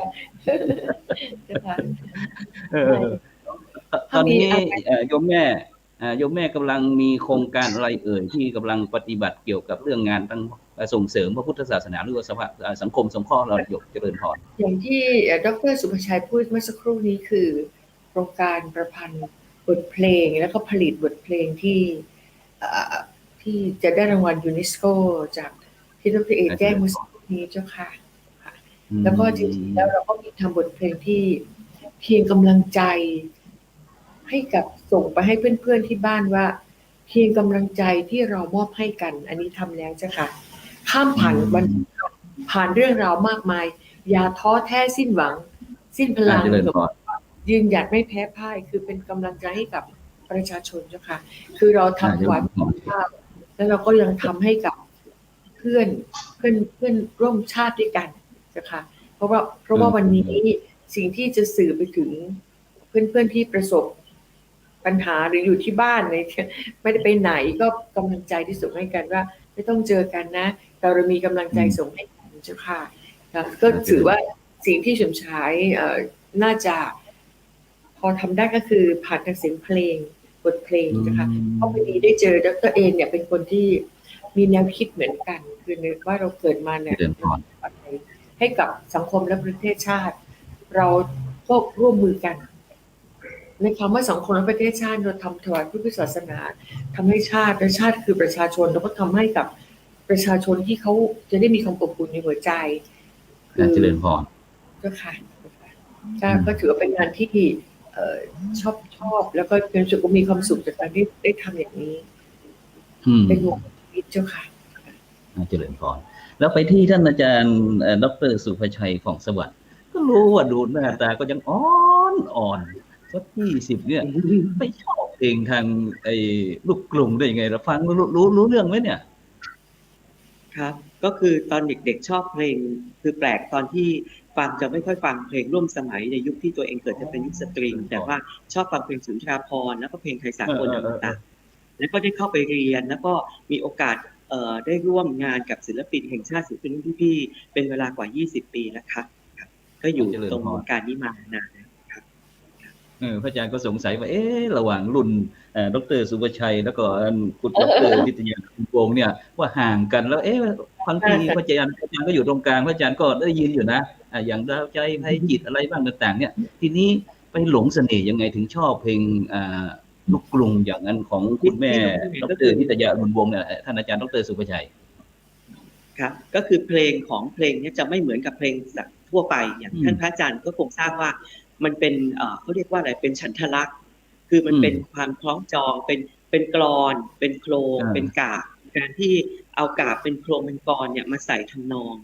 ตอนนี้โยมแม่กำลังมีโครงการอะไรที่กำลังปฏิบัติเกี่ยวกับเรื่องงานตั้งส่งเสริมพระพุทธศาสนาหรือว่าสังคมสงเคราะห์เราเจริญพรอย่างที่ดร.สุภชัยพูดเมื่อสักครู่นี้คือโครงการประพันธ์บทเพลงแล้วก็ผลิตบทเพลงที่จะได้รางวัลยูเนสโกจากที่ดร.เอแจ้งเมื่อสักครู่นี้เจ้าค่ะแล้วก็จริงๆแล้วเราก็มีทำบทเพลงที่เพียงกำลังใจให้กับส่งไปให้เพื่อนๆที่บ้านว่าเพียงกำลังใจที่เรามอบให้กันอันนี้ทำแล้วเจ้าค่ะข้ามผ่านเรื่องราวมากมายอย่าท้อแท้สิ้นหวังสิ้นพลังยืนหยัดไม่แพ้พ่ายคือเป็นกำลังใจให้กับประชาชนเจ้าค่ะคือเราทำถวายภาพแล้วเราก็ยังทำให้กับเพื่อนร่วมชาติด้วยกันเจ้าค่ะเพราะว่าวันนี้สิ่งที่จะสื่อไปถึงเพื่อนที่ประสบปัญหาหรืออยู่ที่บ้านไม่ได้ไปไหนก็กำลังใจที่ส่งให้กันว่าไม่ต้องเจอกันนะเรามีกำลังใจส่งให้กันเจ้าค่ะก็ถือว่าสิ่งที่ฉมฉายน่าจะพอทำได้ก็คือผ่านทางเสียงเพลงบทเพลงนะคะเพราะวันนี้ได้เจอดร.เอเนี่ยเป็นคนที่มีแนวคิดเหมือนกันคือนึกว่าเราเกิดมาเนี่ยให้กับสังคมและประเทศชาติเราก็ร่วมมือกันในคำว่าสังคมและประเทศชาติเราทำถวายพระพุทธศาสนาทำให้ชาติและชาติคือประชาชนแล้วก็ทำให้กับประชาชนที่เขาจะได้มีความอบอุ่นในหัวใจคือเจริญพรก็ค่ะก็ถือว่าเป็นงานที่ชอบแล้วก็เป็นสุขมีความสุขจากการที่ได้ทำอย่างนี้เป็นวงชีวิตเจ้าค่ะเจริญพรแล้วไปที่ท่านอาจารย์ดร.สุภชัยของสวัสดิ์ก็รู้ว่าดูหน้าตาก็ยังอ่อนสัก20เนี่ยไม่ชอบเพลงทางลูกกรุงได้ยังไงเราฟังรู้เรื่องไหมเนี่ยครับก็คือตอนเด็กๆชอบเพลงคือแปลกตอนที่ฟังจะไม่ค่อยฟังเพลงร่วมสมัยในยุคที่ตัวเองเกิดจะเป็นยุคสตริงแต่ว่าชอบฟังเพลงสุนทราภรณ์แล้วก็เพลงไทยสากลต่างๆแล้วก็ได้เข้าไปเรียนแล้วก็มีโอกาสได้ร่วมงานกับศิลปินแห่งชาติศิลปินพี่ๆเป็นเวลากว่า20 ปีแล้วครับก็อยู่ตรงวงการนี้มานานครับพระอาจารย์ก็สงสัยว่าระหว่างรุ่นดร.สุภชัยแล้วก็คุณดร.นิตยาคุณวงเนี่ยว่าห่างกันแล้วบางทีพระอาจารย์ก็อยู่ตรงกลางพระอาจารย์ก็ได้ยินอยู่นะอย่างดาวใจไพจิตอะไรบ้างต่างๆเนี่ยทีนี้ไปหลงเสน่ห์ยังไงถึงชอบเพลงลูกกรุงอย่างนั้นของคุณแม่ดร.นิตยาคุณวงเนี่ยท่านอาจารย์ดร.สุภชัยครับก็คือเพลงของเพลงนี้จะไม่เหมือนกับเพลงทั่วไปอย่างท่านพระอาจารย์ก็คงทราบว่ามันเป็นเขาเรียกว่าอะไรเป็นฉันทลักษณ์คือมันเป็นความคล้องจองเป็นกลอนเป็นโครงเป็นกาบการที่เอากาบเป็นโครงเป็นกลอนเนี่ยมาใส่ทำนอง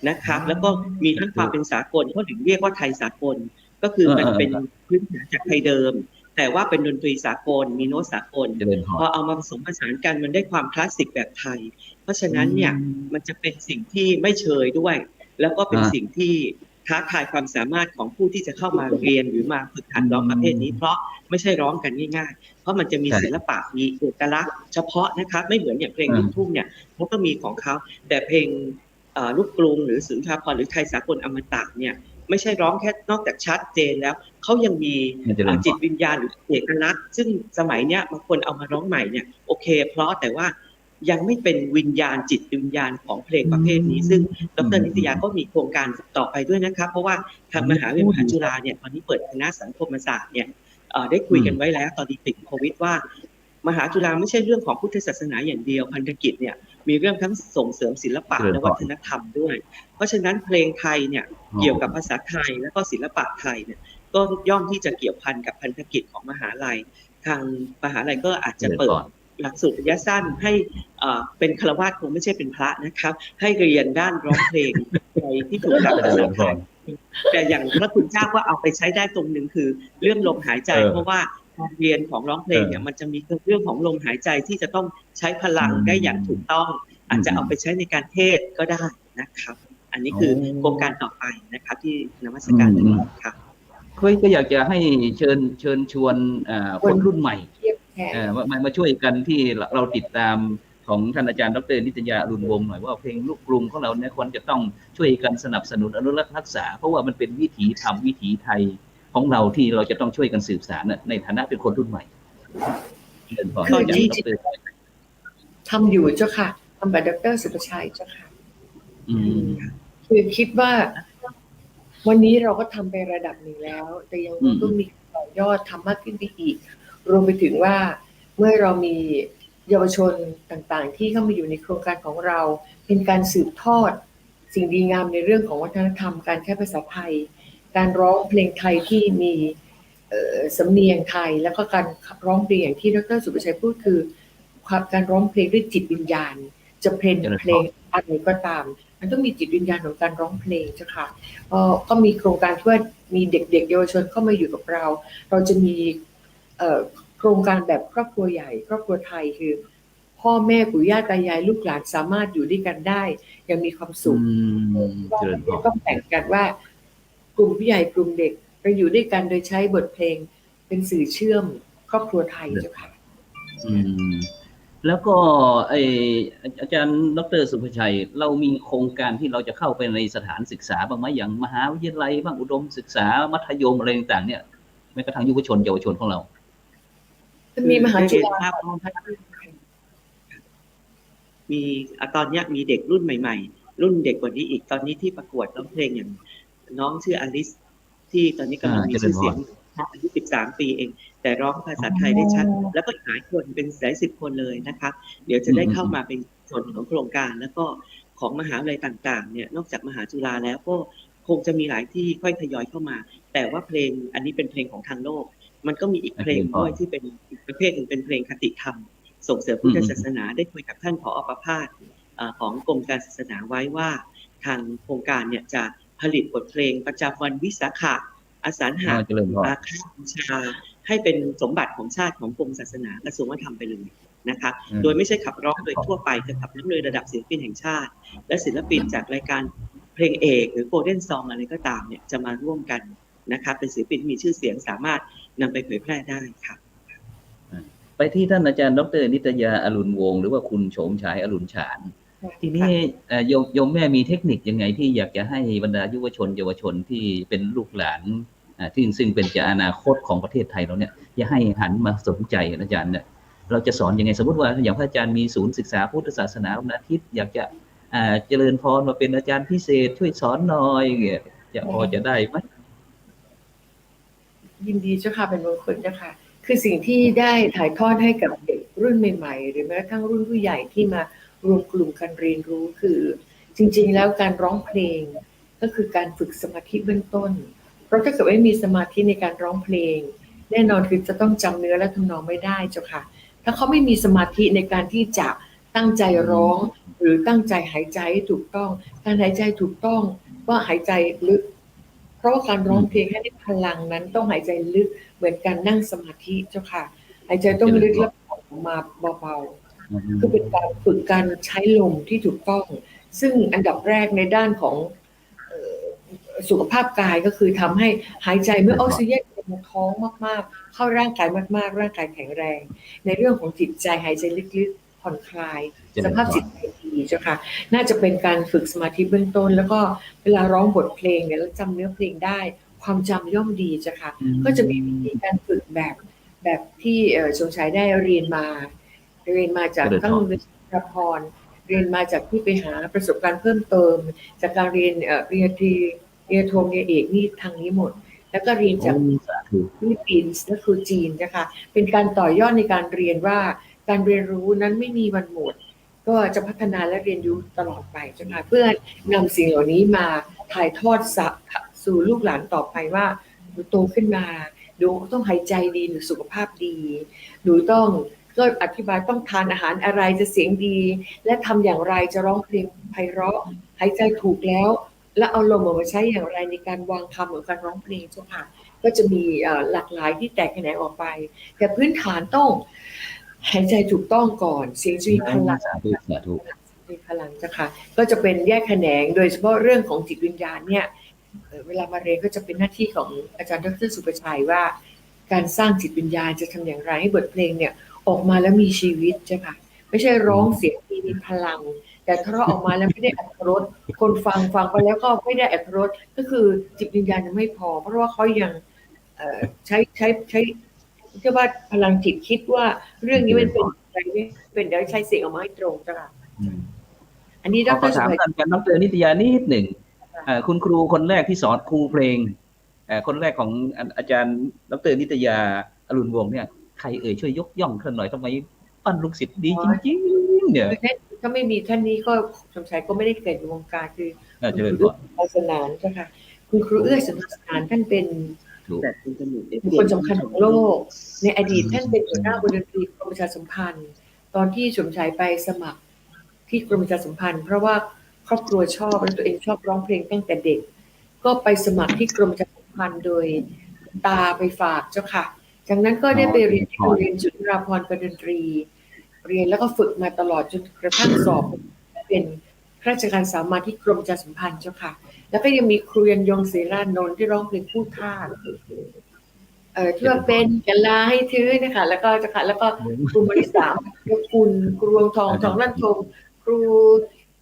นะครับแล้วก็มีทั้งความเป็นสากลเขาถึงเรียกว่าไทยสากลก็คือมันเป็นพื้นฐานจากไทยเดิมแต่ว่าเป็นดนตรีสากลมีโน้ตสากลพอเอามาผสมผสานกันมันได้ความคลาสสิกแบบไทยเพราะฉะนั้นเนี่ยมันจะเป็นสิ่งที่ไม่เชยด้วยแล้วก็เป็นสิ่งที่ท้าทายความสามารถของผู้ที่จะเข้ามาเรียนหรือมาฝึกหัดร้องประเภทนี้เพราะไม่ใช่ร้องกันง่ายๆเพราะมันจะมีศิลปะมีเอกลักษณ์เฉพาะนะครับไม่เหมือนอย่างเพลงลูกทุ่งเนี่ยเขาก็มีของเขาแต่เพลงลูกกรุงหรือสุนทรภรณ์หรือไทยสากลอมตะเนี่ยไม่ใช่ร้องแค่นอกจากชัดเจนแล้วเขายังมีจิตวิญญาณหรือเอกลักษณ์ซึ่งสมัยเนี้ยบางคนเอามาร้องใหม่เนี่ยโอเคเพราะแต่ว่ายังไม่เป็นวิญญาณจิตวิญญาณของเพลงประเภทนี้ซึ่งดร.นิตยาก็มีโครงการต่อไปด้วยนะครับเพราะว่าทางมหาวิทยาลัยมหาจุฬาเนี่ยตอนนี้เปิดคณะสังคมศาสตร์เนี่ยได้คุยกันไว้แล้วตอนติดโควิดว่ามหาจุฬาไม่ใช่เรื่องของพุทธศาสนาอย่างเดียวพันธกิจเนี่ยมีเรื่องทั้งส่งเสริมศิลปะและวัฒนธรรมด้วยเพราะฉะนั้นเพลงไทยเนี่ยเกี่ยวกับภาษาไทยและก็ศิลปะไทยเนี่ยก็ย่อมที่จะเกี่ยวพันกับพันธกิจของมหาลัย ทางมหาลัยก็อาจจะ เรียน เปิด ก่อน หลักสูตรระยะสั้นให้เป็นฆราวาสคงไม่ใช่เป็นพระนะครับ ให้เรียนด้านร้องเพลงในที่ถูกหลักภาษาไทยแต่อย่างพระคุณเจ้าก็เอาไปใช้ได้ตรงหนึ่งคือเรื่องลมหายใจ เพราะว่าการเรียนของร้องเพลงเนี่ยมันจะมีเรื่องของลมหายใจที่จะต้องใช้พลังได้อย่างถูกต้อง อาจจะเอาไปใช้ในการเทศน์ก็ได้นะครับ อันนี้คือโครงการต่อไปนะครับที่นมัสการครับ ก็อยากจะให้เชิญชวนคนรุ่นใหม่ เทียบแทน มาช่วยกันที่เราติดตามของท่านอาจารย์ดร.นิตยาอรุณวงศ์หน่อยว่าเพลงลูกกรุงของเราเนี่ยควรจะต้องช่วยกันสนับสนุนอนุรักษ์รักษาเพราะว่ามันเป็นวิถีธรรมวิถีไทยของเราที่เราจะต้องช่วยกันสืบสานในฐานะเป็นคนรุ่นใหม่เชิญพรอาจารย์ดร.ทำอยู่เจ้าค่ะทำกับดร.สุภชัยเจ้าค่ะคือคิดว่าวันนี้เราก็ทำไประดับหนึ่งแล้วแต่ยังต้องมีต่อยอดทำมากขึ้นไปอีกรวมไปถึงว่าเมื่อเรามีเยาวชนต่างๆที่เข้ามาอยู่ในโครงการของเราเป็นการสืบทอดสิ่งดีงามในเรื่องของวัฒนธรรมการใช้ภาษาไทยการร้องเพลงไทยที่มีสำเนียงไทยแล้วก็การร้องเพลงอย่างที่ดร.สุภชัยพูดคือการร้องเพลงด้วยจิตวิญญาณจะเพลงอะไรก็ตามมันต้องมีจิตวิญญาณของการร้องเพลงเจ้าค่ะก็มีโครงการที่ว่ามีเด็กๆเยาวชนเข้ามาอยู่กับเราจะมีโครงการแบบครอบครัวใหญ่ครอบครัวไทยคือพ่อแม่ปู่ย่าตายายลูกหลานสามารถอยู่ด้วยกันได้ยังมีความสุขต้องแบ่งกันว่ากลุ่มผู้ใหญ่กลุ่มเด็กเราอยู่ด้วยกันโดยใช้บทเพลงเป็นสื่อเชื่อมครอบครัวไทยเจ้าค่ะแล้วก็อาจารย์ดร.สุภชัยเรามีโครงการที่เราจะเข้าไปในสถานศึกษาบ้างไหมอย่างมหาวิทยาลัยบ้างอุดมศึกษามัธยมอะไรต่างๆเนี่ยแม้กระทั่งยุวชนเยาวชนของเรามีมหาจุฬามีตอนนี้มีเด็กรุ่นใหม่ๆรุ่นเด็กกว่านี้อีกตอนนี้ที่ประกวดร้องเพลงอย่างน้องชื่ออลิสที่ตอนนี้กำลังมีชื่อเสียงอายุ13 ปีเองแต่ร้องภาษาไทยได้ชัดแล้วก็หลายคนเป็นหลาย10 คนเลยนะคะเดี๋ยวจะได้เข้ามาเป็นส่วนของโครงการแล้วก็ของมหาวิทยาลัยต่างๆเนี่ยนอกจากมหาจุฬาแล้วก็คงจะมีหลายที่ค่อยทยอยเข้ามาแต่ว่าเพลงอันนี้เป็นเพลงของทางโลกมันก็มีอีกเพลงด้วยที่เป็นประเภทหนึ่งเป็นเพลงคติธรรมส่งเสริมพุทธศาสนาได้คุยกับท่านผอ.ประภาสของกรมการศาสนาไว้ว่าทางโครงการเนี่ยจะผลิตบทเพลงประจำวันวิสาขะอสัญหาอาคาบูชาให้เป็นสมบัติของชาติของกรมศาสนากระทรวงวัฒนธรรมไปเลยนะคะโดยไม่ใช่ขับร้องโดยทั่วไปจะขับร้องโดยระดับศิลปินแห่งชาติและศิลปินจากรายการเพลงเอกหรือโกลเด้นซองอะไรก็ตามเนี่ยจะมาร่วมกันนะคะเป็นศิลปินที่มีชื่อเสียงสามารถนำไปเผยแพร่ได้ค่ะไปที่ท่านอาจารย์ดร.นิตยาอรุณวงศ์หรือว่าคุณโฉมฉายอรุณฉานทีนี้โยมแม่มีเทคนิคยังไงที่อยากจะให้บรรดายุวชนเยาวชนที่เป็นลูกหลานที่ซึ่งเป็นจะอนาคตของประเทศไทยเราเนี่ยอย่าให้หันมาสนใจอาจารย์เนี่ยเราจะสอนยังไงสมมติว่าอย่างพระอาจารย์มีศูนย์ศึกษาพุทธศาสนาวันอาทิตย์อยากจะเจริญพรมาเป็นอาจารย์พิเศษช่วยสอนหน่อยจะพอจะได้ไหมยินดีเจ้าค่ะเป็นมงคลเจ้าค่ะคือสิ่งที่ได้ถ่ายทอดให้กับเด็กรุ่นใหม่ๆหรือแม้กระทั่งรุ่นผู้ใหญ่ที่มารวมกลุ่มกันเรียนรู้คือจริงๆแล้วการร้องเพลงก็คือการฝึกสมาธิเบื้องต้นเพราะถ้าเกิดไม่มีสมาธิในการร้องเพลงแน่นอนคือจะต้องจำเนื้อและทำนองไม่ได้เจ้าค่ะถ้าเขาไม่มีสมาธิในการที่จะตั้งใจร้องหรือตั้งใจหายใจให้ถูกต้องการหายใจถูกต้องก็หายใจลึกเพราะว่าการร้องเพลงให้ได้พลังนั้นต้องหายใจลึกเหมือนการนั่งสมาธิเจ้าค่ะหายใจต้องลึกแล้วออกมาเบาๆคือเป็นการฝึกการใช้ลมที่ถูกต้องซึ่งอันดับแรกในด้านของสุขภาพกายก็คือทำให้หายใจเมื่อออกซิเจนในท้องมากๆเข้าร่างกายมากๆร่างกายแข็งแรงในเรื่องของจิตใจหายใจลึกๆผ่อนคลายสภาพจิตใจดีเจ้าค่ะน่าจะเป็นการฝึกสมาธิเบื้องต้นแล้วก็เวลาร้องบทเพลงเนี่ยแล้วจำเนื้อเพลงได้ความจำย่อมดีเจ้าค่ะก็จะมีวิธีการฝึกแบบที่ชงชัยได้เรียนมาจากทั้งวิทยาพรเรียนมาจากที่ไปหาประสบการณ์เพิ่มเติมจากการเรียนปริญญาตรีปริญญาโทปริญญาเอกนี่ทางนี้หมดแล้วก็เรียนจากฟิลิปปินส์และคือจีนนะคะเป็นการต่อยอดในการเรียนว่าการเรียนรู้นั้นไม่มีวันหมดก็จะพัฒนาและเรียนรู้ตลอดไปใช่ไหมเพื่อนำสิ่งเหล่านี้มาถ่ายทอดสู่ลูกหลานต่อไปว่าโตขึ้นมา หนูต้องหายใจดีหนูสุขภาพดีหนูต้องก็อธิบายต้องทานอาหารอะไรจะเสียงดีและทำอย่างไรจะร้องเพลงไพเราะหายใจถูกแล้วและเอาลมออกมาใช้อย่างไรในการวางคำหรือการร้องเพลงเจ้าค่ะก็จะมีหลากหลายที่แตกแขนงออกไปแต่พื้นฐานต้องหายใจถูกต้องก่อนเสียงจะมีพลัง สาธุสาธุ มีพลังเจ้าค่ะก็จะเป็นแยกแขนงโดยเฉพาะเรื่องของจิตวิญญาณเนี่ยเวลามาเรียนก็จะเป็นหน้าที่ของอาจารย์ดร.สุประชัยว่าการสร้างจิตวิญญาณจะทำอย่างไรให้บทเพลงเนี่ยออกมาแล้วมีชีวิตเจ้าค่ะไม่ใช่ร้องเสียงดีมีพลังแต่ถ้าเราออกมาแล้วไม่ได้อรรถรสคนฟังไปแล้วก็ไม่ได้อรรถรสก็คือจิตวิญญาณยังไม่พอเพราะว่าเขายังใช้เรียกว่าพลังจิตคิดว่าเรื่องนี้มันเป็นอะไรไม่เป็นเดี๋ยวใช้เสียงออกมาให้ตรงจ้ะค่ะอันนี้ด ขอ ร.สุ ถาม ประชัย กันดร.นิตยานิดหนึ่งคุณครูคนแรกที่สอนครูเพลงคนแรกของอาจารย์ดร.นิตยาอรุณวงศ์เนี่ยใครช่วยยกย่องท่านหน่อยทำไมปั้นลูกศิษย์ดีจริงๆเนี่ยถ้าไม่มีท่านนี้ก็สมชายก็ไม่ได้เกิดในวงการคือเจริญพร ศาสนานเจ้าค่ะคุณครูเอื้อศาสนานท่านเป็นบุคคลสำคัญของโลกในอดีตท่านเป็นหัวหน้าวงดนตรีกรมประชาสัมพันธ์ตอนที่สมชายไปสมัครที่กรมประชาสัมพันธ์เพราะว่าครอบครัวชอบและตัวเองชอบร้องเพลงตั้งแต่เด็กก็ไปสมัครที่กรมประชาสัมพันธ์โดยตาไปฝากเจ้าค่ะจากนั้นก็ได้ไปเรียนที่โรงเรียนจุฬาภรณ์การดนตรีเรียนแล้วก็ฝึกมาตลอดจนกระทั่งสอบเป็นข้าราชการสามัญที่กรมประชาสัมพันธ์เจ้าค่ะแล้วก็ยังมีครูยันยงศรีรานนท์ที่ร้องเพลงพูดท่าที่ว่าเป็นกะลาให้ถือนะคะแล้วก็จะค่ะแล้วก็ครูบริษาคุณครูรวงทองลั่นทมครู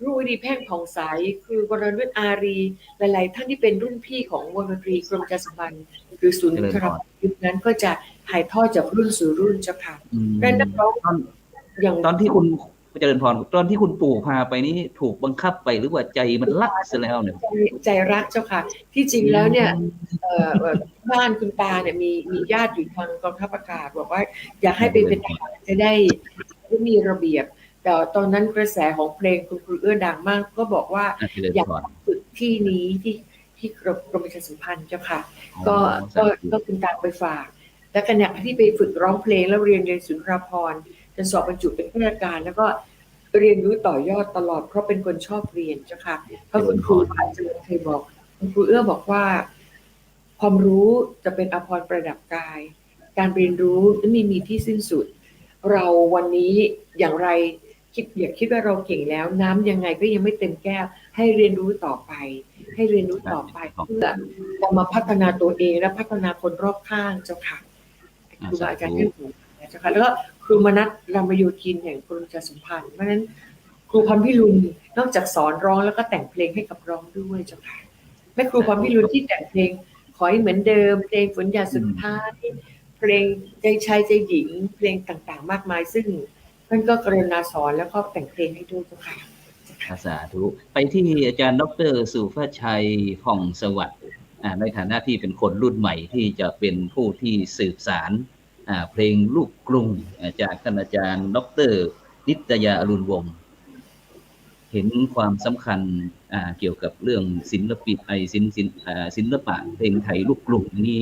รุ่งฤดีแพ่งผ่องใสครูวรนุชอารีหลายๆท่านที่เป็นรุ่นพี่ของวงดนตรีกรมประชาสัมพันธ์หรือศูนย์ครายุคนั้นก็จะถ่ายทอดจากรุ่นสู่รุ่นเจ้าค่ะและนักร้องอย่างตอนที่คุณเจริญพรตอนที่คุณปู่พาไปนี้ถูกบังคับไปหรือว่าใจมันรักซะแล้วเนี่ยใจรักเจ้าค่ะที่จริงแล้วเนี่ยบ้านคุณตาเนี่ยมีญาติอยู่ทางกองทัพอากาศบอกว่าอยากให้ไปเป็นทหารจะได้มีระเบียบแต่ตอนนั้นกระแสของเพลงคุณครูเอื้อดังมากก็บอกว่าอยากฝึกที่นี้ที่กรมประชาสัมพันธ์เจ้าค่ะก็คุณตาไปฝากและขณะที่ไปฝึกร้องเพลงแล้วเรียนสุนทรภรณ์จนสอบบรรจุเป็นข้าราชการแล้วก็เรียนรู้ต่อยอดตลอดเพราะเป็นคนชอบเรียนเจ้าค่ะเพราะคุณครูอาจารย์เคยบอกคุณครูเอื้อบอกว่าความรู้จะเป็นอภรณ์ประดับกายการเรียนรู้ไม่มีที่สิ้นสุดเราวันนี้อย่างไรอย่าคิดว่าเราเก่งแล้วน้ำยังไงก็ยังไม่เต็มแก้วให้เรียนรู้ต่อไปให้เรียนรู้ต่อไปเพื่อจะมาพัฒนาตัวเองและพัฒนาคนรอบข้างเจ้าค่ะครูบาอาจารย์ท่านถูกเจ้าค่ะแล้วก็ครูมนัส รามโยธินแห่งกรมประชาสัมพันธ์เพราะฉะนั้นครูพรพิรุณนอกจากสอนร้องแล้วก็แต่งเพลงให้กับร้องด้วยเจ้าค่ะแม่ครูพรพิรุณที่แต่งเพลงขอให้เหมือนเดิมเพลงฝนหยาดสุดท้ายเพลงใจชายใจหญิงเพลงต่างๆมากมายซึ่งท่านก็กรุณาสอนแล้วก็แต่งเพลงให้ด้วยเจ้าค่ะสาธุไปที่อาจารย์ดร.สุภชัยผ่องสวัสดิ์ในฐานะที่เป็นคนรุ่นใหม่ที่จะเป็นผู้ที่สืบสานเพลงลูกกรุงจากท่านอาจารย์ดร.นิตยาอรุณวงศ์เห็นความสำคัญเกี่ยวกับเรื่องศิลปะเพลงไทยลูกกรุงนี้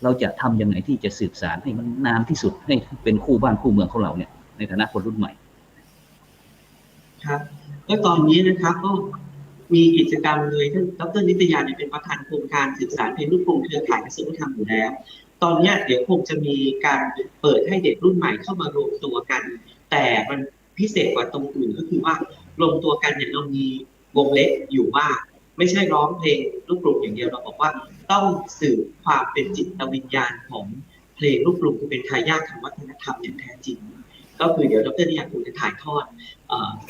เราจะทำยังไงที่จะสืบสานให้มันนานที่สุดให้เป็นคู่บ้านคู่เมืองของเราเนี่ยในฐานะคนรุ่นใหม่ครับก็ตอนนี้นะครับก็มีกิจกรรมเลยท่านดร.นิตยาเป็นประธานโครงการสืบสานเพลงลูกกรุงเครือข่ายกระทรวงวัฒนธรรมอยู่แล้วตอนนี้เดี๋ยวคงจะมีการเปิดให้เด็กรุ่นใหม่เข้ามารวมตัวกันแต่มันพิเศษกว่าตรงอื่นก็คือว่ารวมตัวกันเนี่ยเรามีวงเล็กอยู่ว่าไม่ใช่ร้องเพลงลูกกรุงอย่างเดียวเราบอกว่าต้องสื่อความเป็นจิตวิญญาณของเพลงลูกกรุงคือเป็นทายาททางวัฒนธรรมอย่างแท้จริงก็คือเดี๋ยวดร.นิยาคงจะถ่ายทอด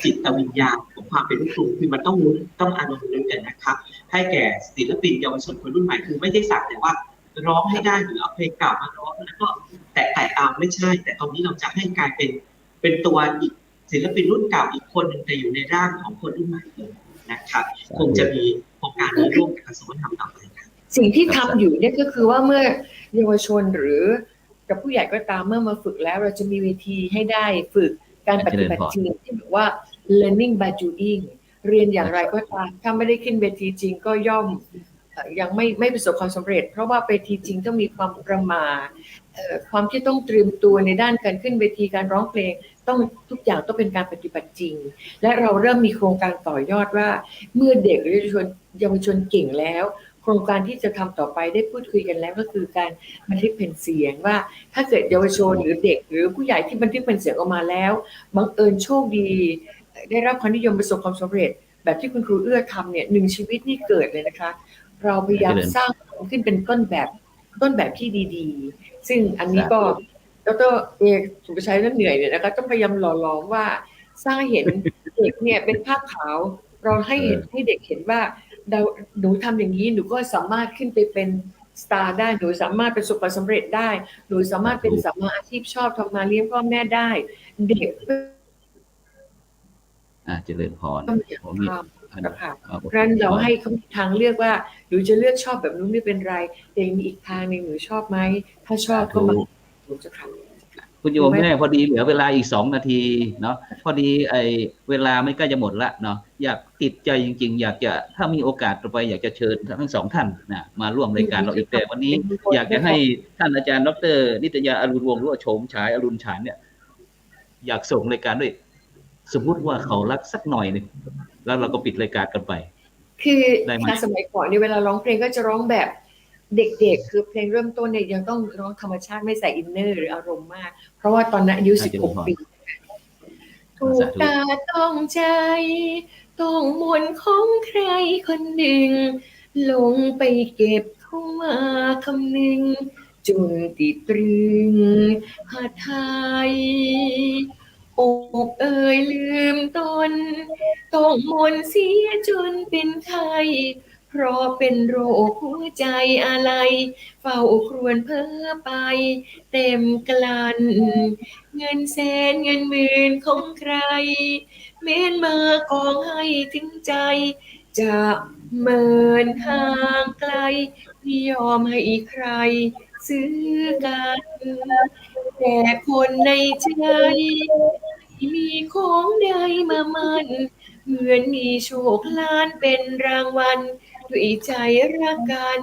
จิตวิญญาณของความเป็นลูกกรุงคือมันต้องอารมณ์ลึกกันนะครับให้แก่ศิลปินเยาวชนคนรุ่นใหม่คือไม่ได้สักแต่ว่าร้องให้ได้หรือเอาเพลงเก่ามาร้องแล้วก็แต่เอาไม่ใช่แต่ตรงนี้เราจะให้กลายเป็นตัวอีกศิลปินรุ่นเก่าอีกคนหนึ่งแต่อยู่ในร่างของคนรุ่นใหม่เลยนะครับคงจะมีโครงการนี้ร่วมกับกระทรวงวัฒนธรรมต่อไปครับสิ่งที่ทำอยู่เนี่ยก็คือว่าเมื่อเยาวชนหรือกับผู้ใหญ่ก็ตามเมื่อมาฝึกแล้วเราจะมีเวทีให้ได้ฝึกการปฏิบัติจริงที่บอกว่า learning by doing เรียนอย่างไรก็ตามถ้าไม่ได้ขึ้นเวทีจริงก็ย่อม ยังไม่ประสบความสำเร็จเพราะว่าเวทีจริงต้องมีความประมาทความที่ต้องเตรียมตัวในด้านการขึ้นเวทีการร้องเพลงต้องทุกอย่างต้องเป็นการปฏิบัติจริงและเราเริ่มมีโครงการต่อยอดว่าเมื่อเด็กหรือเยาวชนเก่งแล้วโครงการที่จะทำต่อไปได้พูดคุยกันแล้วก็คือการบันทึกเป็นเสียงว่าถ้าเกิดเยาวชนหรือเด็กหรือผู้ใหญ่ที่บันทึกเป็นเสียงออกมาแล้วบังเอิญโชคดีได้รับความนิยมประสบความสำเร็จแบบที่คุณครูเอื้อทำเนี่ย1 ชีวิตนี่เกิดเลยนะคะเราพยายามสร้างขึ้นเป็นต้นแบบที่ดีๆซึ่งอันนี้ก็ดร.เอกสุภชัยนั่นเหนื่อยเนี่ยนะคะต้องพยายามหล่อหลอมว่าสร้างเห็นเด็กเนี่ยเป็นภาพขาวเราให้เด็กเห็นว่าหนูทำอย่างนี้หนูก็สามารถขึ้นไปเป็นสตาร์ได้หนูสามารถประสบความสำเร็จได้หนูสามารถเป็นสามารถอาชีพชอบทำงานเลี้ยงพ่อแม่ได้เด็กเจริญพรผมมีนะคะเพราะฉะนั้นเราให้เขาทางเลือกว่าหนูจะเลือกชอบแบบนู้นไม่เป็นไรแต่มีอีกทางหนึ่งหนูชอบไหมถ้าชอบก็มาหนูจะทำคุณโยมแม่พอดีเหลือเวลาอีก2 นาทีเนาะพอดีเวลาไม่ใกล้จะหมดละเนาะอยากติดใจจริงๆอยากจะถ้ามีโอกาสต่อไปอยากจะเชิญทั้ง2 ท่านนะมาร่วมรายการเราอีกแต่วันนี้อยากจะให้ท่านอาจารย์ดร.นิตยาอรุณวงศ์หรือว่าโฉมฉายอรุณฉานเนี่ยอยากส่งรายการด้วยสมมติว่าเขารักสักหน่อยนึงแล้วเราก็ปิดรายการกันไปคือถ้าสมัยก่อนเนี่ยเวลาร้องเพลงก็จะร้องแบบเด็กๆคือเพลงเริ่มต้นเนี่ยยังต้องร้องธรรมชาติไม่ใส่อินเนอร์หรืออารมณ์มากเพราะว่าตอนนั้นอายุ16 ปีถูกตาต้องใจต้องมนต์ของใครคนหนึ่งลงไปเก็บเข้ามาคำหนึ่งจนติดตรึงหาไทยอกเอ่ยลืมตนต้องมนต์เสียจนเป็นไข้เพราะเป็นโรคหัวใจอะไรเฝ้าครวญเพ้อไปเต็มกลั้นเงินแสนเงินหมื่นของใครเม้นมากองให้ถึงใจจะเมินห่างไกลไม่ยอมให้ใครซื้อกันแต่คนในใจมีของใดมามันเหมือนมีโชคล้านเป็นรางวัลด้วยใจรักกัน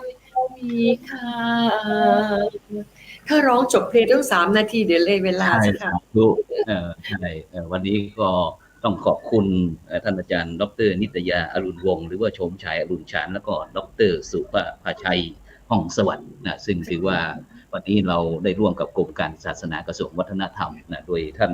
มีค่าถ้าร้องจบเพลงต้อง3 นาทีเดี๋ยวเลยเวลาใช่ใช่วันนี้ก็ต้องขอบคุณท่านอาจารย์ดร.นิตยาอรุณวงศ์หรือว่าโฉมฉายอรุณฉานแล้วก็ดร.สุภาชัยห้องสวัสดิ์นะซึ่งถือว่าวันนี้เราได้ร่วมกับกรมการศาสนากระทรวงวัฒนธรรมนะโดยท่าน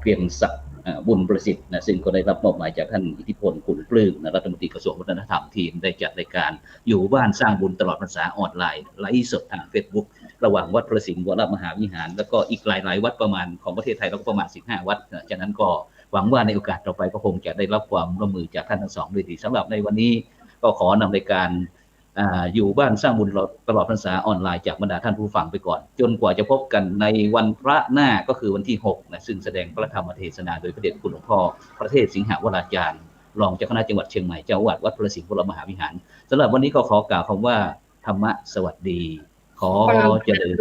เพียงศักดิ์บุญประสิทธิ์นะซึ่งก็ได้รับมอบหมายจากท่านอิทธิพลคุณปลื้มนะรัฐมนตรีกระทรวงวัฒนธรรมทีมได้จัดรายการอยู่บ้านสร้างบุญตลอดพรรษาออนไลน์ไลฟ์สดทาง Facebook ระหว่างวัดพระสิงห์วรมหาวิหารแล้วก็อีกหลายๆวัดประมาณของประเทศไทยแล้วก็ประมาณ15 วัดฉะนั้นก็หวังว่าในโอกาสต่อไปก็คงจะได้รับความร่วมมือจากท่านทั้งสองด้วยดีสำหรับในวันนี้ก็ขอนำรายการอยู่บ้านสร้างบุญตลอดพรรษาออนไลน์จากบรรดาท่านผู้ฟังไปก่อนจนกว่าจะพบกันในวันพระหน้าก็คือวันที่6นะซึ่งแสดงพระธรรมเทศนาโดยพระเดชคุณหลวงพ่อพระเทศสิงหวราจารย์รองเจ้าคณะจังหวัดเชียงใหม่เจ้าอาวาสวัดพระสิงห์วรมหาวิหารสำหรับวันนี้ก็ขอกล่าวคำว่าธรรมะสวัสดีขอเจริญ